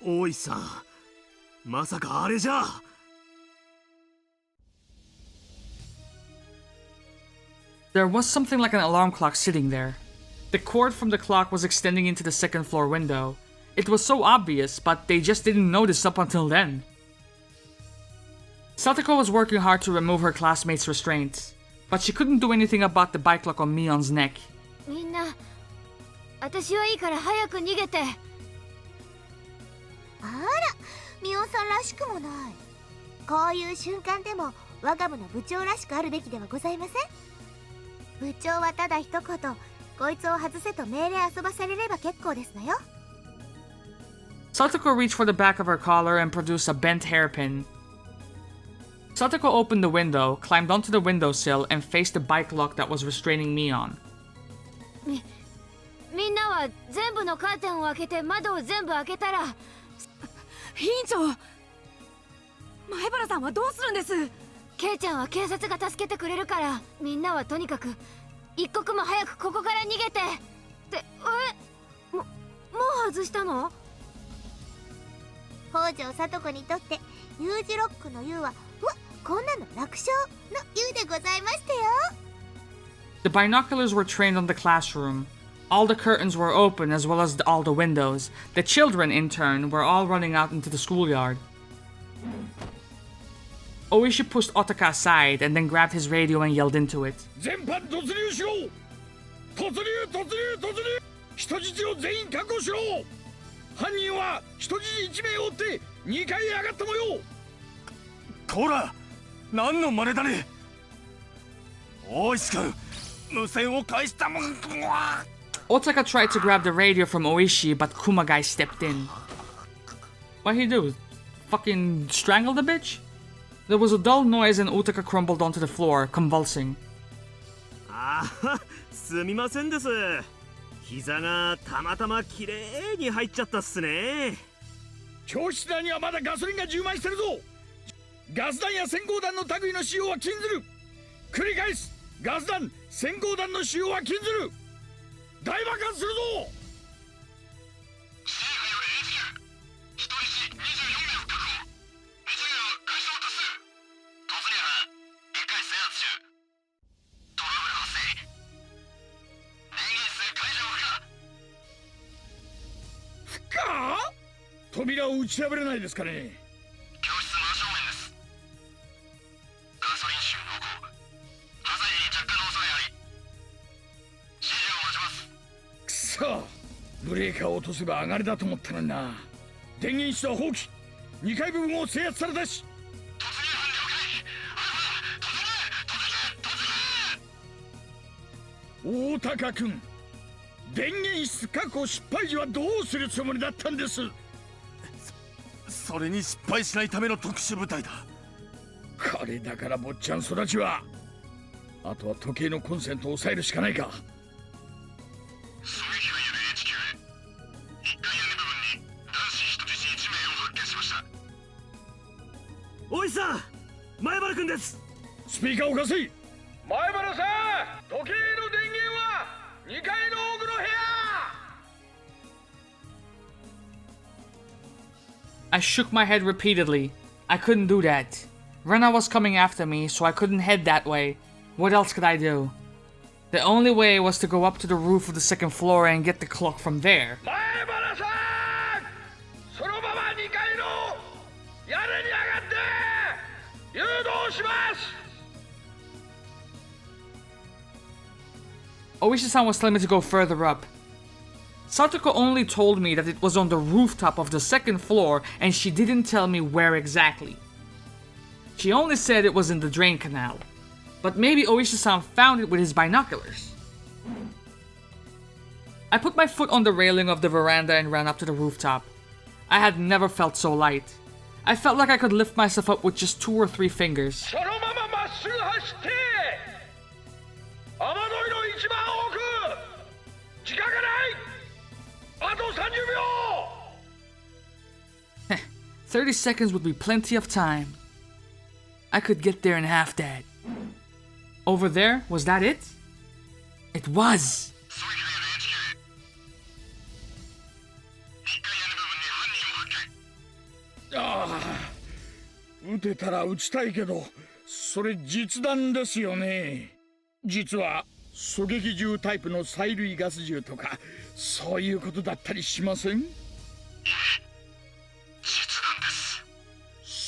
大石さん、まさかあれじゃ。There was something like an alarm clock sitting there. The cord from the clock was extending into the 2nd floor window. It was so obvious, but they just didn't notice up until then. Satoko was working hard to remove her classmates' restraints, but she couldn't do anything about the bike lock on Mion's neck. みんな、私はいいから早く逃げて。あら、ミオンさんらしくもない。こういう瞬間でも我が部の部長らしくあるべきではございません。部長はただ一言、こいつを外せと命令遊ばされれば結構ですのよ。 Satoko reached for the back of her collar and produced a bent hairpin. Satoko opened the window, climbed onto the windowsill, and faced the bike lock that was restraining Mion. みんなは全部のカーテンを開けて窓を全部開けたら。委員長、前原さんはどうするんです？ケイちゃんは警察が助けてくれるから、みんなはとにかく一刻も早くここから逃げて。ってもう外したの？北条聡子にとって U 字ロックの U はこんなの楽勝の U でございましたよ。 The binoculars were trained on the classroom. All the curtains were open as well as all the windows. The children, in turn, were all running out into the schoolyard. Oishi pushed Otaka aside and then grabbed his radio and yelled into it. 全班突入しろ！突入！人質を全員確保しろ！犯人は人質1名を追って2階へ上がったもよ！こら！何の真似だね！大石君、無線を返したもん。Otaka tried to grab the radio from Oishi, but Kumagai stepped in. What'd he do? Fucking strangle the bitch? There was a dull noise and Otaka crumbled onto the floor, convulsing. すみませんです。膝がたまたまきれいに入っちゃったっすね。教室内にはまだガソリンが充満してるぞ。ガス弾や閃光弾の類の使用は禁ずる。繰り返す。ガス弾、閃光弾の使用は禁ずる。大爆発するぞ。扉を打ち破れないですかね。教室真正面です。ガソリン臭濃厚。火災に着火の恐れあり。指示を待ちます。くそ、ブレーカーを落とせば上がりだと思ったのにな。電源室は放棄。2階部分を制圧されたし。突入班了解。大高君、電源室確保失敗時はどうするつもりだったんです？それに失敗しないための特殊部隊だ。彼だから坊ちゃん育ちは。あとは時計のコンセントを抑えるしかないか。狙撃範囲ある HQ へ。1階屋根部分に男子人質1名を発見しました。おいさん、前原君です。スピーカーを貸せ。前原さん、時計の電源は2階の奥の部屋。I shook my head repeatedly. I couldn't do that. Rena was coming after me, so I couldn't head that way. What else could I do? The only way was to go up to the roof of the second floor and get the clock from there. 前原さん、そのまま2階の屋根に上がって誘導します。Oishi-san was telling me to go further up. Satoko only told me that it was on the rooftop of the second floor, and she didn't tell me where exactly. She only said it was in the drain canal. But maybe Oishi-san found it with his binoculars. I put my foot on the railing of the veranda and ran up to the rooftop. I had never felt so light. I felt like I could lift myself up with just 2 or 3 fingers. そのまままっすぐ走って雨どいの一番奥。時間がない。あと30秒。30 seconds would be plenty of time. I could get there in half that. Over there, was that it? It was! ああ、撃てたら撃ちたいけど、それ実弾ですよね。実は狙撃銃タイプの催涙ガス銃とか、そういうことだったりしません？実弾です。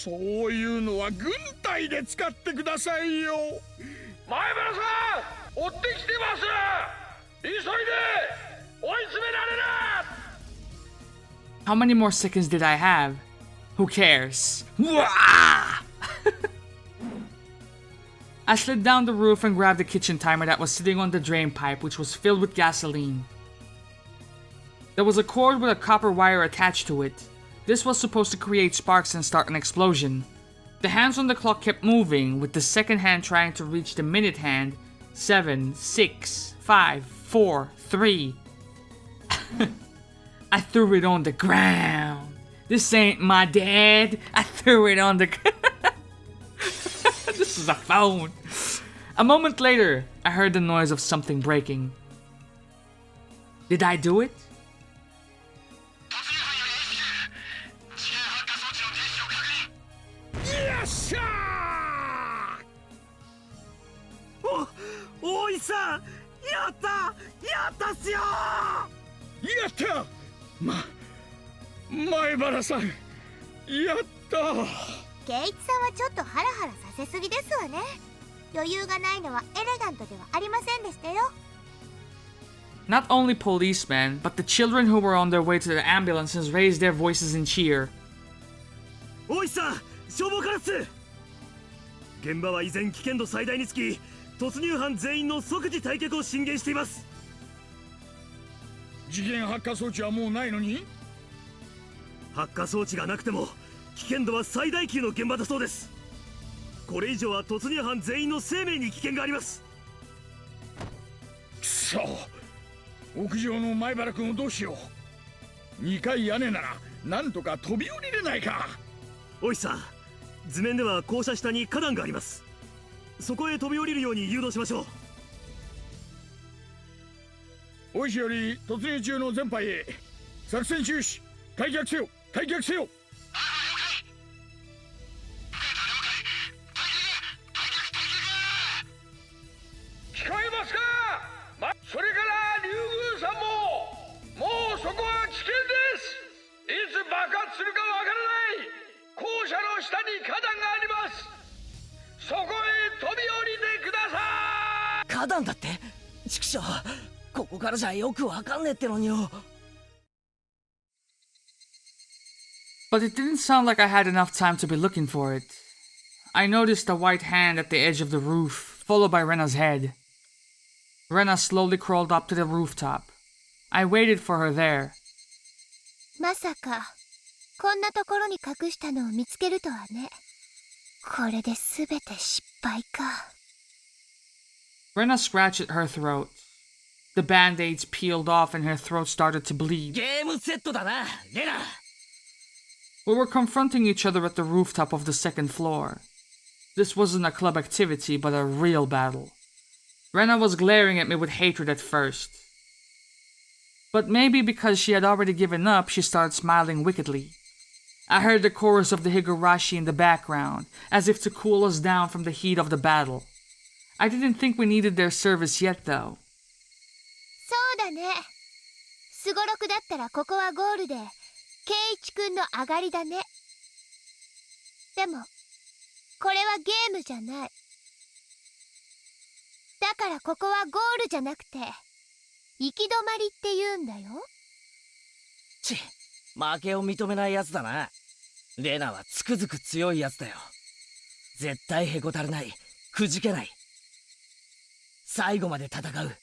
そういうのは軍隊で使ってくださいよ。前原さん、追ってきてます。急いで、追い詰められる。 How many more seconds did I have? Who cares? I slid down the roof and grabbed the kitchen timer that was sitting on the drain pipe, which was filled with gasoline. There was a cord with a copper wire attached to it. This was supposed to create sparks and start an explosion. The hands on the clock kept moving, with the second hand trying to reach the minute hand. 7, 6, 5, 4, 3. I threw it on the ground. This ain't my dad. I threw it on the This is a phone. A moment later, I heard the noise of something breaking. Did I do it? Yes! おいさん、やったっすよ。やった。前原さん、やった。圭一さんはちょっとハラハラさせすぎですわね。余裕がないのはエレガントではありませんでしたよ。Not only policemen, but the children who were on their way to the ambulances raised their voices in cheer. おいさん、消防からっす。現場は依然危険度最大につき、突入犯全員の即時退却を進言しています。事件発火装置はもうないのに？発火装置がなくても危険度は最大級の現場だそうです。これ以上は突入犯全員の生命に危険があります。くそ、屋上の前原君をどうしよう。2階屋根ならなんとか飛び降りれないか。おいさん、図面では校舎下に花壇があります。そこへ飛び降りるように誘導しましょう。おいしより突入中の全隊へ作戦中止。退却せよ、退却せよ。聞こえますか？それから竜宮さんも、もうそこは危険です。いつ爆発するかわからない。校舎の下に花壇があります。そこへ飛び降りてください。花壇だって？畜生、ここからじゃよくわかんねえってのによ。But it didn't sound like I had enough time to be looking for it. I noticed a white hand at the edge of the roof, followed by Rena's head. Rena slowly crawled up to the rooftop. I waited for her there. まさかこんなところに隠したのを見つけるとはね。これで全て失敗か。 Rena scratched at her throat. The band-aids peeled off and her throat started to bleed. ゲームセットだな、レナ。 We were confronting each other at the rooftop of the second floor. This wasn't a club activity, but a real battle. Rena was glaring at me with hatred at first. But maybe because she had already given up, she started smiling wickedly. I heard the chorus of the Higurashi in the background, as if to cool us down from the heat of the battle. I didn't think we needed their service yet, though. そうだね。すごろくだったらここはゴールで、ケイイチくんの上がりだね。でも、これはゲームじゃない。だからここはゴールじゃなくて、行き止まりって言うんだよ。ち、負けを認めないやつだな。レナはつくづく強いやつだよ。絶対へこたれない、くじけない。最後まで戦う。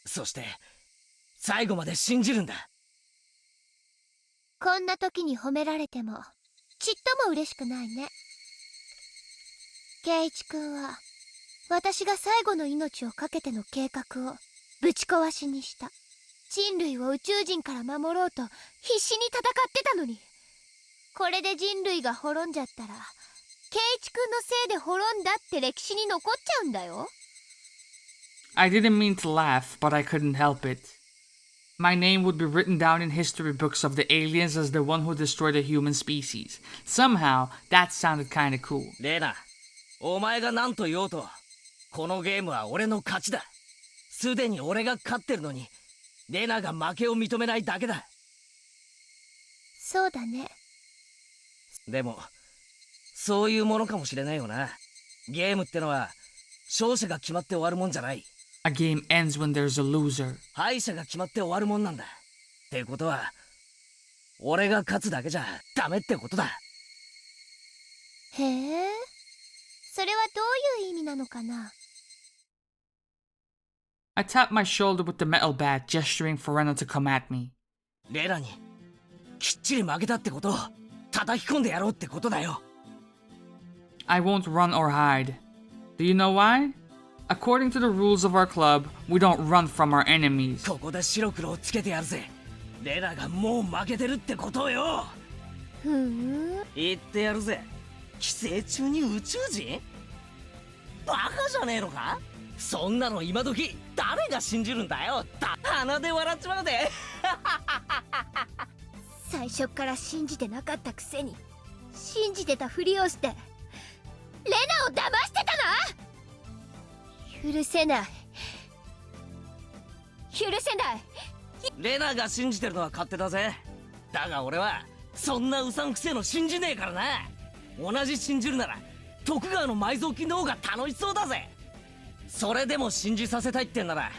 そして最後まで信じるんだ。こんな時に褒められてもちっとも嬉しくないね。ケイイチくんは私が最後の命をかけての計画をぶち壊しにした。人類を宇宙人から守ろうと必死に戦ってたのに、これで人類が滅んじゃったらケイイチくんのせいで滅んだって歴史に残っちゃうんだよ。I didn't mean to laugh, but I couldn't help it. My name would be written down in history books of the aliens as the one who destroyed the human species. Somehow, that sounded kinda cool. レナ、お前が何と言おうと、このゲームは俺の勝ちだ。すでに俺が勝ってるのに、レナが負けを認めないだけだ。そうだね。でも、そういうものかもしれないよな。ゲームってのは、勝者が決まって終わるもんじゃない。A game ends when there's a loser. 敗者が決まって終わるもんなんだ。ってことは、俺が勝つだけじゃダメってことだ。へえ、それはどういう意味なのかな。I tapped my shoulder with the metal bat, gesturing for Rena to come at me. レナに、きっちり負けたってことを叩き込んでやろうってことだよ。I won't run or hide. Do you know why? According to the rules of our club, we don't run from our enemies. ここで白黒をつけてやるぜ。レナがもう負けてるってことよ。言ってやるぜ。寄生虫に宇宙人？バカじゃねえのか？そんなの今時誰が信じるんだよ。鼻で笑っちまうで。最初から信じてなかったくせに信じてたふりをしてレナを騙してたな。許せない、許せない。レナが信じてるのは勝手だぜ。だが俺はそんなうさんくせえの信じねえからな。同じ信じるなら徳川の埋蔵金の方が楽しそうだぜ。それでも信じさせたいってんなら、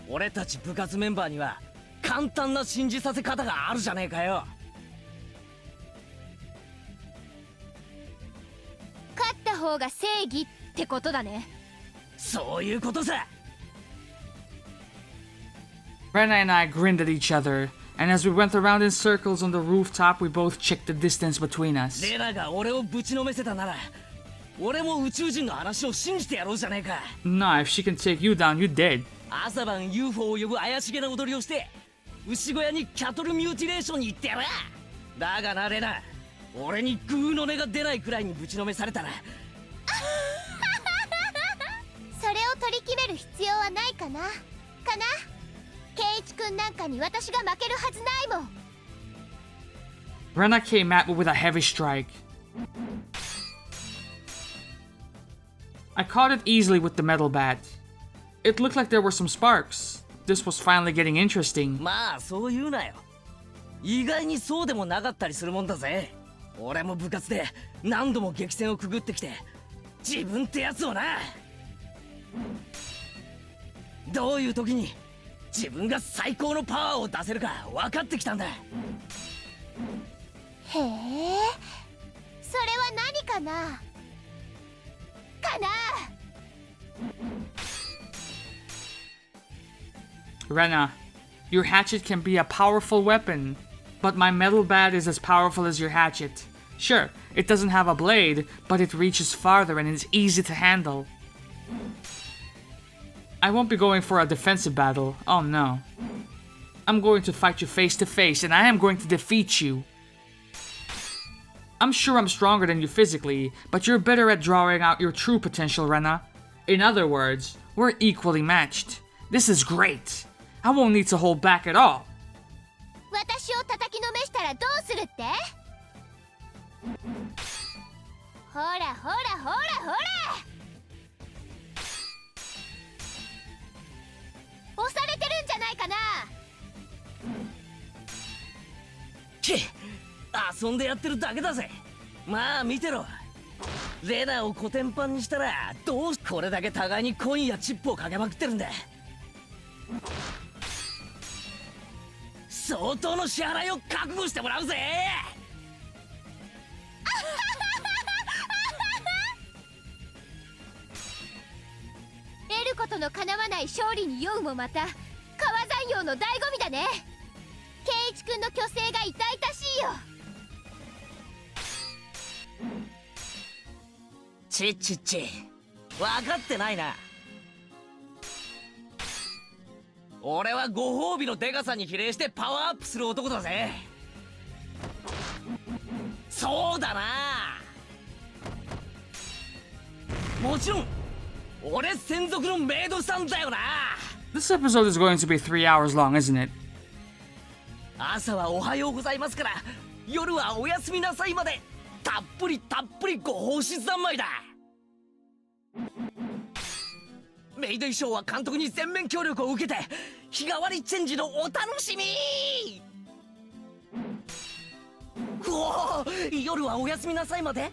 俺たち部活メンバーには簡単な信じさせ方があるじゃねえかよ。勝った方が正義ってことだね。そういうことさ。 Rena and I grinned at each other, and as we went around in circles on the rooftop, we both checked the distance between us. レナが俺をぶちのめせたなら、俺も宇宙人の話を信じてやろうじゃねえか。Nah, if she can take you down, you dead. 朝晩 UFO を呼ぶ怪しげな踊りをして牛小屋にキャトルミューティレーションに行ってやら。だがなレナ、俺にグーの音が出ないくらいにぶちのめされたらそれを取り決める必要はないかな。ケイイチくんなんかに私が負けるはずないもん。Rena came at me with a heavy strike. I caught it easily with the metal bat. It looked like there were some sparks. This was finally getting interesting. まあそう言うなよ。意外にそうでもなかったりするもんだぜ。俺も部活で何度も激戦をくぐってきて、自分ってやつをな。どういう時に自分が最高のパワーを出せるか分かってきたんだ。へえ、それは何かな。Rena, your hatchet can be a powerful weapon, but my metal bat is as powerful as your hatchet. Sure, it doesn't have a blade, but it reaches farther and is easy to handle. I won't be going for a defensive battle, oh no. I'm going to fight you face to face and I am going to defeat you. I'm sure I'm stronger than you physically, but you're better at drawing out your true potential, Rena. In other words, we're equally matched. This is great. I won't need to hold back at all. 私を叩きのめしたらどうするって？ほらほらほらほら！押されてるんじゃないかな。遊んでやってるだけだぜ。まあ見てろ。レナをコテンパンにしたらどうこれだけ互いにコインやチップをかけまくってるんだ。相当の支払いを覚悟してもらうぜ。得ることの叶わない勝利に酔うもまた川山陽の醍醐味だね。圭一君の虚勢が痛々しいよ。ちっちっち、分かってないな。俺はご褒美のデカさに比例してパワーアップする男だぜ。そうだな。もちろん俺専属のメイドさんだよな。 This episode is going to be 3 hours long, isn't it? 朝はおはようございますから夜はおやすみなさいまでたっぷりたっぷりご奉仕三昧だ。メイド衣装は監督に全面協力を受けて日替わりチェンジのお楽しみ。うお夜はおやすみなさいまで。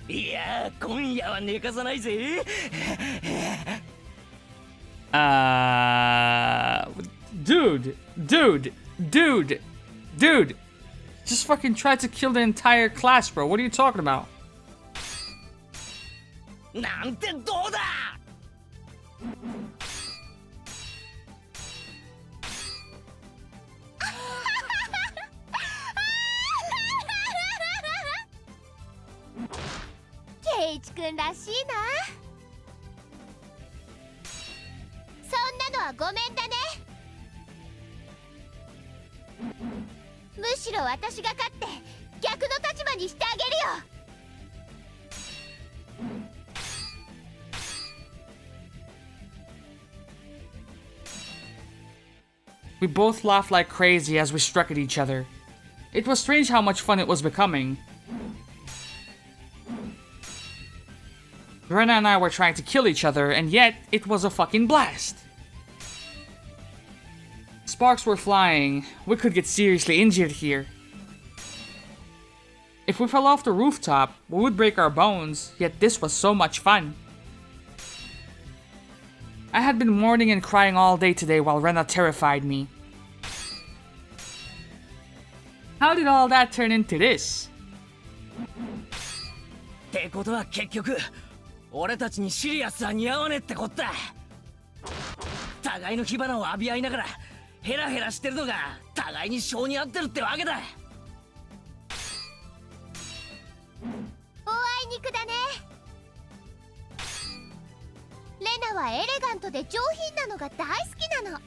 いや今夜は寝かさないぜ。Dude. Just fucking tried to kill the entire class, bro. What are you talking about? なんてどうだ。圭一君らしいな。そんなのはごめんだね。むしろ私が勝って逆の立場にしてあげるよ。We both laughed like crazy as we struck at each other. It was strange how much fun it was becoming. Rena and I were trying to kill each other, and yet it was a fucking blast. Sparks were flying. We could get seriously injured here. If we fell off the rooftop, we would break our bones, yet this was so much fun. I had been mourning and crying all day today while Rena terrified me. How did all that turn into this? ってことは結局俺たちにシリアスは似合わねえってこった。互いの火花を浴び合いながらヘラヘラしてるのが互いに性に合ってるってわけだ。おあいにくだね。レナはエレガントで上品なのが大好きなの。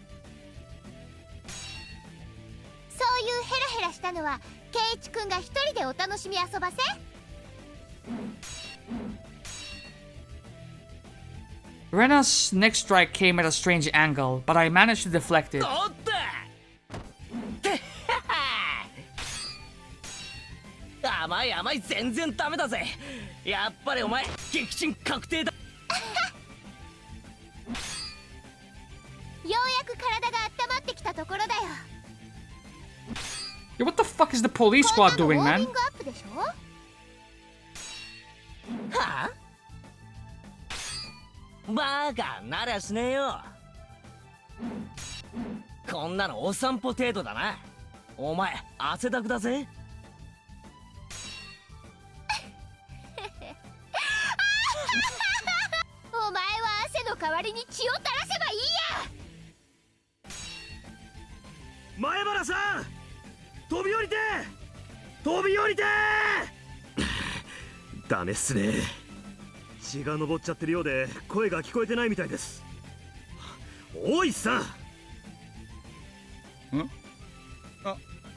そういうヘラヘラしたのは圭一君が一人でお楽しみ遊ばせ。Rena's next strike came at a strange angle, but I managed to deflect it. 甘い甘い全然ダメだぜ。やっぱりお前撃沈確定だ。ようやく体が温まってきたところだよ。Yo, what the fuck is the police squad doing, ウォーミ man? ングアップでしょ。はあ？バカなりゃしねえよ。こんなのお散歩程度だな。お前汗だくだぜ。お前は汗の代わりに血を垂らせばいいや。前原さん飛び降りて。飛び降りてダメっすね。血が上っちゃってるようで声が聞こえてないみたいです。大石さん。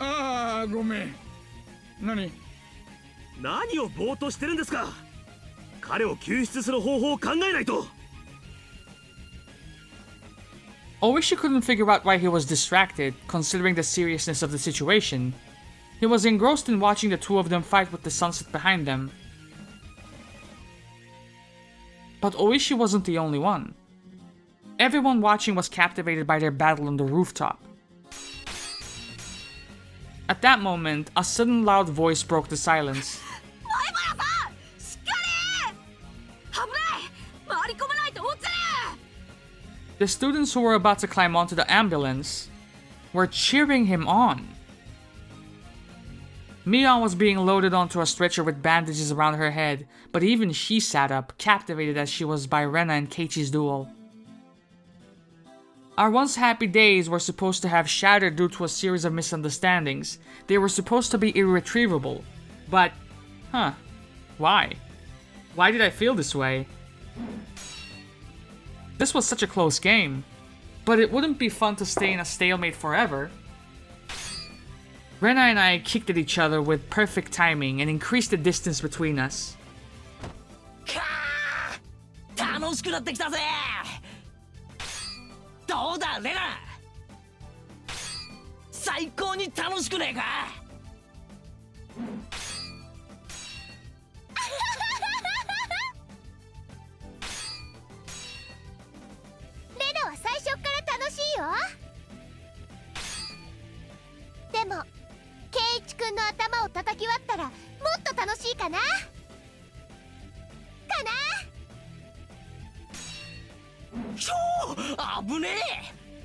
ああ、ごめん。何をぼーっとしてるんですか。彼を救出する方法を考えないと。Oishi couldn't figure out why he was distracted, considering the seriousness of the situation. He was engrossed in watching the two of them fight with the sunset behind them. But Oishi wasn't the only one. Everyone watching was captivated by their battle on the rooftop. At that moment, a sudden loud voice broke the silence. The students who were about to climb onto the ambulance were cheering him on. Mion was being loaded onto a stretcher with bandages around her head, but even she sat up, captivated as she was by Rena and Keiichi's duel. Our once happy days were supposed to have shattered due to a series of misunderstandings. They were supposed to be irretrievable. But, why? Why did I feel this way? This was such a close game, but it wouldn't be fun to stay in a stalemate forever. Rena and I kicked at each other with perfect timing and increased the distance between us. 楽しくなってきたぜ。どうだレナ、最高に楽しくねえか。レナは最初から楽しいよ。でもケイイチ君の頭を叩き割ったらもっと楽しいかな。ひょー、危ねえ。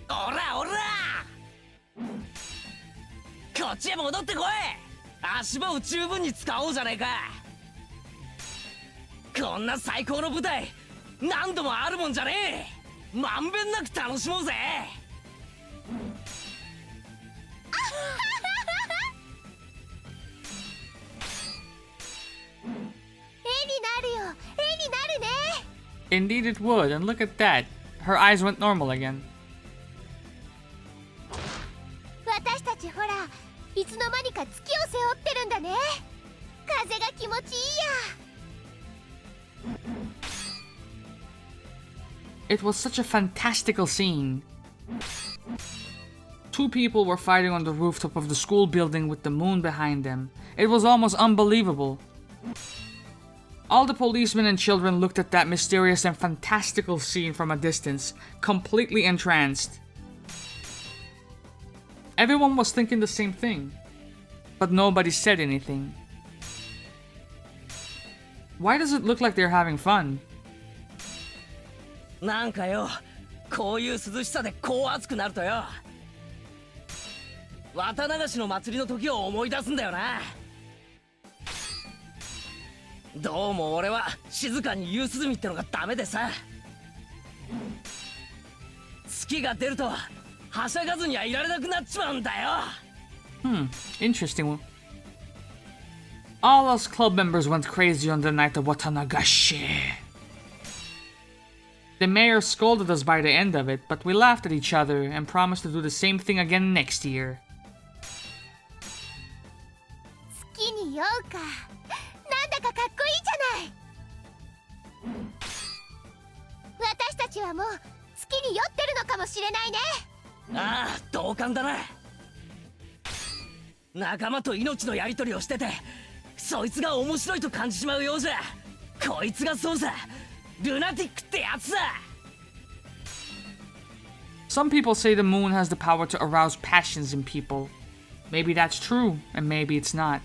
おらおら、こっちへ戻ってこい。足場を十分に使おうじゃねえか。こんな最高の舞台何度もあるもんじゃねえ。まんべんなく楽しもうぜ。絵になるよ、絵になるね。Indeed it would, and look at that. Her eyes went normal again. 私たちほら、いつの間にか月を背負ってるんだね。風が気持ちいいや。It was such a fantastical scene. Two people were fighting on the rooftop of the school building with the moon behind them. It was almost unbelievable. All the policemen and children looked at that mysterious and fantastical scene from a distance, completely entranced. Everyone was thinking the same thing, but nobody said anything. Why does it look like they're having fun? なんかよ、こういう涼しさでこう暑くなるとよ、綿流しの祭りの時を思い出すんだよな。どうも俺は静かに夕涼みってのがダメでさ、月が出るとはしゃがずにはいられなくなっちまうんだよ。Interesting. All us club members went crazy on the night of Watanagashi. The mayor scolded us by the end of it, but we laughed at each other and promised to do the same thing again next year. 月に酔うか。なんだかかっこいいじゃない。私たちはもう月に酔ってるのかもしれないね。ああ、同感だな。仲間と命のやり取りをしてて、そいつが面白いと感じちまうようじゃ、こいつがそうさ、ルナティックってやつさ。Some people say the moon has the power to arouse passions in people. Maybe that's true, and maybe it's not.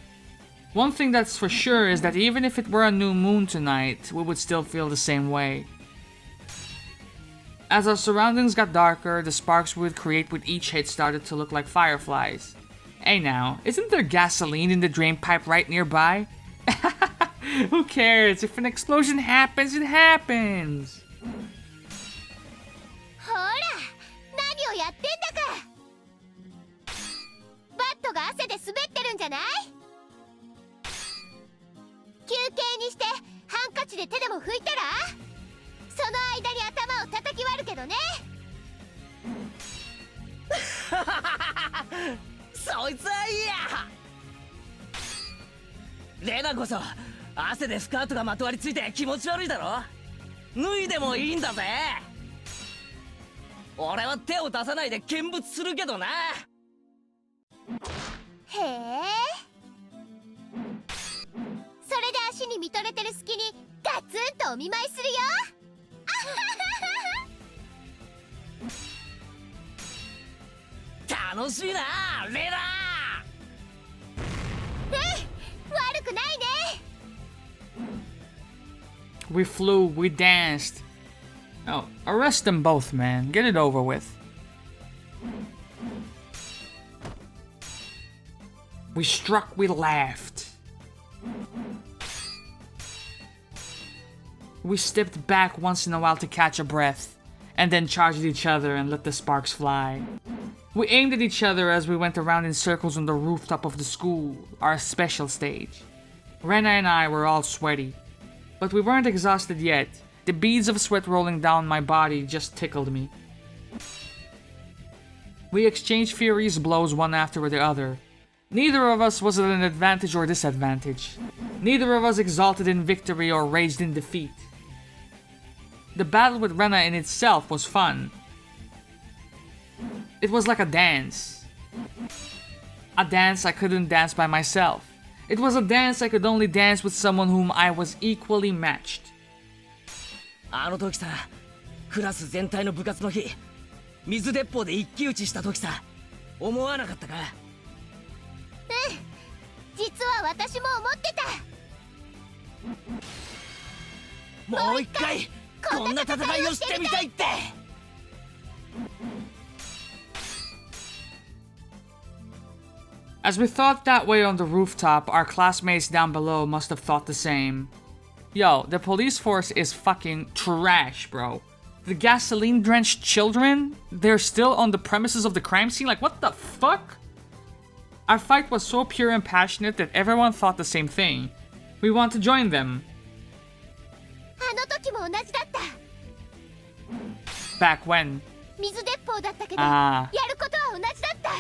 One thing that's for sure is that even if it were a new moon tonight, we would still feel the same way. As our surroundings got darker, the sparks we would create with each hit started to look like fireflies. Hey now, isn't there gasoline in the drain pipe right nearby? Who cares? If an explosion happens, it happens! ほら、何をやってんだか。バットが汗で滑ってるんじゃない？形にしてハンカチで手でも拭いたら、その間に頭を叩き割るけどね。そいつはいいや。レナこそ汗でスカートがまとわりついて気持ち悪いだろ。脱いでもいいんだぜ。俺は手を出さないで見物するけどな。へえ、それで足に見とれてる隙にガツンとお見舞いするよ。楽しいなレナ。悪くないね。We flew, we danced. Oh, arrest them both, man. Get it over with. We struck, we laughed. We stepped back once in a while to catch a breath, and then charged each other and let the sparks fly. We aimed at each other as we went around in circles on the rooftop of the school, our special stage. Rena and I were all sweaty, but we weren't exhausted yet. The beads of sweat rolling down my body just tickled me. We exchanged furious blows one after the other. Neither of us was at an advantage or disadvantage. Neither of us exulted in victory or raged in defeat. The battle with Rena in itself was fun. It was like a dance. A dance I couldn't dance by myself. It was a dance I could only dance with someone whom I was equally matched. あの時さ、クラス全体の部活の日、水鉄砲で一騎打ちした時さ、思わなかったか？実は私も思ってた。もう一回こんな戦いをしてみたいって。As we thought that way on the rooftop, our classmates down below must have thought the same. Yo, the police force is fucking trash, bro. The gasoline-drenched children, they're still on the premises of the crime scene? Like, what the fuck? Our fight was so pure and passionate that everyone thought the same thing. We want to join them. あの時も同じだった。 Back when? 水鉄砲だったけど、やることは同じだった。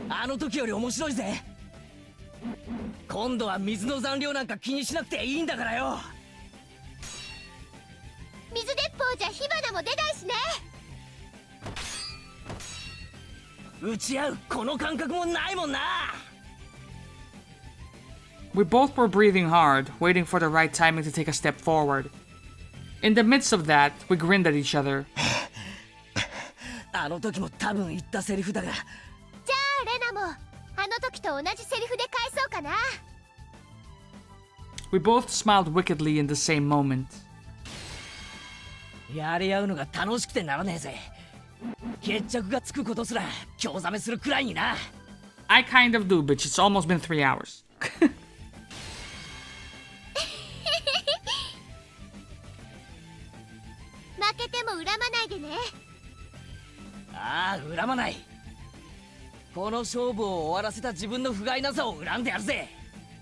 あの時より面白いぜ。今度は水の残量なんか気にしなくていいんだからよ。水鉄砲じゃ火花も出ないしね。撃ち合うこの感覚もないもんな。We both were breathing hard, waiting for the right timing to take a step forward. In the midst of that, we grinned at each other. あの時も多分言ったセリフだが。じゃあレナもあの時と同じセリフで返そうかな。We both smiled wickedly in the same moment. やり合うのが楽しくてならねえぜ。決着がつくことすら興ざめするくらいにな。I kind of do, bitch. It's almost been 3 hours. 負けても恨まないでね。ああ、恨まない。この勝負を終わらせた自分の不甲斐なさを恨んでやるぜ。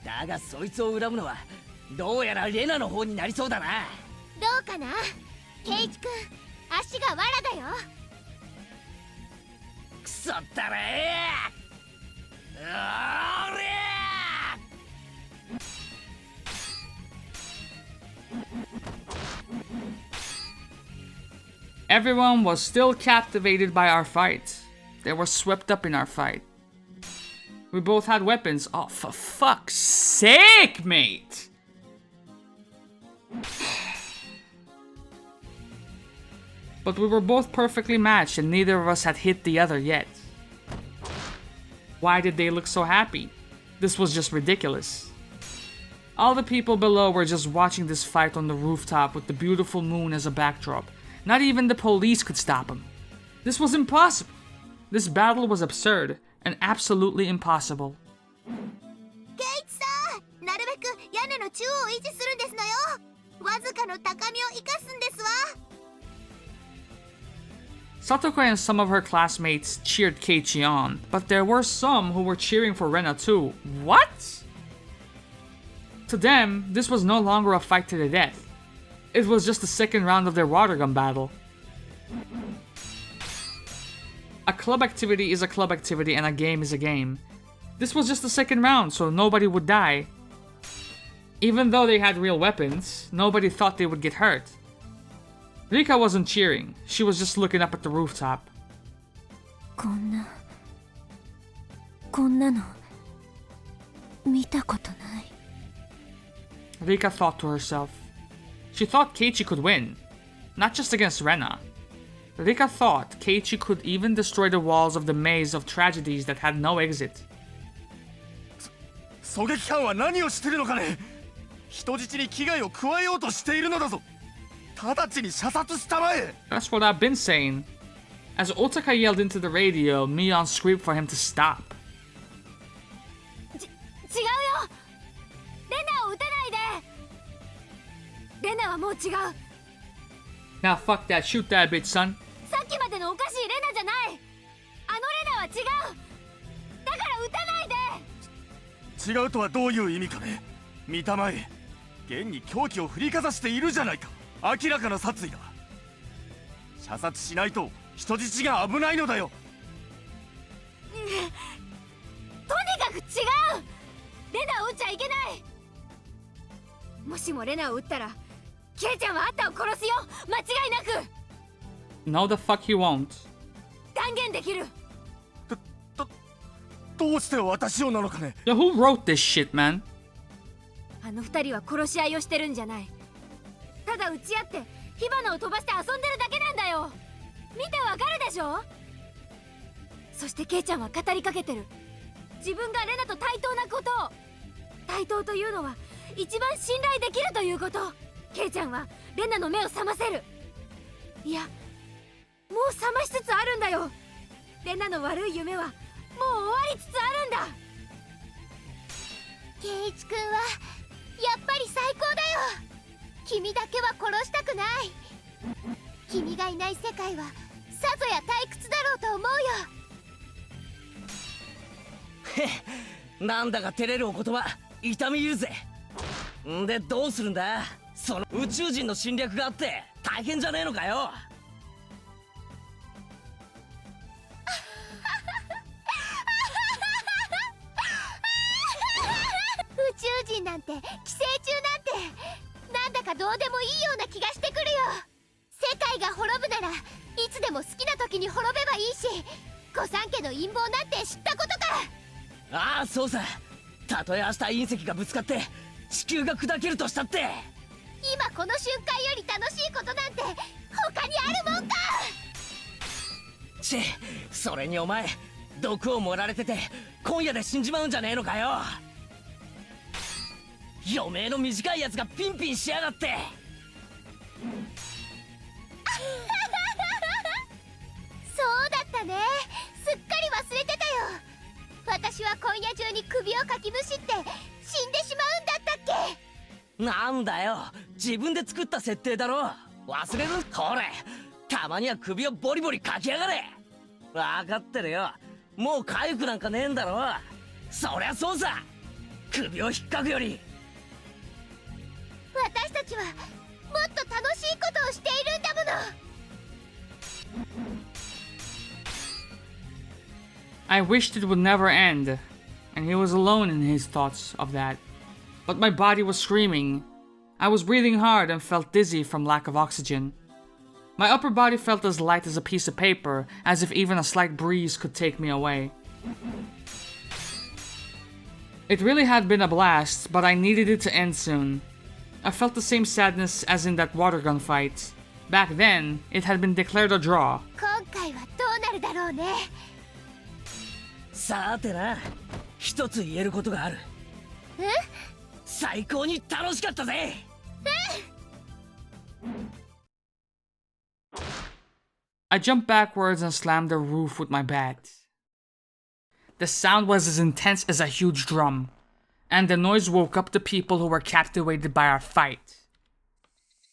だがそいつを恨むのはどうやらレナの方になりそうだな。どうかな、ケイチ君、足が藁だよ。くそったれー。おりゃEveryone was still captivated by our fight. They were swept up in our fight. We both had weapons. Oh, for fuck's sake, mate! But we were both perfectly matched and neither of us had hit the other yet. Why did they look so happy? This was just ridiculous. All the people below were just watching this fight on the rooftop with the beautiful moon as a backdrop. Not even the police could stop him. This was impossible. This battle was absurd and absolutely impossible. ケイチさん、なるべく屋根の中央を維持するんですのよ。わずかの高みを生かすんですわ。Satoko and some of her classmates cheered Keiichi on, but there were some who were cheering for Rena too. What? To them, this was no longer a fight to the death. It was just the second round of their water gun battle. A club activity is a club activity and a game is a game. This was just the second round, so nobody would die. Even though they had real weapons, nobody thought they would get hurt. Rika wasn't cheering, she was just looking up at the rooftop. こんなの見たことない。 Rika thought to herself. She thought Keiichi could win, not just against Rena. Rika thought Keiichi could even destroy the walls of the maze of tragedies that had no exit. 狙撃犯は何をしているのかね。人質に危害を加えようとしているのだぞ。直ちに射殺したまえ。 That's what I've been saying. As Otaka yelled into the radio, Mion screamed for him to stop. 違うよ。レナを撃たないで。レナはもう違う。Now fuck that, shoot that bitch, son. さっきまでのおかしいレナじゃない。あのレナは違う。だから撃たないで。違うとはどういう意味かね。見たまえ。現に凶器を振りかざしているじゃないか。明らかな殺意だ。射殺しないと人質が危ないのだよ。とにかく違う。レナを撃っちゃいけない。もしもレナを撃ったらケイちゃんはあんたを殺すよ。間違いなく。 No the fuck he won't. 断言できる。どうして私をなのかね。 Yo, who wrote this shit, man? あの二人は殺し合いをしてるんじゃない。ただ撃ち合って火花を飛ばして遊んでるだけなんだよ。見てわかるでしょ。そしてケイちゃんは語りかけてる。自分がレナと対等なことを。対等というのは一番信頼できるということ。ケイちゃんはレナの目を覚ませる。いや、もう覚ましつつあるんだよ。レナの悪い夢はもう終わりつつあるんだ。ケイイチ君はやっぱり最高だよ。君だけは殺したくない。君がいない世界はさぞや退屈だろうと思うよ。へっ、なんだか照れるお言葉痛み入るぜ。んでどうするんだ。その宇宙人の侵略があって大変じゃねえのかよ。宇宙人なんて寄生虫なんてなんだかどうでもいいような気がしてくるよ。世界が滅ぶならいつでも好きな時に滅べばいいし、御三家の陰謀なんて知ったことか。ああそうさ。たとえ明日隕石がぶつかって地球が砕けるとしたって、今この瞬間より楽しいことなんて他にあるもんか。チェ、それにお前毒を盛られてて今夜で死んじまうんじゃねえのかよ。余命の短いやつがピンピンしやがって。そうだったね。すっかり忘れてたよ。私は今夜中に首をかきむしって死んでしまうんだったっけ。なんだよ、自分で作った設定だろ。忘れる。ほれ、たまには首をボリボリかきやがれ。分かってるよ。もう痒くなんかねえんだろ。そりゃそうさ。首を引っかくより。私たちはもっと楽しいことをしているんだもの。I wished it would never end, and he was alone in his thoughts of that. But my body was screaming. I was breathing hard and felt dizzy from lack of oxygen. My upper body felt as light as a piece of paper, as if even a slight breeze could take me away. It really had been a blast, but I needed it to end soon. I felt the same sadness as in that water gun fight. Back then, it had been declared a draw. 今回はどうなるだろうね。さてな、一つ言えることがある。最高に楽しかったぜ。I jumped backwards and slammed the roof with my bat. The sound was as intense as a huge drum, and the noise woke up the people who were captivated by our fight.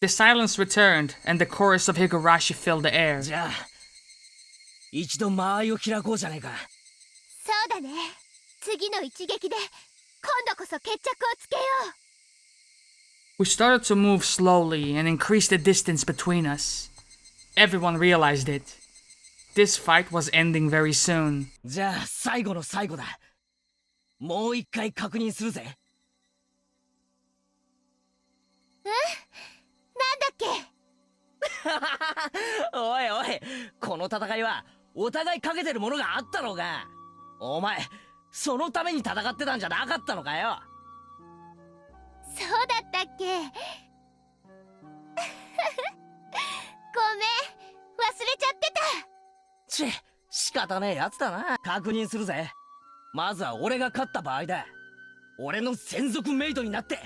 The silence returned, and the chorus of Higurashi filled the air. じゃあ、一度間合いを開こうじゃねえか。そうだね。次の一撃で今度こそ決着をつけよう。We started to move slowly and increase the distance between us. Everyone realized it. This fight was ending very soon. じゃあ最後の最後だ。もう一回確認するぜ。なんだっけおいおい、この戦いはお互いかけてるものがあったろうが。お前、そのために戦ってたんじゃなかったのかよ。そうだったっけ。ごめん、忘れちゃってた。仕方ねえやつだな。確認するぜ。まずは俺が勝った場合だ。俺の専属メイドになって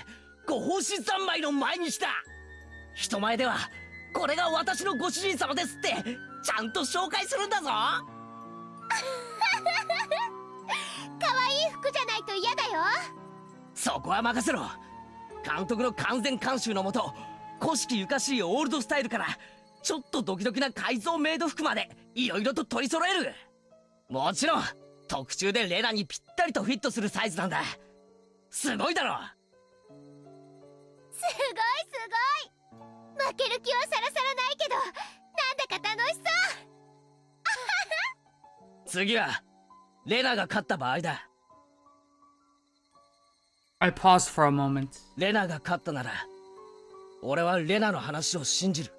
ご奉仕三昧の前にした。人前ではこれが私のご主人様ですってちゃんと紹介するんだぞ。可愛い服じゃないと嫌だよ。そこは任せろ。監督の完全監修のもと、古式ゆかしいオールドスタイルからちょっとドキドキな改造メイド服までいろいろと取り揃える。もちろん特注でレナにぴったりとフィットするサイズなんだ。すごいだろ。すごいすごい。負ける気はさらさらないけど、なんだか楽しそう。次はレナが勝った場合だ。I paused for a moment. レナが勝ったなら俺はレナの話を信じる。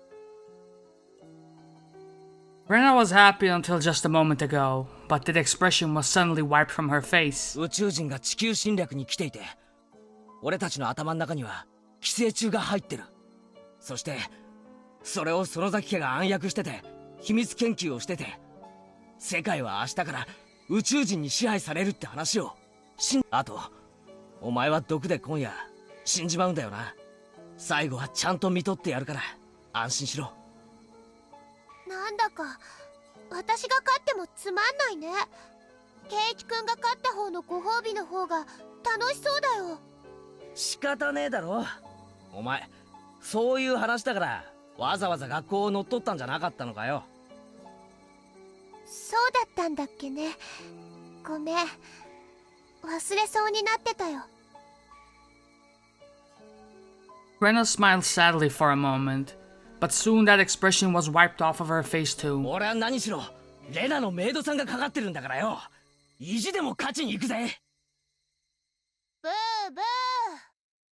Rena was happy until just a moment ago, but that expression was suddenly wiped from her face. 宇宙人が地球侵略に来ていて、俺たちの頭の中には寄生虫が入ってる。そしてそれを園崎家が暗躍してて秘密研究をしてて、世界は明日から宇宙人に支配されるって話をあとお前は毒で今夜死んじまうんだよな。最後はちゃんと見とってやるから安心しろ。なんだか私が勝ってもつまんないね。圭一君が勝った方のご褒美の方が楽しそうだよ。仕方ねえだろ。お前そういう話だからわざわざ学校を乗っ取ったんじゃなかったのかよ。そうだったんだっけね。ごめん、忘れそうになってたよ。Rena smiled sadly for a moment, but soon that expression was wiped off of her face too. 俺は何しろレナのメイドさんがかかってるんだからよ。意地でも勝ちに行くぜ。ブーブ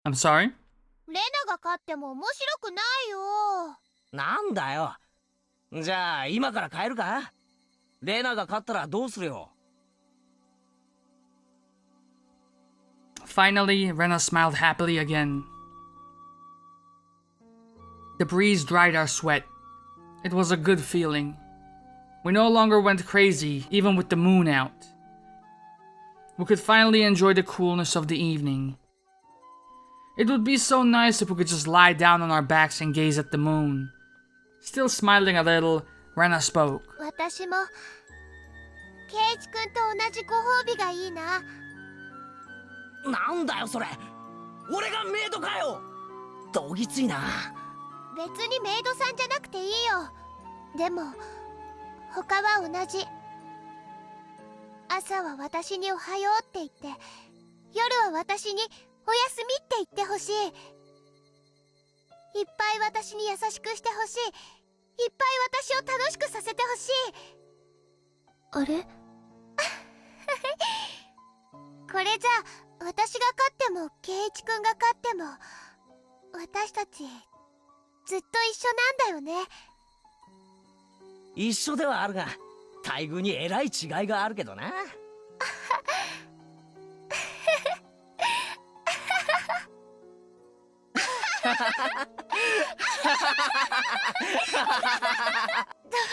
ー。 I'm sorry? レナが勝っても面白くないよ。なんだよ。じゃあ今から帰るか。レナが勝ったらどうするよ。Finally, Rena smiled happily again. The breeze dried our sweat. It was a good feeling. We no longer went crazy, even with the moon out. We could finally enjoy the coolness of the evening. It would be so nice if we could just lie down on our backs and gaze at the moon. Still smiling a little, Rena spoke. 私も圭一君と同じご褒美がいいな。なんだよそれ。俺がメイドかよ。どぎついな。別にメイドさんじゃなくていいよ。でも他は同じ。朝は私におはようって言って、夜は私におやすみって言ってほしい。いっぱい私に優しくしてほしい。いっぱい私を楽しくさせてほしい。あれこれじゃ私が勝っても圭一君が勝っても私たちずっと一緒なんだよね。一緒ではあるが待遇にえらい違いがあるけどな。ど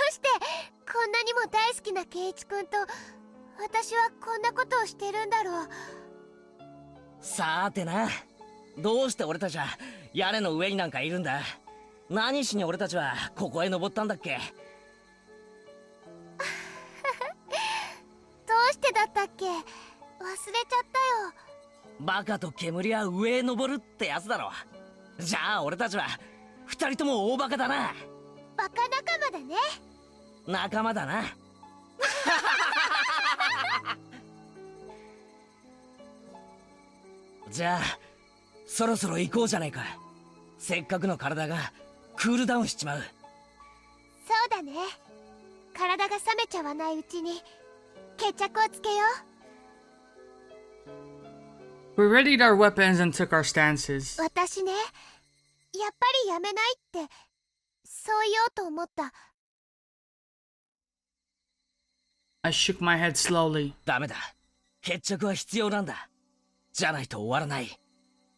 うしてこんなにも大好きな圭一君と私はこんなことをしてるんだろう。さーてな、どうして俺たちは屋根の上になんかいるんだ。何しに俺たちはここへ登ったんだっけ。どうしてだったっけ、忘れちゃったよ。バカと煙は上へ登るってやつだろ。じゃあ俺たちは二人とも大バカだな。バカ仲間だね。仲間だな。じゃあそろそろ行こうじゃないか。せっかくの体がクールダウンしちまう。そうだね。体が冷めちゃわないうちに決着をつけよう。 We readied our weapons and took our stances. 私ね、やっぱりやめないってそう言おうと思った。I shook my head slowly. ダメだ。決着は必要なんだ。じゃないと終わらない。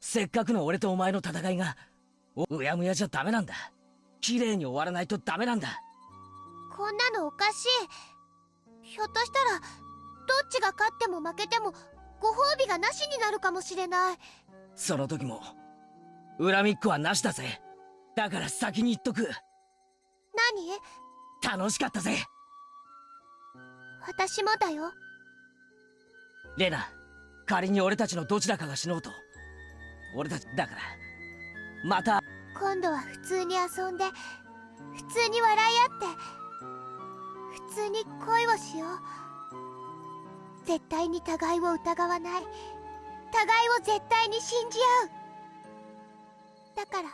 せっかくの俺とお前の戦いがうやむやじゃダメなんだ。綺麗に終わらないとダメなんだ。こんなのおかしい。ひょっとしたらどっちが勝っても負けてもご褒美がなしになるかもしれない。その時も恨みっこはなしだぜ。だから先に言っとく。何？楽しかったぜ。私もだよ。レナ、仮に俺たちのどちらかが死のうと、俺たちだからまた今度は普通に遊んで普通に笑い合って普通に恋をしよう。絶対に互いを疑わない。互いを絶対に信じ合う。だから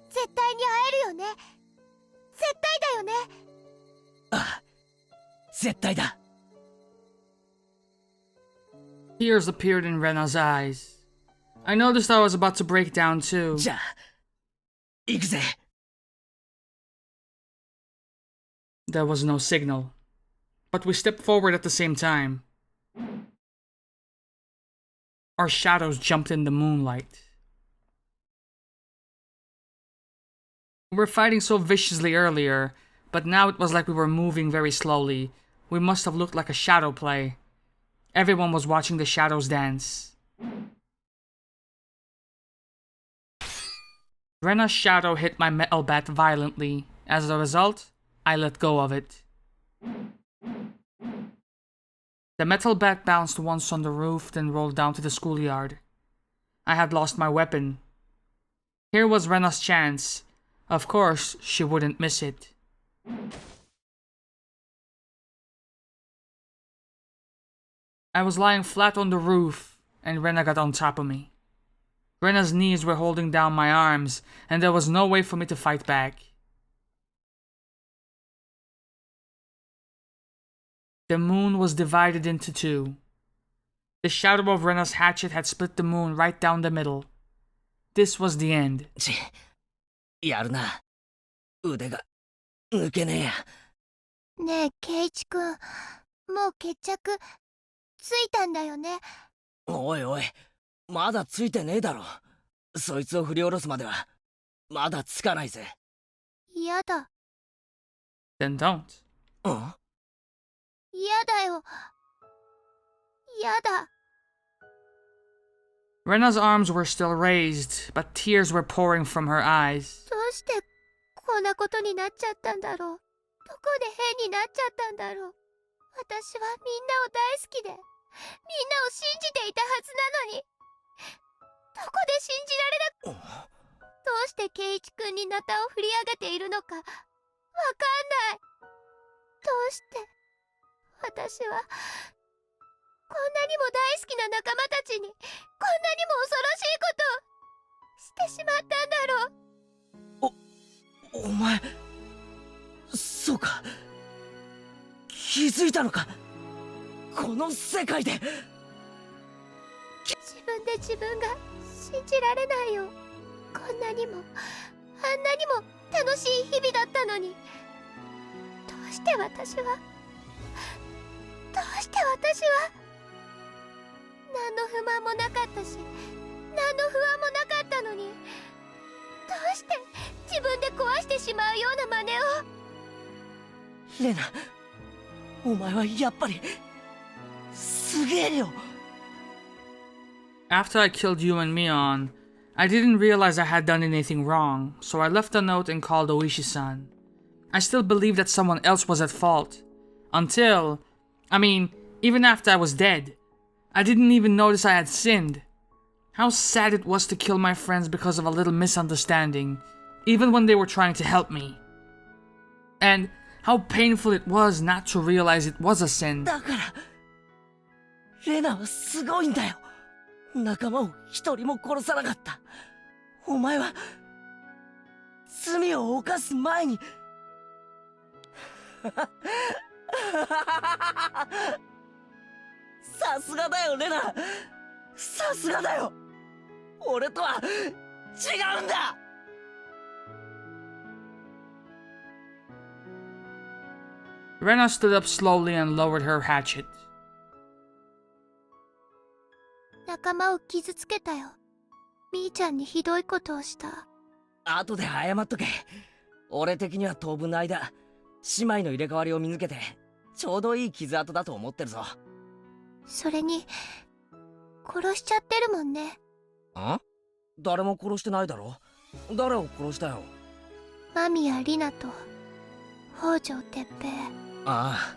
絶対に会えるよね。絶対だよね。ああ、絶対だ。Tears appeared in Rena's eyes. I noticed I was about to break down too. じゃあ、行くぜ。There was no signal, but we stepped forward at the same time. Our shadows jumped in the moonlight. We were fighting so viciously earlier, but now it was like we were moving very slowly. We must have looked like a shadow play. Everyone was watching the shadows dance. Rena's shadow hit my metal bat violently. As a result, I let go of it. The metal bat bounced once on the roof, then rolled down to the schoolyard. I had lost my weapon. Here was Rena's chance. Of course, she wouldn't miss it. I was lying flat on the roof, and Rena got on top of me. Rena's knees were holding down my arms, and there was no way for me to fight back. The moon was divided into two. The shadow of Rena's hatchet had split the moon right down the middle. This was the end. やるな。腕が抜けねえや。ねえ、ケイチ君、もう決着ついたんだよね。おいおい、まだついてねえだろ。そいつを振り下ろすまではまだつかないぜ。嫌だ。Then don't. 嫌だよ。嫌だ。Rena's arms were still raised, but tears were pouring from her eyes. どうしてこんなことになっちゃったんだろう。どこで変になっちゃったんだろう。私はみんなを大好きで、みんなを信じていたはずなのに、どこで信じられなく、どうしてケイチ君にナタを振り上げているのかわかんない。どうして私はこんなにも大好きな仲間たちにこんなにも恐ろしいことをしてしまったんだろう。お前、そうか、気づいたのか。この世界で自分で自分が信じられないよ。こんなにもあんなにも楽しい日々だったのに、どうして私は何の不満もなかったし、何の不安もなかったのに、どうして自分で壊してしまうような真似を。レナ、お前はやっぱりすげえよ。After I killed you and Mion, I didn't realize I had done anything wrong, so I left a note and called Oishi-san. I still believed that someone else was at fault. Even after I was dead. I didn't even notice I had sinned. How sad it was to kill my friends because of a little misunderstanding, even when they were trying to help me. And how painful it was not to realize it was a sin. だから、レナはすごいんだよ。仲間を一人も殺さなかった。お前は罪を犯す前にさすがだよレナ、さすがだよ。俺とは違うんだ。Rena stood up slowly and lowered her hatchet. 仲間を傷つけたよ。みーちゃんにひどいことをした。後で謝っとけ。俺的には当分の間姉妹の入れ替わりを見抜けてちょうどいい傷跡だと思ってるぞ。それに殺しちゃってるもんね。ん？誰も殺してないだろ。誰を殺したよ。マミやリナと北条哲平。あ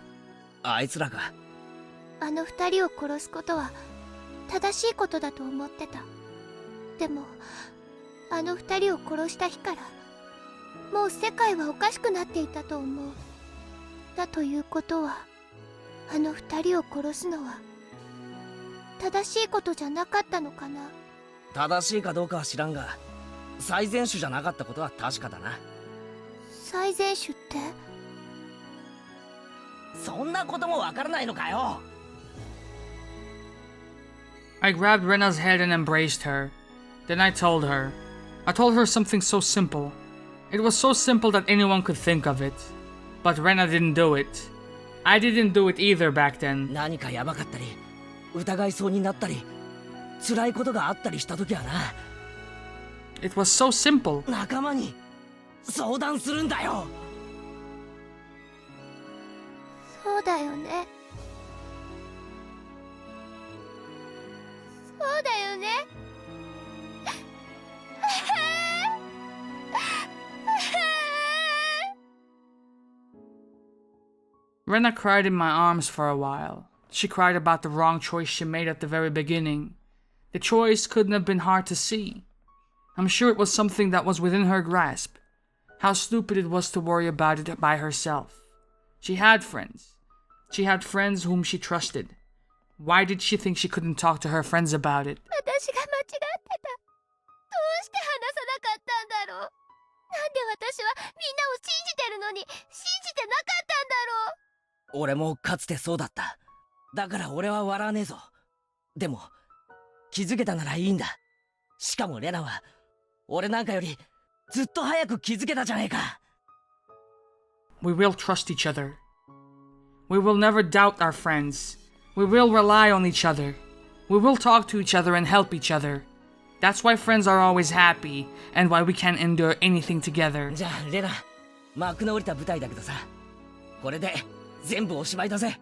あ、あいつらか。あの二人を殺すことは正しいことだと思ってた。でもあの二人を殺した日からもう世界はおかしくなっていたと思う。だということはあの二人を殺すのは正しいことじゃなかったのかな。正しいかどうかは知らんが最善手じゃなかったことは確かだな。最善手って？そんなこともわからないのかよ。I grabbed Rena's head and embraced her. Then I told her something so simple. It was so simple that anyone could think of it. But Rena didn't do it. I didn't do it either back then. 何かやばかったり疑いそうになったり辛いことがあったりした時はな。It was so simple. 仲間に相談するんだよ。そうだよね。そうだよね。Rena cried in my arms for a while. She cried about the wrong choice she made at the very beginning. The choice couldn't have been hard to see. I'm sure it was something that was within her grasp. How stupid it was to worry about it by herself. She had friends. She had friends whom she trusted. Why did she think she couldn't talk to her friends about it? 私が間違ってた。どうして話さなかったんだろう。なんで私はみんなを信じてるのに信じてなかったんだろう。俺もかつてそうだった。だから俺は笑わねえぞ。でも気づけたならいいんだ。しかもレナは俺なんかよりずっと早く気づけたじゃねえか。We will trust each other. We will never doubt our friends. We will rely on each other. We will talk to each other and help each other. That's why friends are always happy and why we can endure anything together. じゃあレナ、幕の降りた舞台だけどさ、これで全部おしまいだぜ。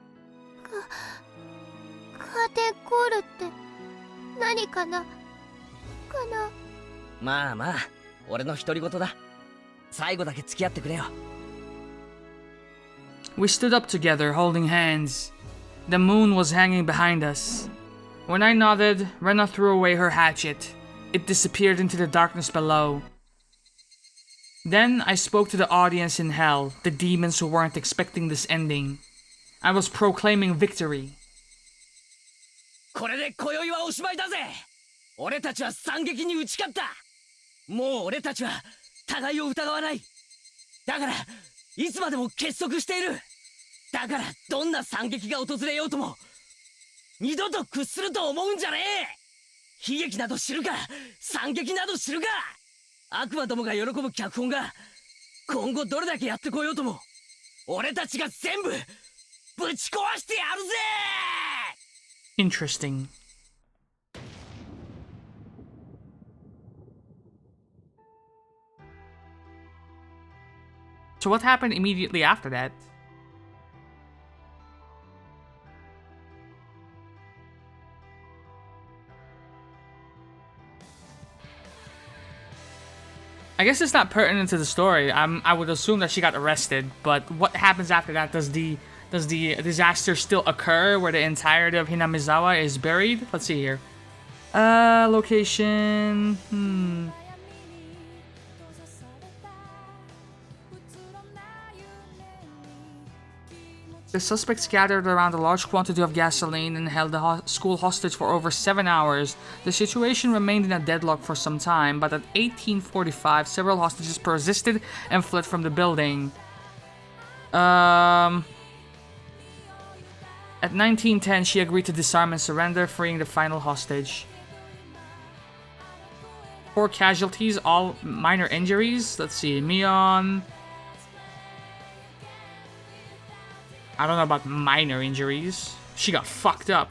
カーテンコールって何かな？まあまあ、俺の独り言だ。最後だけ付き合ってくれよ。We stood up together, holding hands. The moon was hanging behind us. When I nodded, Rena threw away her hatchet. It disappeared into the darkness below. Then I spoke to the audience in hell, the demons who weren't expecting this ending. I was proclaiming victory. これで今宵はおしまいだぜ。俺たちは惨劇に打ち勝った。もう俺たちは互いを疑わない。だからいつまでも結束している。だからどんな惨劇が訪れようとも二度と屈すると思うんじゃねえ。悲劇など知るか、惨劇など知るか。悪魔どもが喜ぶ脚本が今後どれだけやってこようとも俺たちが全部ぶち壊してやるぜ。 Interesting. So what happened immediately after that? I guess it's not pertinent to the story. I would assume that she got arrested, but what happens after that? Does the disaster still occur where the entirety of Hinamizawa is buried? Let's see here. Location. The suspects gathered around a large quantity of gasoline and held the school hostage for over 7 hours. The situation remained in a deadlock for some time, but at 1845, several hostages persisted and fled from the building. At 1910, she agreed to disarm and surrender, freeing the final hostage. 4 casualties, all minor injuries. Let's see, Mion. I don't know about minor injuries. She got fucked up.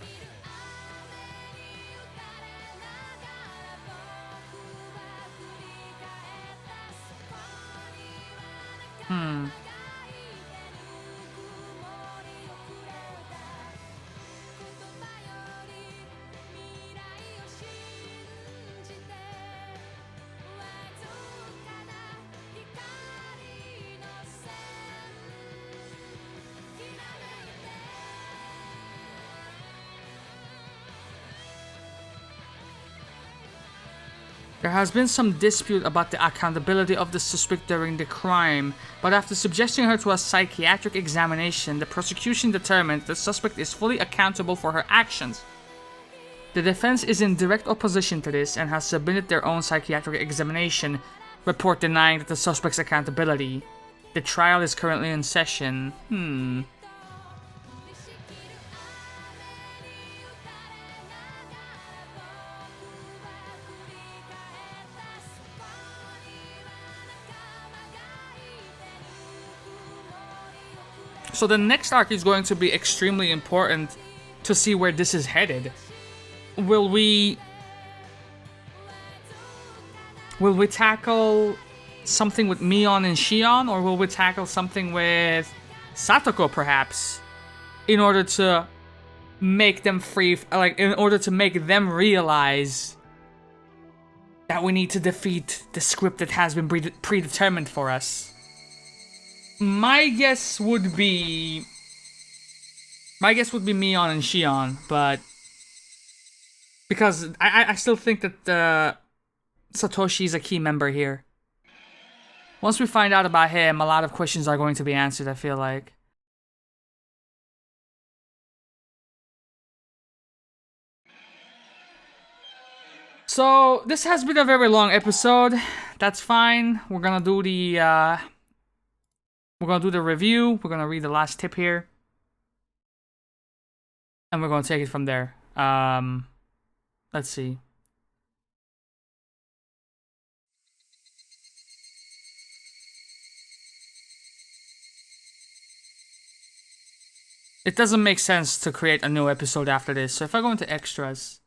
There has been some dispute about the accountability of the suspect during the crime, but after subjecting her to a psychiatric examination, the prosecution determined the suspect is fully accountable for her actions. The defense is in direct opposition to this and has submitted their own psychiatric examination report denying that the suspect's accountability. The trial is currently in session. So the next arc is going to be extremely important to see where this is headed. Will we tackle something with Mion and Shion, or will we tackle something with Satoko perhaps, in order to make them free, like in order to make them realize that we need to defeat the script that has been predetermined for us? My guess would be Mion and Shion, but because I still think that Satoshi is a key member here. Once we find out about him, a lot of questions are going to be answered, I feel like. So this has been a very long episode. That's fine. We're gonna do the review. We're gonna read the last tip here, and we're gonna take it from there. Let's see. It doesn't make sense to create a new episode after this. So if I go into extras,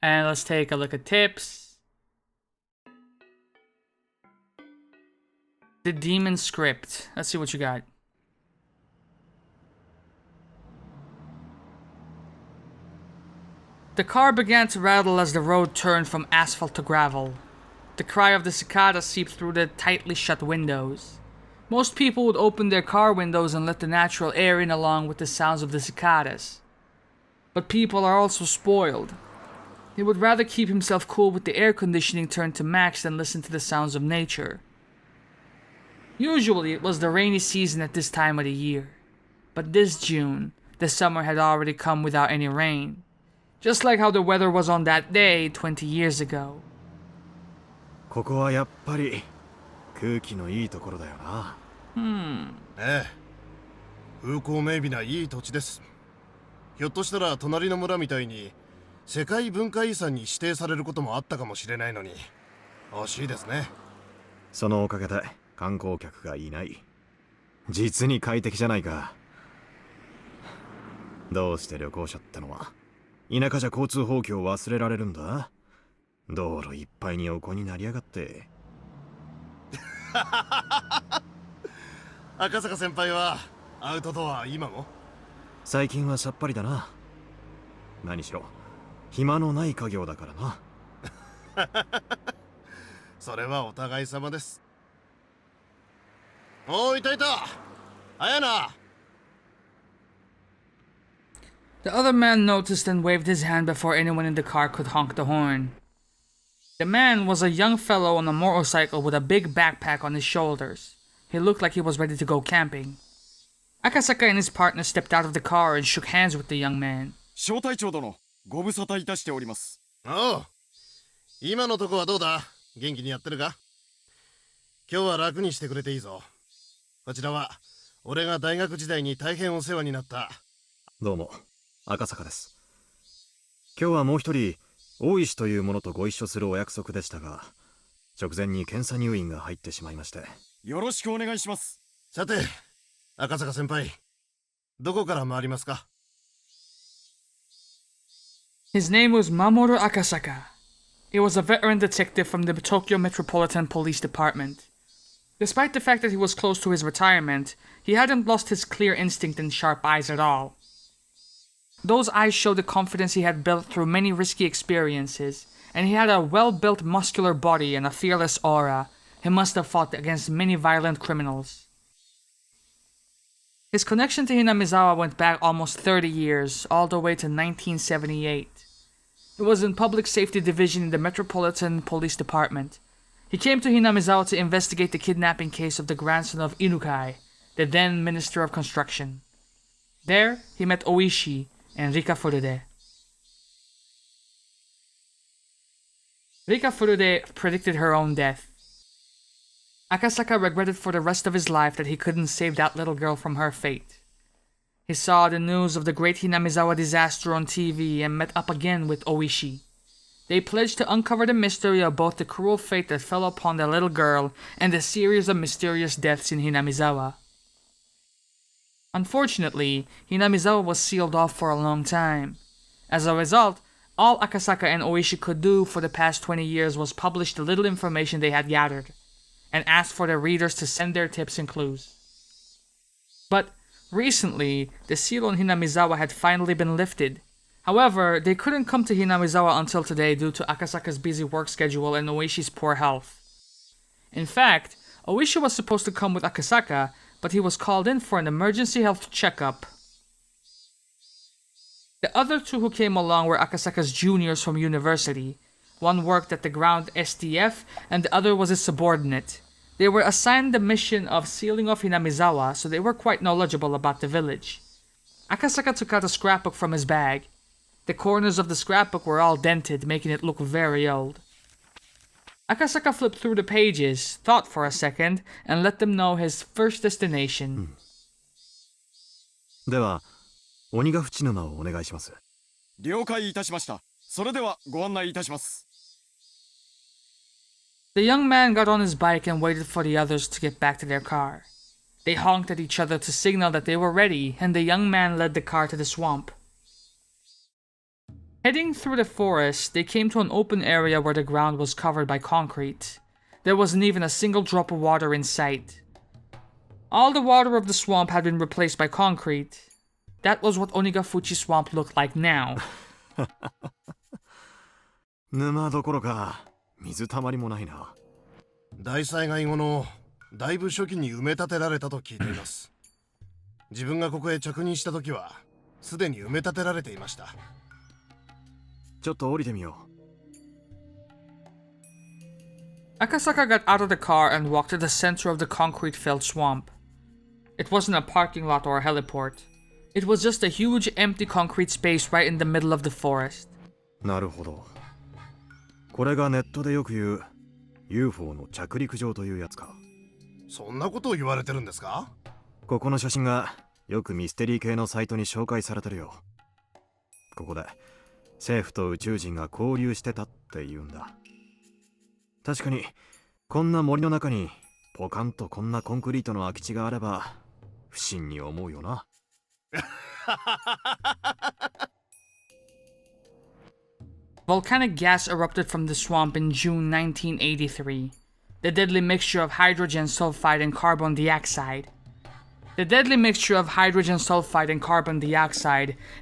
and let's take a look at tips. The demon script. Let's see what you got. The car began to rattle as the road turned from asphalt to gravel. The cry of the cicada seeped through the tightly shut windows. Most people would open their car windows and let the natural air in along with the sounds of the cicadas. But people are also spoiled. He would rather keep himself cool with the air conditioning turned to max than listen to the sounds of nature. Usually it was the rainy season at this time of the year. But this June, the summer had already come without any rain. Just like how the weather was on that day 20 years ago. ここはやっぱり空気のいいところだよな。ええ。風光明媚ないい土地です。ひょっとしたら隣の村みたいに世界文化遺産に指定されることもあったかもしれないのに惜しいですね。そのおかげで観光客がいない。実に快適じゃないか。どうして旅行者ってのは田舎じゃ交通法規を忘れられるんだ。道路いっぱいに横になりやがって。赤坂先輩はアウトドア今も？最近はさっぱりだな。何しろ暇のない家業だからな。それはお互い様です。おー、いたいた。あやな。The other man noticed and waved his hand before anyone in the car could honk the horn. The man was a young fellow on a motorcycle with a big backpack on his shoulders. He looked like he was ready to go camping. Akasaka and his partner stepped out of the car and shook hands with the young man. 小隊長殿、ご無沙汰いたしております。おう、今のとこはどうだ？元気にやってるか？今日は楽にしてくれていいぞ。こちらは俺が大学時代に大変お世話になった。どうも、赤坂です。今日はもう一人、大石という者とご一緒するお約束でしたが、直前に検査入院が入ってしまいまして。よろしくお願いします。さて、赤坂先輩、どこから回りますか？ His name was Mamoru Akasaka. He was a veteran detective from the Tokyo Metropolitan Police Department. Despite the fact that he was close to his retirement, he hadn't lost his clear instinct and sharp eyes at all. Those eyes showed the confidence he had built through many risky experiences, and he had a well-built muscular body and a fearless aura. He must have fought against many violent criminals. His connection to Hinamizawa went back almost 30 years, all the way to 1978. It was in Public Safety Division in the Metropolitan Police Department. He came to Hinamizawa to investigate the kidnapping case of the grandson of Inukai, the then Minister of Construction. There, he met Oishi and Rika Furude. Rika Furude predicted her own death. Akasaka regretted for the rest of his life that he couldn't save that little girl from her fate. He saw the news of the great Hinamizawa disaster on TV and met up again with Oishi. They pledged to uncover the mystery of both the cruel fate that fell upon the little girl and the series of mysterious deaths in Hinamizawa. Unfortunately, Hinamizawa was sealed off for a long time. As a result, all Akasaka and Oishi could do for the past 20 years was publish the little information they had gathered, and ask for their readers to send their tips and clues. But recently, the seal on Hinamizawa had finally been lifted. However, they couldn't come to Hinamizawa until today due to Akasaka's busy work schedule and Oishi's poor health. In fact, Oishi was supposed to come with Akasaka, but he was called in for an emergency health checkup. The other two who came along were Akasaka's juniors from university. One worked at the ground STF, and the other was his subordinate. They were assigned the mission of sealing off Hinamizawa, so they were quite knowledgeable about the village. Akasaka took out a scrapbook from his bag. The corners of the scrapbook were all dented, making it look very old. Akasaka flipped through the pages, thought for a second, and let them know his first destination. では、鬼ヶ淵沼をお願いします。了解いたしました。それではご案内いたします。The young man got on his bike and waited for the others to get back to their car. They honked at each other to signal that they were ready, and the young man led the car to the swamp. Heading through the forest, they came to an open area where the ground was covered by concrete. There wasn't even a single drop of water in sight. All the water of the swamp had been replaced by concrete. That was what Onigafuchi Swamp looked like now. 沼どころか水たまりもないな。大災害後のだいぶ初期に埋め立てられたと聞いています。自分がここへ着任した時はすでに埋め立てられていました。ちょっと降りてみよう。Akasaka got out of the car and walked to the center of the concrete-filled swamp. It wasn't a parking lot or a heliport. It was just a huge empty concrete space right in the middle of the forest. なるほど。これがネットでよく言う UFO の着陸場というやつか。そんなことを言われてるんですか？ここの写真がよくミステリー系のサイトに紹介されてるよ。ここで政府と宇宙人が交流してたって言うんだ。確かにこんな森の中にポカンとこんなコンクリートの空き地があれば不審に思うよな。Volcanic gas erupted from the swamp in June 1983. The deadly mixture of hydrogen sulfide and carbon dioxide.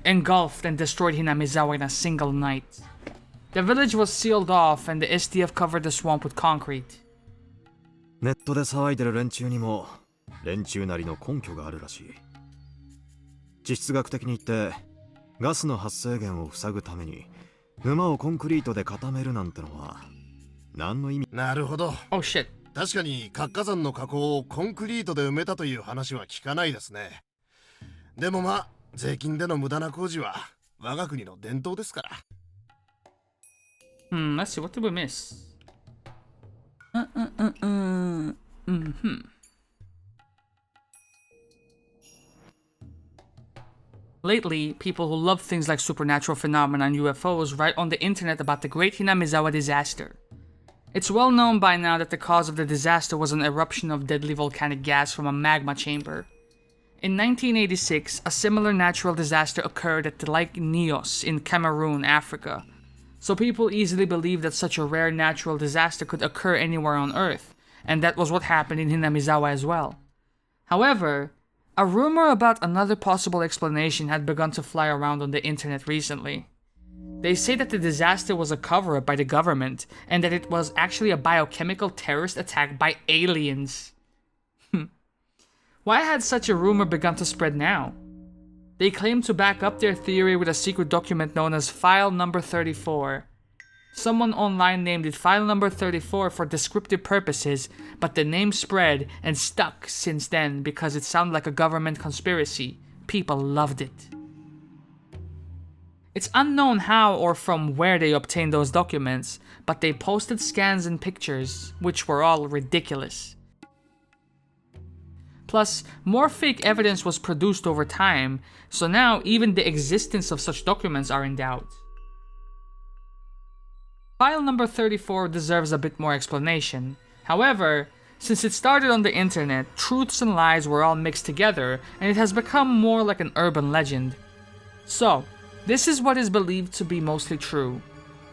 Engulfed and destroyed Hinamizawa in a single night. The village was sealed off and the STF covered the swamp with concrete. ネットで騒いでる連中にも連中なりの根拠があるらしい。地質学的に言ってガスの発生源を塞ぐために沼をコンクリートで固めるなんてのは何の意味？なるほど。Oh shit. 確かに活火山の火口をコンクリートで埋めたという話は聞かないですね。でもまあ税金での無駄な工事は我が国の伝統ですから。Let's see, what did we miss? Lately, people who love things like supernatural phenomena and UFOs write on the internet about the Great Hinamizawa disaster. It's well known by now that the cause of the disaster was an eruption of deadly volcanic gas from a magma chamber. In 1986, a similar natural disaster occurred at the Lake Nyos in Cameroon, Africa. So people easily believed that such a rare natural disaster could occur anywhere on Earth, and that was what happened in Hinamizawa as well. However, a rumor about another possible explanation had begun to fly around on the internet recently. They say that the disaster was a cover-up by the government, and that it was actually a biochemical terrorist attack by aliens. Why had such a rumor begun to spread now? They claim to back up their theory with a secret document known as File Number 34. Someone online named it File Number 34 for descriptive purposes, but the name spread and stuck since then because it sounded like a government conspiracy. People loved it. It's unknown how or from where they obtained those documents, but they posted scans and pictures, which were all ridiculous. Plus, more fake evidence was produced over time, so now even the existence of such documents are in doubt. File number 34 deserves a bit more explanation. However, since it started on the internet, truths and lies were all mixed together, and it has become more like an urban legend. So, this is what is believed to be mostly true.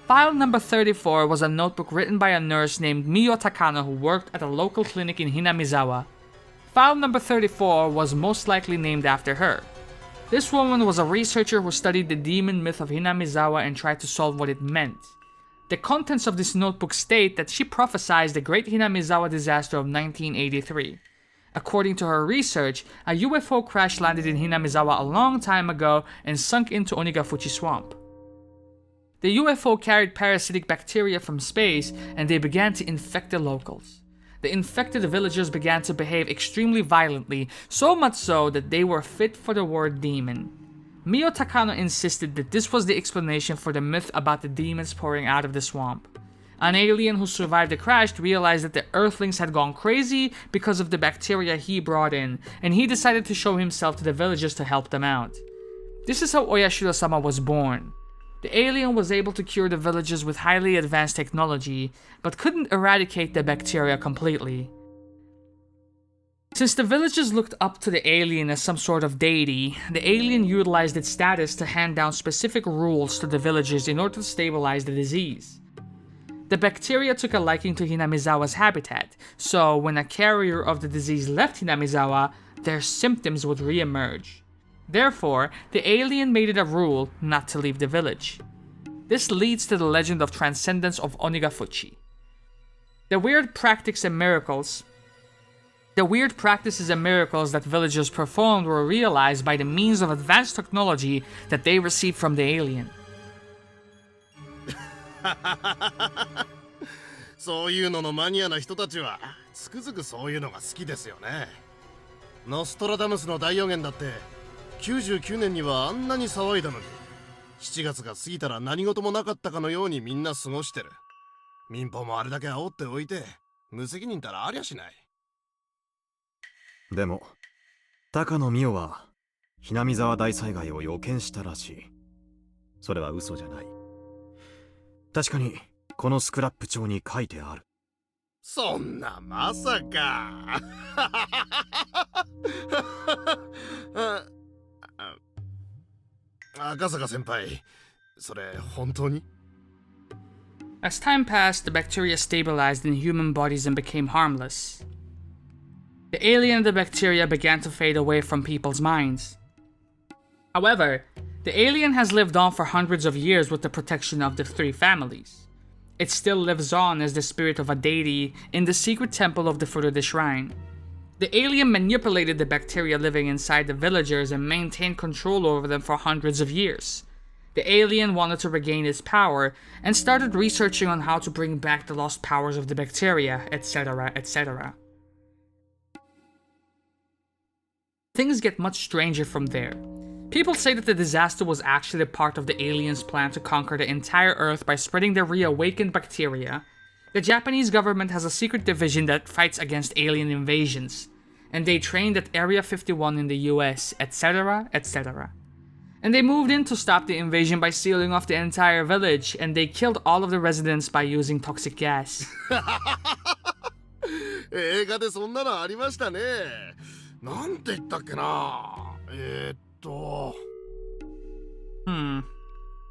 File number 34 was a notebook written by a nurse named Miyo Takano who worked at a local clinic in Hinamizawa. File number 34 was most likely named after her. This woman was a researcher who studied the demon myth of Hinamizawa and tried to solve what it meant. The contents of this notebook state that she prophesied the Great Hinamizawa disaster of 1983. According to her research, a UFO crash landed in Hinamizawa a long time ago and sunk into Onigafuchi Swamp. The UFO carried parasitic bacteria from space and they began to infect the locals. The infected villagers began to behave extremely violently, so much so that they were fit for the word demon. Miyo Takano insisted that this was the explanation for the myth about the demons pouring out of the swamp. An alien who survived the crash realized that the Earthlings had gone crazy because of the bacteria he brought in, and he decided to show himself to the villagers to help them out. This is how Oyashiro-sama was born. The alien was able to cure the villagers with highly advanced technology, but couldn't eradicate the bacteria completely. Since the villagers looked up to the alien as some sort of deity, the alien utilized its status to hand down specific rules to the villagers in order to stabilize the disease. The bacteria took a liking to Hinamizawa's habitat, so when a carrier of the disease left Hinamizawa, their symptoms would re-emerge. Therefore, the alien made it a rule not to leave the village. This leads to the legend of transcendence of Onigafuchi. The weird practices and miracles that villagers performed were realized by the means of advanced technology that they received from the alien. そういうののマニアな人たちはつくづくそういうのが好きですよね。ノストラダムスの大予言だって99年にはあんなに騒いだのに、7月が過ぎたら何事もなかったかのようにみんな過ごしてる。民放もあれだけ煽っておいて無責任たらありゃしない。でも高野美代はHinamizawa大災害を予見したらしい。それは嘘じゃない。確かにこのスクラップ帳に書いてある。そんなまさか。赤坂先輩、それ本当に？ As time passed, the bacteria stabilized in human bodies and became harmless. The alien and the bacteria began to fade away from people's minds. However, the alien has lived on for hundreds of years with the protection of the three families. It still lives on as the spirit of a deity in the secret temple of the Furude Shrine. The alien manipulated the bacteria living inside the villagers and maintained control over them for hundreds of years. The alien wanted to regain its power and started researching on how to bring back the lost powers of the bacteria, etc., etc. Things get much stranger from there. People say that the disaster was actually part of the aliens' plan to conquer the entire Earth by spreading their reawakened bacteria. The Japanese government has a secret division that fights against alien invasions, and they trained at Area 51 in the US, etc., etc. And they moved in to stop the invasion by sealing off the entire village, and they killed all of the residents by using toxic gas. 映画でそんなのありましたね。なんて言ったっけな。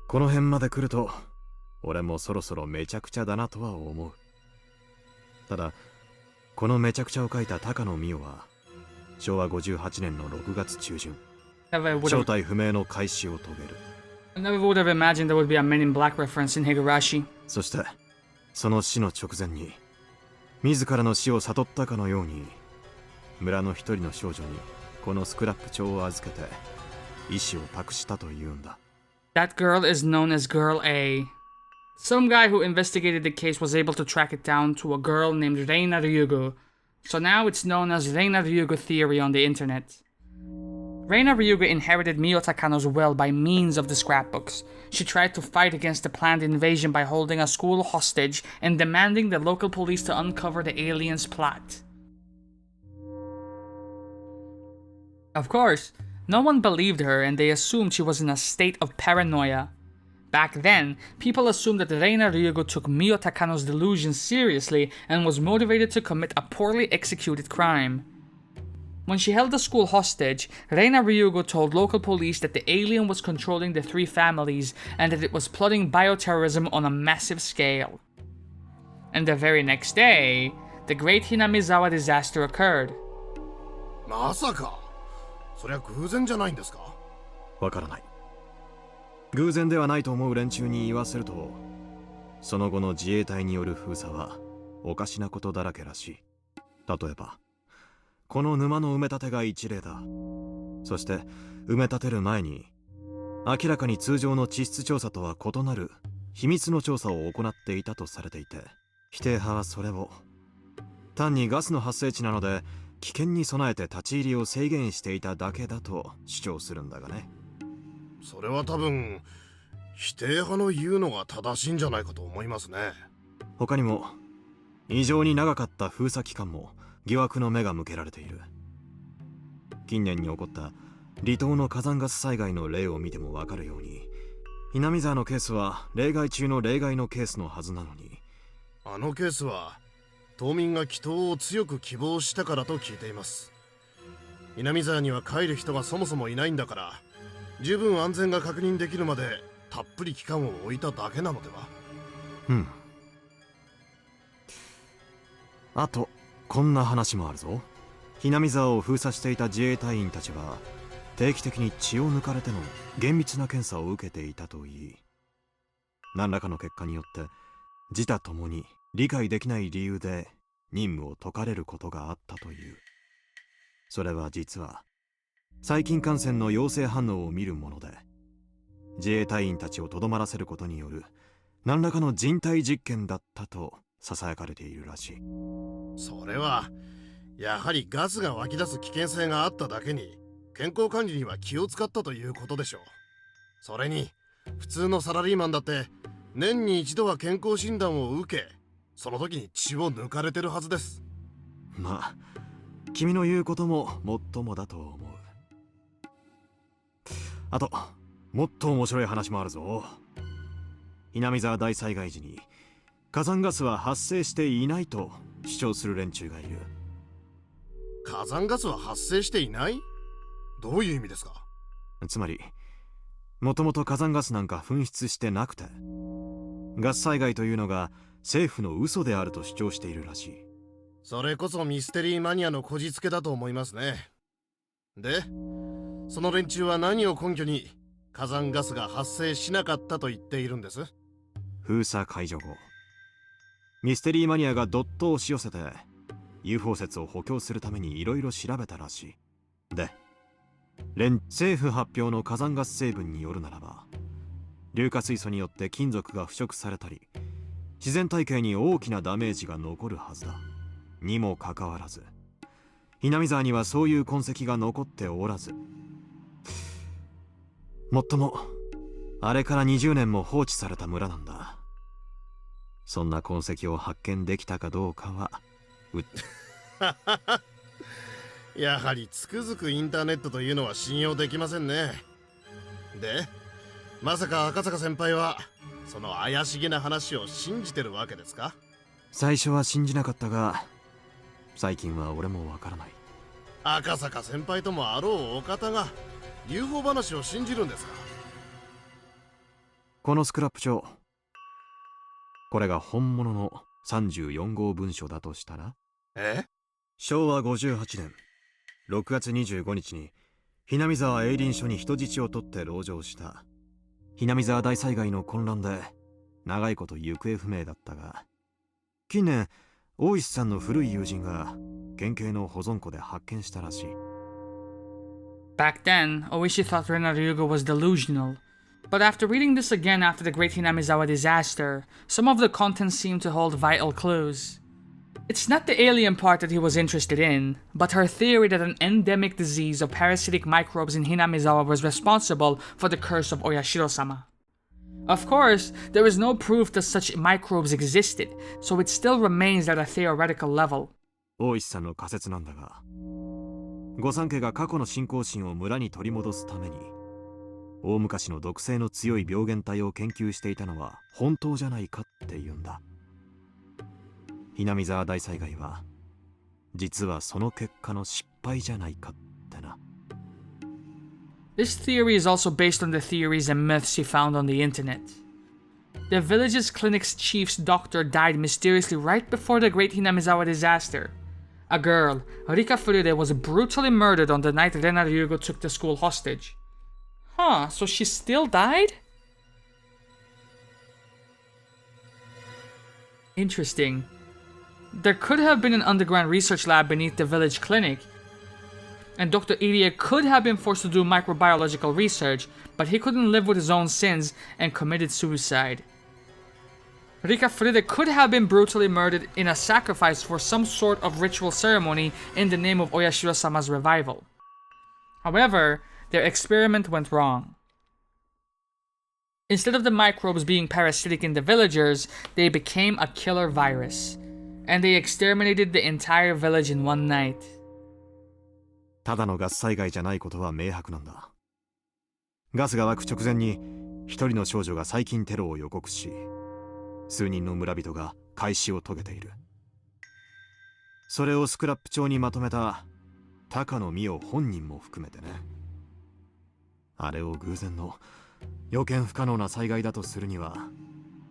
この辺まで来ると俺もそろそろめちゃくちゃだなとは思う。ただこのめちゃくちゃを書いた高野美代は昭和58年の6月中旬、正体不明の開始を遂げる。 I never would have imagined there would be a Men in Black reference in Higurashi. そしてその死の直前に自らの死を悟ったかのように村の一人の少女にこのスクラップ帳を預けて意志を託したというんだ。 That girl is known as Girl A. Some guy who investigated the case was able to track it down to a girl named Reina Ryugu, so now it's known as Reina Ryugu theory on the internet. Reina Ryugu inherited Mio Takano's will by means of the scrapbooks. She tried to fight against the planned invasion by holding a school hostage and demanding the local police to uncover the aliens' plot. Of course, no one believed her and they assumed she was in a state of paranoia. Back then, people assumed that Reina Ryugu took Mio Takano's delusions seriously and was motivated to commit a poorly executed crime. When she held the school hostage, Reina Ryugu told local police that the alien was controlling the three families and that it was plotting bioterrorism on a massive scale. And the very next day, the great Hinamizawa disaster occurred. まさかそりゃ偶然じゃないんですか？わからない。偶然ではないと思う連中に言わせると、その後の自衛隊による封鎖はおかしなことだらけらしい。例えばこの沼の埋め立てが一例だ。そして埋め立てる前に明らかに通常の地質調査とは異なる秘密の調査を行っていたとされていて、否定派はそれを単にガスの発生地なので危険に備えて立ち入りを制限していただけだと主張するんだがね。それは多分否定派の言うのが正しいんじゃないかと思いますね。他にも異常に長かった封鎖期間も疑惑の目が向けられている。近年に起こった離島の火山ガス災害の例を見ても分かるように、Hinamizawaのケースは例外中の例外のケースのはずなのに、あのケースは島民が帰島を強く希望したからと聞いています。Hinamizawaには帰る人がそもそもいないんだから、十分安全が確認できるまでたっぷり期間を置いただけなのでは。あとこんな話もあるぞ。Hinamizawaを封鎖していた自衛隊員たちは定期的に血を抜かれての厳密な検査を受けていたといい、何らかの結果によって自他ともに理解できない理由で任務を解かれることがあったという。それは実は細菌感染の陽性反応を見るもので、自衛隊員たちをとどまらせることによる何らかの人体実験だったとささやかれているらしい。それはやはりガスが湧き出す危険性があっただけに、健康管理には気を使ったということでしょう。それに普通のサラリーマンだって年に一度は健康診断を受け、その時に血を抜かれてるはずです。まあ君の言うことももっともだと思う。あともっと面白い話もあるぞ。Hinamizawa大災害時に火山ガスは発生していないと主張する連中がいる。火山ガスは発生していない？どういう意味ですか？つまりもともと火山ガスなんか噴出してなくて、ガス災害というのが政府の嘘であると主張しているらしい。それこそミステリーマニアのこじつけだと思いますね。で、その連中は何を根拠に火山ガスが発生しなかったと言っているんです？封鎖解除後、ミステリーマニアがどっと押し寄せて UFO 説を補強するためにいろいろ調べたらしい。で、政府発表の火山ガス成分によるならば、硫化水素によって金属が腐食されたり自然体系に大きなダメージが残るはずだ。にもかかわらず南沢にはそういう痕跡が残っておらず、もっともあれから20年も放置された村なんだ。そんな痕跡を発見できたかどうかはやはりつくづくインターネットというのは信用できませんね。で、まさか赤坂先輩はその怪しげな話を信じてるわけですか？最初は信じなかったが、最近は俺もわからない。赤坂先輩ともあろうお方が UFO 話を信じるんですか？このスクラップ帳、これが本物の34号文書だとしたら、昭和58年6月25日にhinamizawa営林署に人質を取って籠城したhinamizawa大災害の混乱で長いこと行方不明だったが、近年大石さんの古い友人が原型の保存庫で発見したらしい。 Back then, Oishi thought Rena Ryuga was delusional. But after reading this again after the Great Hinamizawa disaster, some of the contents seemed to hold vital clues. It's not the alien part that he was interested in, but her theory that an endemic disease of parasitic microbes in Hinamizawa was responsible for the curse of Oyashiro-sama. Of course, there is no proof that such microbes existed, so it still remains at a theoretical level. 大石さんの仮説なんだが、御三家が過去の信仰心を村に取り戻すために大昔の毒性の強い病原体を研究していたのは本当じゃないかって言うんだ。hinamizawa大災害は実はその結果の失敗じゃないかってな。This theory is also based on the theories and myths she found on the internet. The village's clinic's chief's doctor died mysteriously right before the Great Hinamizawa disaster. A girl, Rika Furude, was brutally murdered on the night Rena Ryuga took the school hostage. Huh, so she still died? Interesting. There could have been an underground research lab beneath the village clinic, and Dr. Irie could have been forced to do microbiological research, but he couldn't live with his own sins and committed suicide. Rika Furude could have been brutally murdered in a sacrifice for some sort of ritual ceremony in the name of Oyashiro-sama's revival. However, their experiment went wrong. Instead of the microbes being parasitic in the villagers, they became a killer virus, and they exterminated the entire village in one night. ただのガス災害じゃないことは明白なんだ。ガスが湧く直前に一人の少女が最近テロを予告し、数人の村人が開始を遂げている。それをスクラップ帳にまとめた高野美代本人も含めてね。あれを偶然の予見不可能な災害だとするには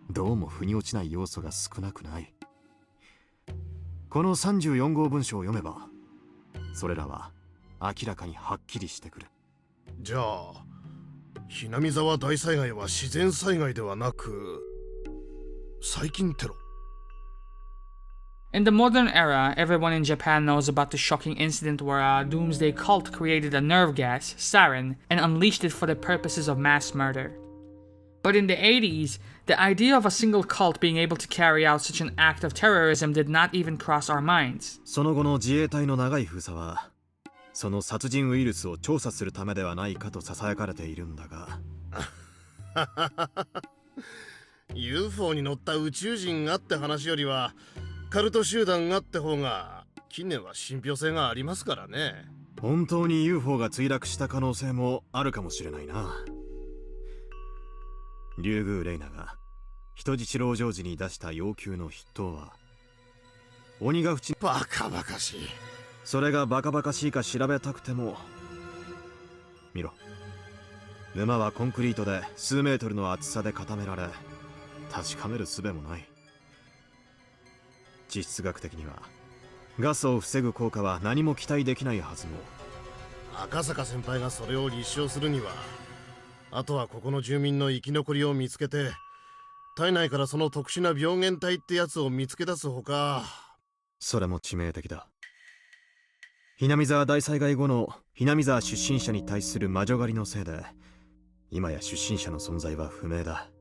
どうも腑に落ちない要素が少なくない。この34号文書を読めばそれらは明らかにはっきりしてくる。じゃあhinamizawa大災害は自然災害ではなく細菌テロ。 In the modern era, everyone in Japan knows about the shocking incident where a doomsday cult created a nerve gas, sarin, and unleashed it for the purposes of mass murder. But in the 80s, the idea of a single cult being able to carry out such an act of terrorism did not even cross our minds. その後の自衛隊の長い封鎖は、その殺人ウイルスを調査するためではないかと囁かれているんだが。UFO に乗った宇宙人がって話よりはカルト集団がって方が近年は信憑性がありますからね。本当に UFO が墜落した可能性もあるかもしれないな。竜宮レイナが人質籠城時に出した要求の筆頭は鬼が淵。バカバカしい。それがバカバカしいか調べたくても見ろ。沼はコンクリートで数メートルの厚さで固められ確かめる術もない。地質学的にはガスを防ぐ効果は何も期待できないはずも。赤坂先輩がそれを立証するにはあとはここの住民の生き残りを見つけて体内からその特殊な病原体ってやつを見つけ出すほか。それも致命的だ。hinamizawa大災害後のhinamizawa出身者に対する魔女狩りのせいで今や出身者の存在は不明だ。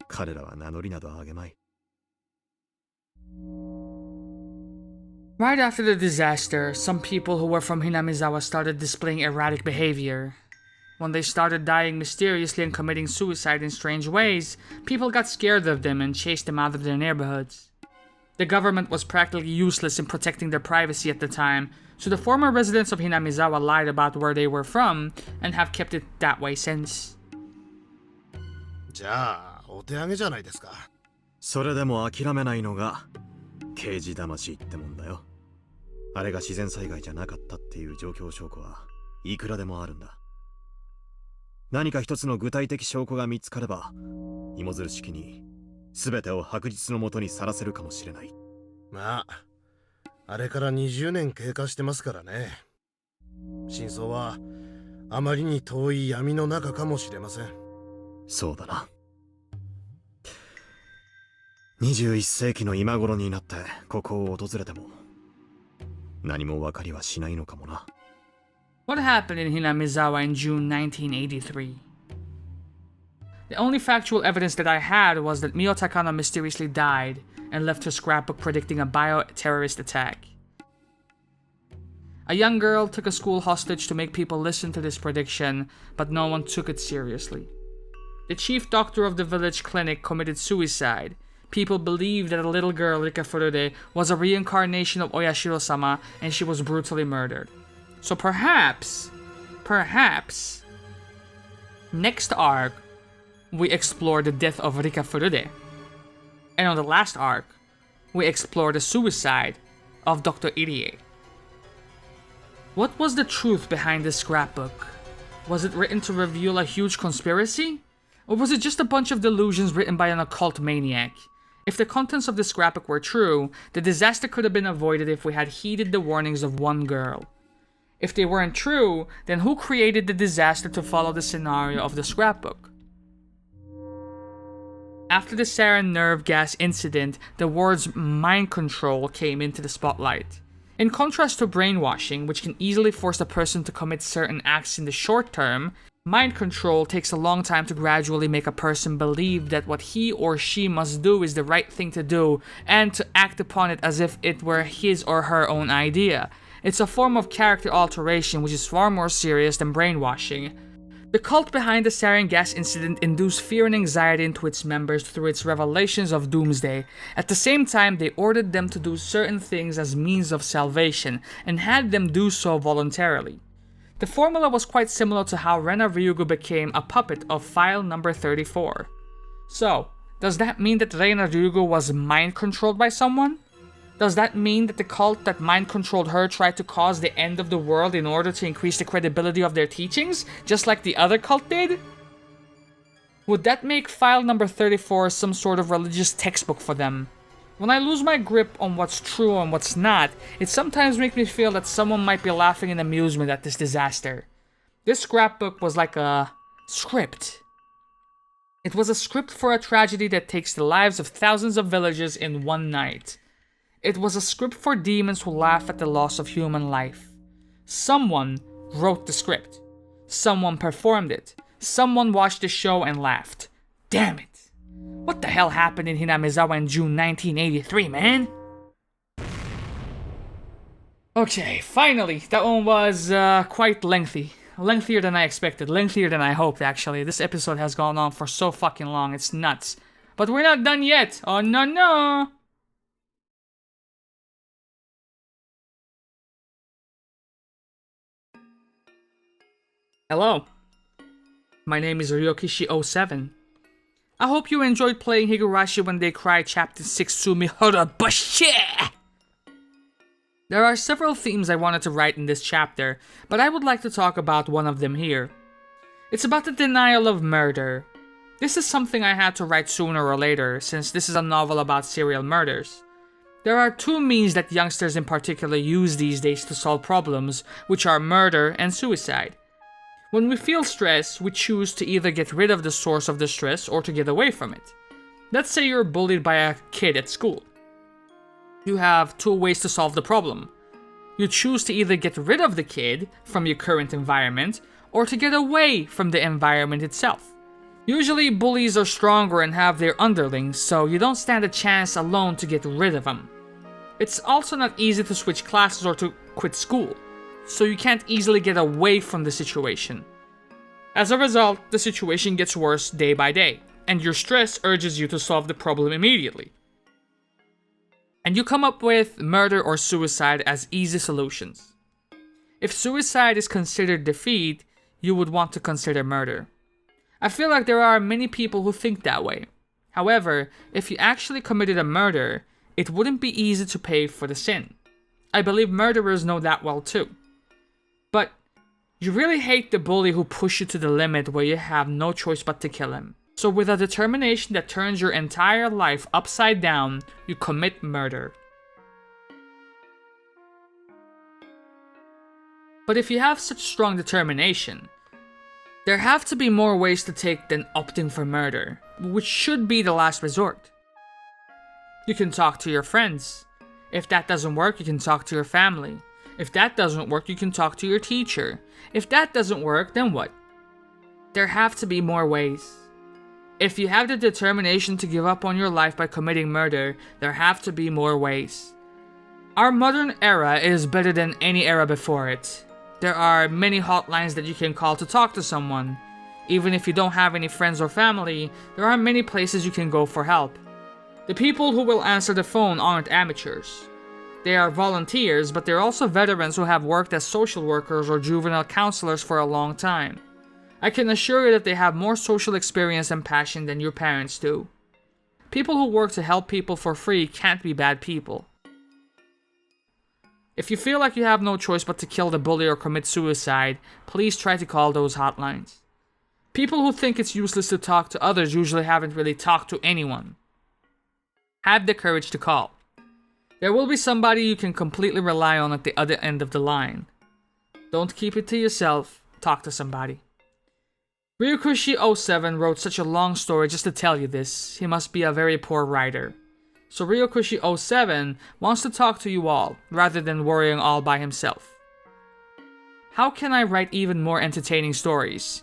彼らは名乗りなどあげまい。Right after the disaster, some people who were from Hinamizawa started displaying erratic behavior. When they started dying mysteriously and committing suicide in strange ways, people got scared of them and chased them out of their neighborhoods. The government was practically useless in protecting their privacy at the time, so the former residents of Hinamizawa lied about where they were from and have kept it that way since. じゃあお手上げじゃないですか。それでも諦めないのが刑事魂ってもんだよ。あれが自然災害じゃなかったっていう状況証拠はいくらでもあるんだ。何か一つの具体的証拠が見つかれば、芋づる式に全てを白日のもとにさらせるかもしれない。まあ、あれから20年経過してますからね。真相はあまりに遠い闇の中かもしれません。そうだな。21世紀の今頃になってここを訪れても何も分かりはしないのかもな。What happened in Hinamizawa in June 1983? The only factual evidence that I had was that Mio Takano mysteriously died and left her scrapbook predicting a bio-terrorist attack. A young girl took a school hostage to make people listen to this prediction, but no one took it seriously. The chief doctor of the village clinic committed suicide. People believed that a little girl, Rika Furude, was a reincarnation of Oyashiro-sama and she was brutally murdered. So perhaps, next arc, we explore the death of Rika Furude. And on the last arc, we explore the suicide of Dr. Irie. What was the truth behind this scrapbook? Was it written to reveal a huge conspiracy? Or was it just a bunch of delusions written by an occult maniac? If the contents of the scrapbook were true, the disaster could have been avoided if we had heeded the warnings of one girl. If they weren't true, then who created the disaster to follow the scenario of the scrapbook? After the sarin nerve gas incident, the words mind control came into the spotlight. In contrast to brainwashing, which can easily force a person to commit certain acts in the short term, mind control takes a long time to gradually make a person believe that what he or she must do is the right thing to do and to act upon it as if it were his or her own idea. It's a form of character alteration which is far more serious than brainwashing. The cult behind the sarin gas incident induced fear and anxiety into its members through its revelations of doomsday. At the same time, they ordered them to do certain things as means of salvation, and had them do so voluntarily. The formula was quite similar to how Rena Ryugu became a puppet of file number 34. So, does that mean that Rena Ryugu was mind-controlled by someone? Does that mean that the cult that mind-controlled her tried to cause the end of the world in order to increase the credibility of their teachings, just like the other cult did? Would that make file number 34 some sort of religious textbook for them? When I lose my grip on what's true and what's not, it sometimes makes me feel that someone might be laughing in amusement at this disaster. This scrapbook was like a script. It was a script for a tragedy that takes the lives of thousands of villagers in one night. It was a script for demons who laugh at the loss of human life. Someone wrote the script. Someone performed it. Someone watched the show and laughed. Damn it! What the hell happened in Hinamizawa in June 1983, man? Okay, finally, that one was quite lengthy. Lengthier than I expected. Lengthier than I hoped, actually. This episode has gone on for so fucking long, it's nuts. But we're not done yet! Oh no no! Hello, my name is Ryokishi07. I hope you enjoyed playing Higurashi When They Cry Chapter 6 Tsumihoroboshi! There are several themes I wanted to write in this chapter, but I would like to talk about one of them here. It's about the denial of murder. This is something I had to write sooner or later, since this is a novel about serial murders. There are two means that youngsters in particular use these days to solve problems, which are murder and suicide. When we feel stress, we choose to either get rid of the source of the stress or to get away from it. Let's say you're bullied by a kid at school. You have two ways to solve the problem. You choose to either get rid of the kid from your current environment or to get away from the environment itself. Usually bullies are stronger and have their underlings, so you don't stand a chance alone to get rid of them. It's also not easy to switch classes or to quit school, so you can't easily get away from the situation. As a result, the situation gets worse day by day, and your stress urges you to solve the problem immediately. And you come up with murder or suicide as easy solutions. If suicide is considered defeat, you would want to consider murder. I feel like there are many people who think that way. However, if you actually committed a murder, it wouldn't be easy to pay for the sin. I believe murderers know that well too. But you really hate the bully who pushed you to the limit where you have no choice but to kill him. So with a determination that turns your entire life upside down, you commit murder. But if you have such strong determination, there have to be more ways to take than opting for murder, which should be the last resort. You can talk to your friends. If that doesn't work, you can talk to your family. If that doesn't work, you can talk to your teacher. If that doesn't work, then what? There have to be more ways. If you have the determination to give up on your life by committing murder, there have to be more ways. Our modern era is better than any era before it. There are many hotlines that you can call to talk to someone. Even if you don't have any friends or family, there are many places you can go for help. The people who will answer the phone aren't amateurs. They are volunteers, but they're also veterans who have worked as social workers or juvenile counselors for a long time. I can assure you that they have more social experience and passion than your parents do. People who work to help people for free can't be bad people. If you feel like you have no choice but to kill the bully or commit suicide, please try to call those hotlines. People who think it's useless to talk to others usually haven't really talked to anyone. Have the courage to call. There will be somebody you can completely rely on at the other end of the line. Don't keep it to yourself, talk to somebody. Ryokushi07 wrote such a long story just to tell you this. He must be a very poor writer. So Ryokushi07 wants to talk to you all, rather than worrying all by himself. How can I write even more entertaining stories?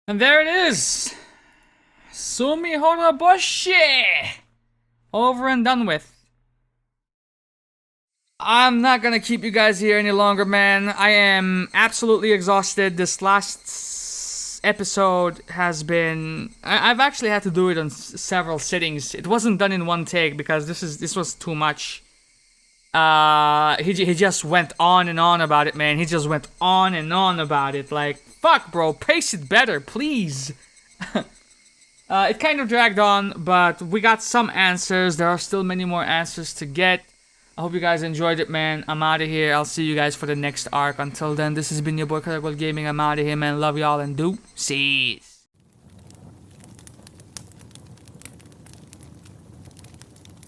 And there it is! Tsumihoroboshi! Over and done with. I'm not gonna keep you guys here any longer, man. I am absolutely exhausted. This last episode has been... I've actually had to do it on several sittings. It wasn't done in one take because this was too much. He just went on and on about it, man. He just went on and on about it. Like, fuck, bro, pace it better, please. It kind of dragged on, but we got some answers. There are still many more answers to get. I hope you guys enjoyed it, man. I'm out of here. I'll see you guys for the next arc. Until then, this has been your boy Karagol Gaming. I'm out of here, man. Love y'all and do. Cease.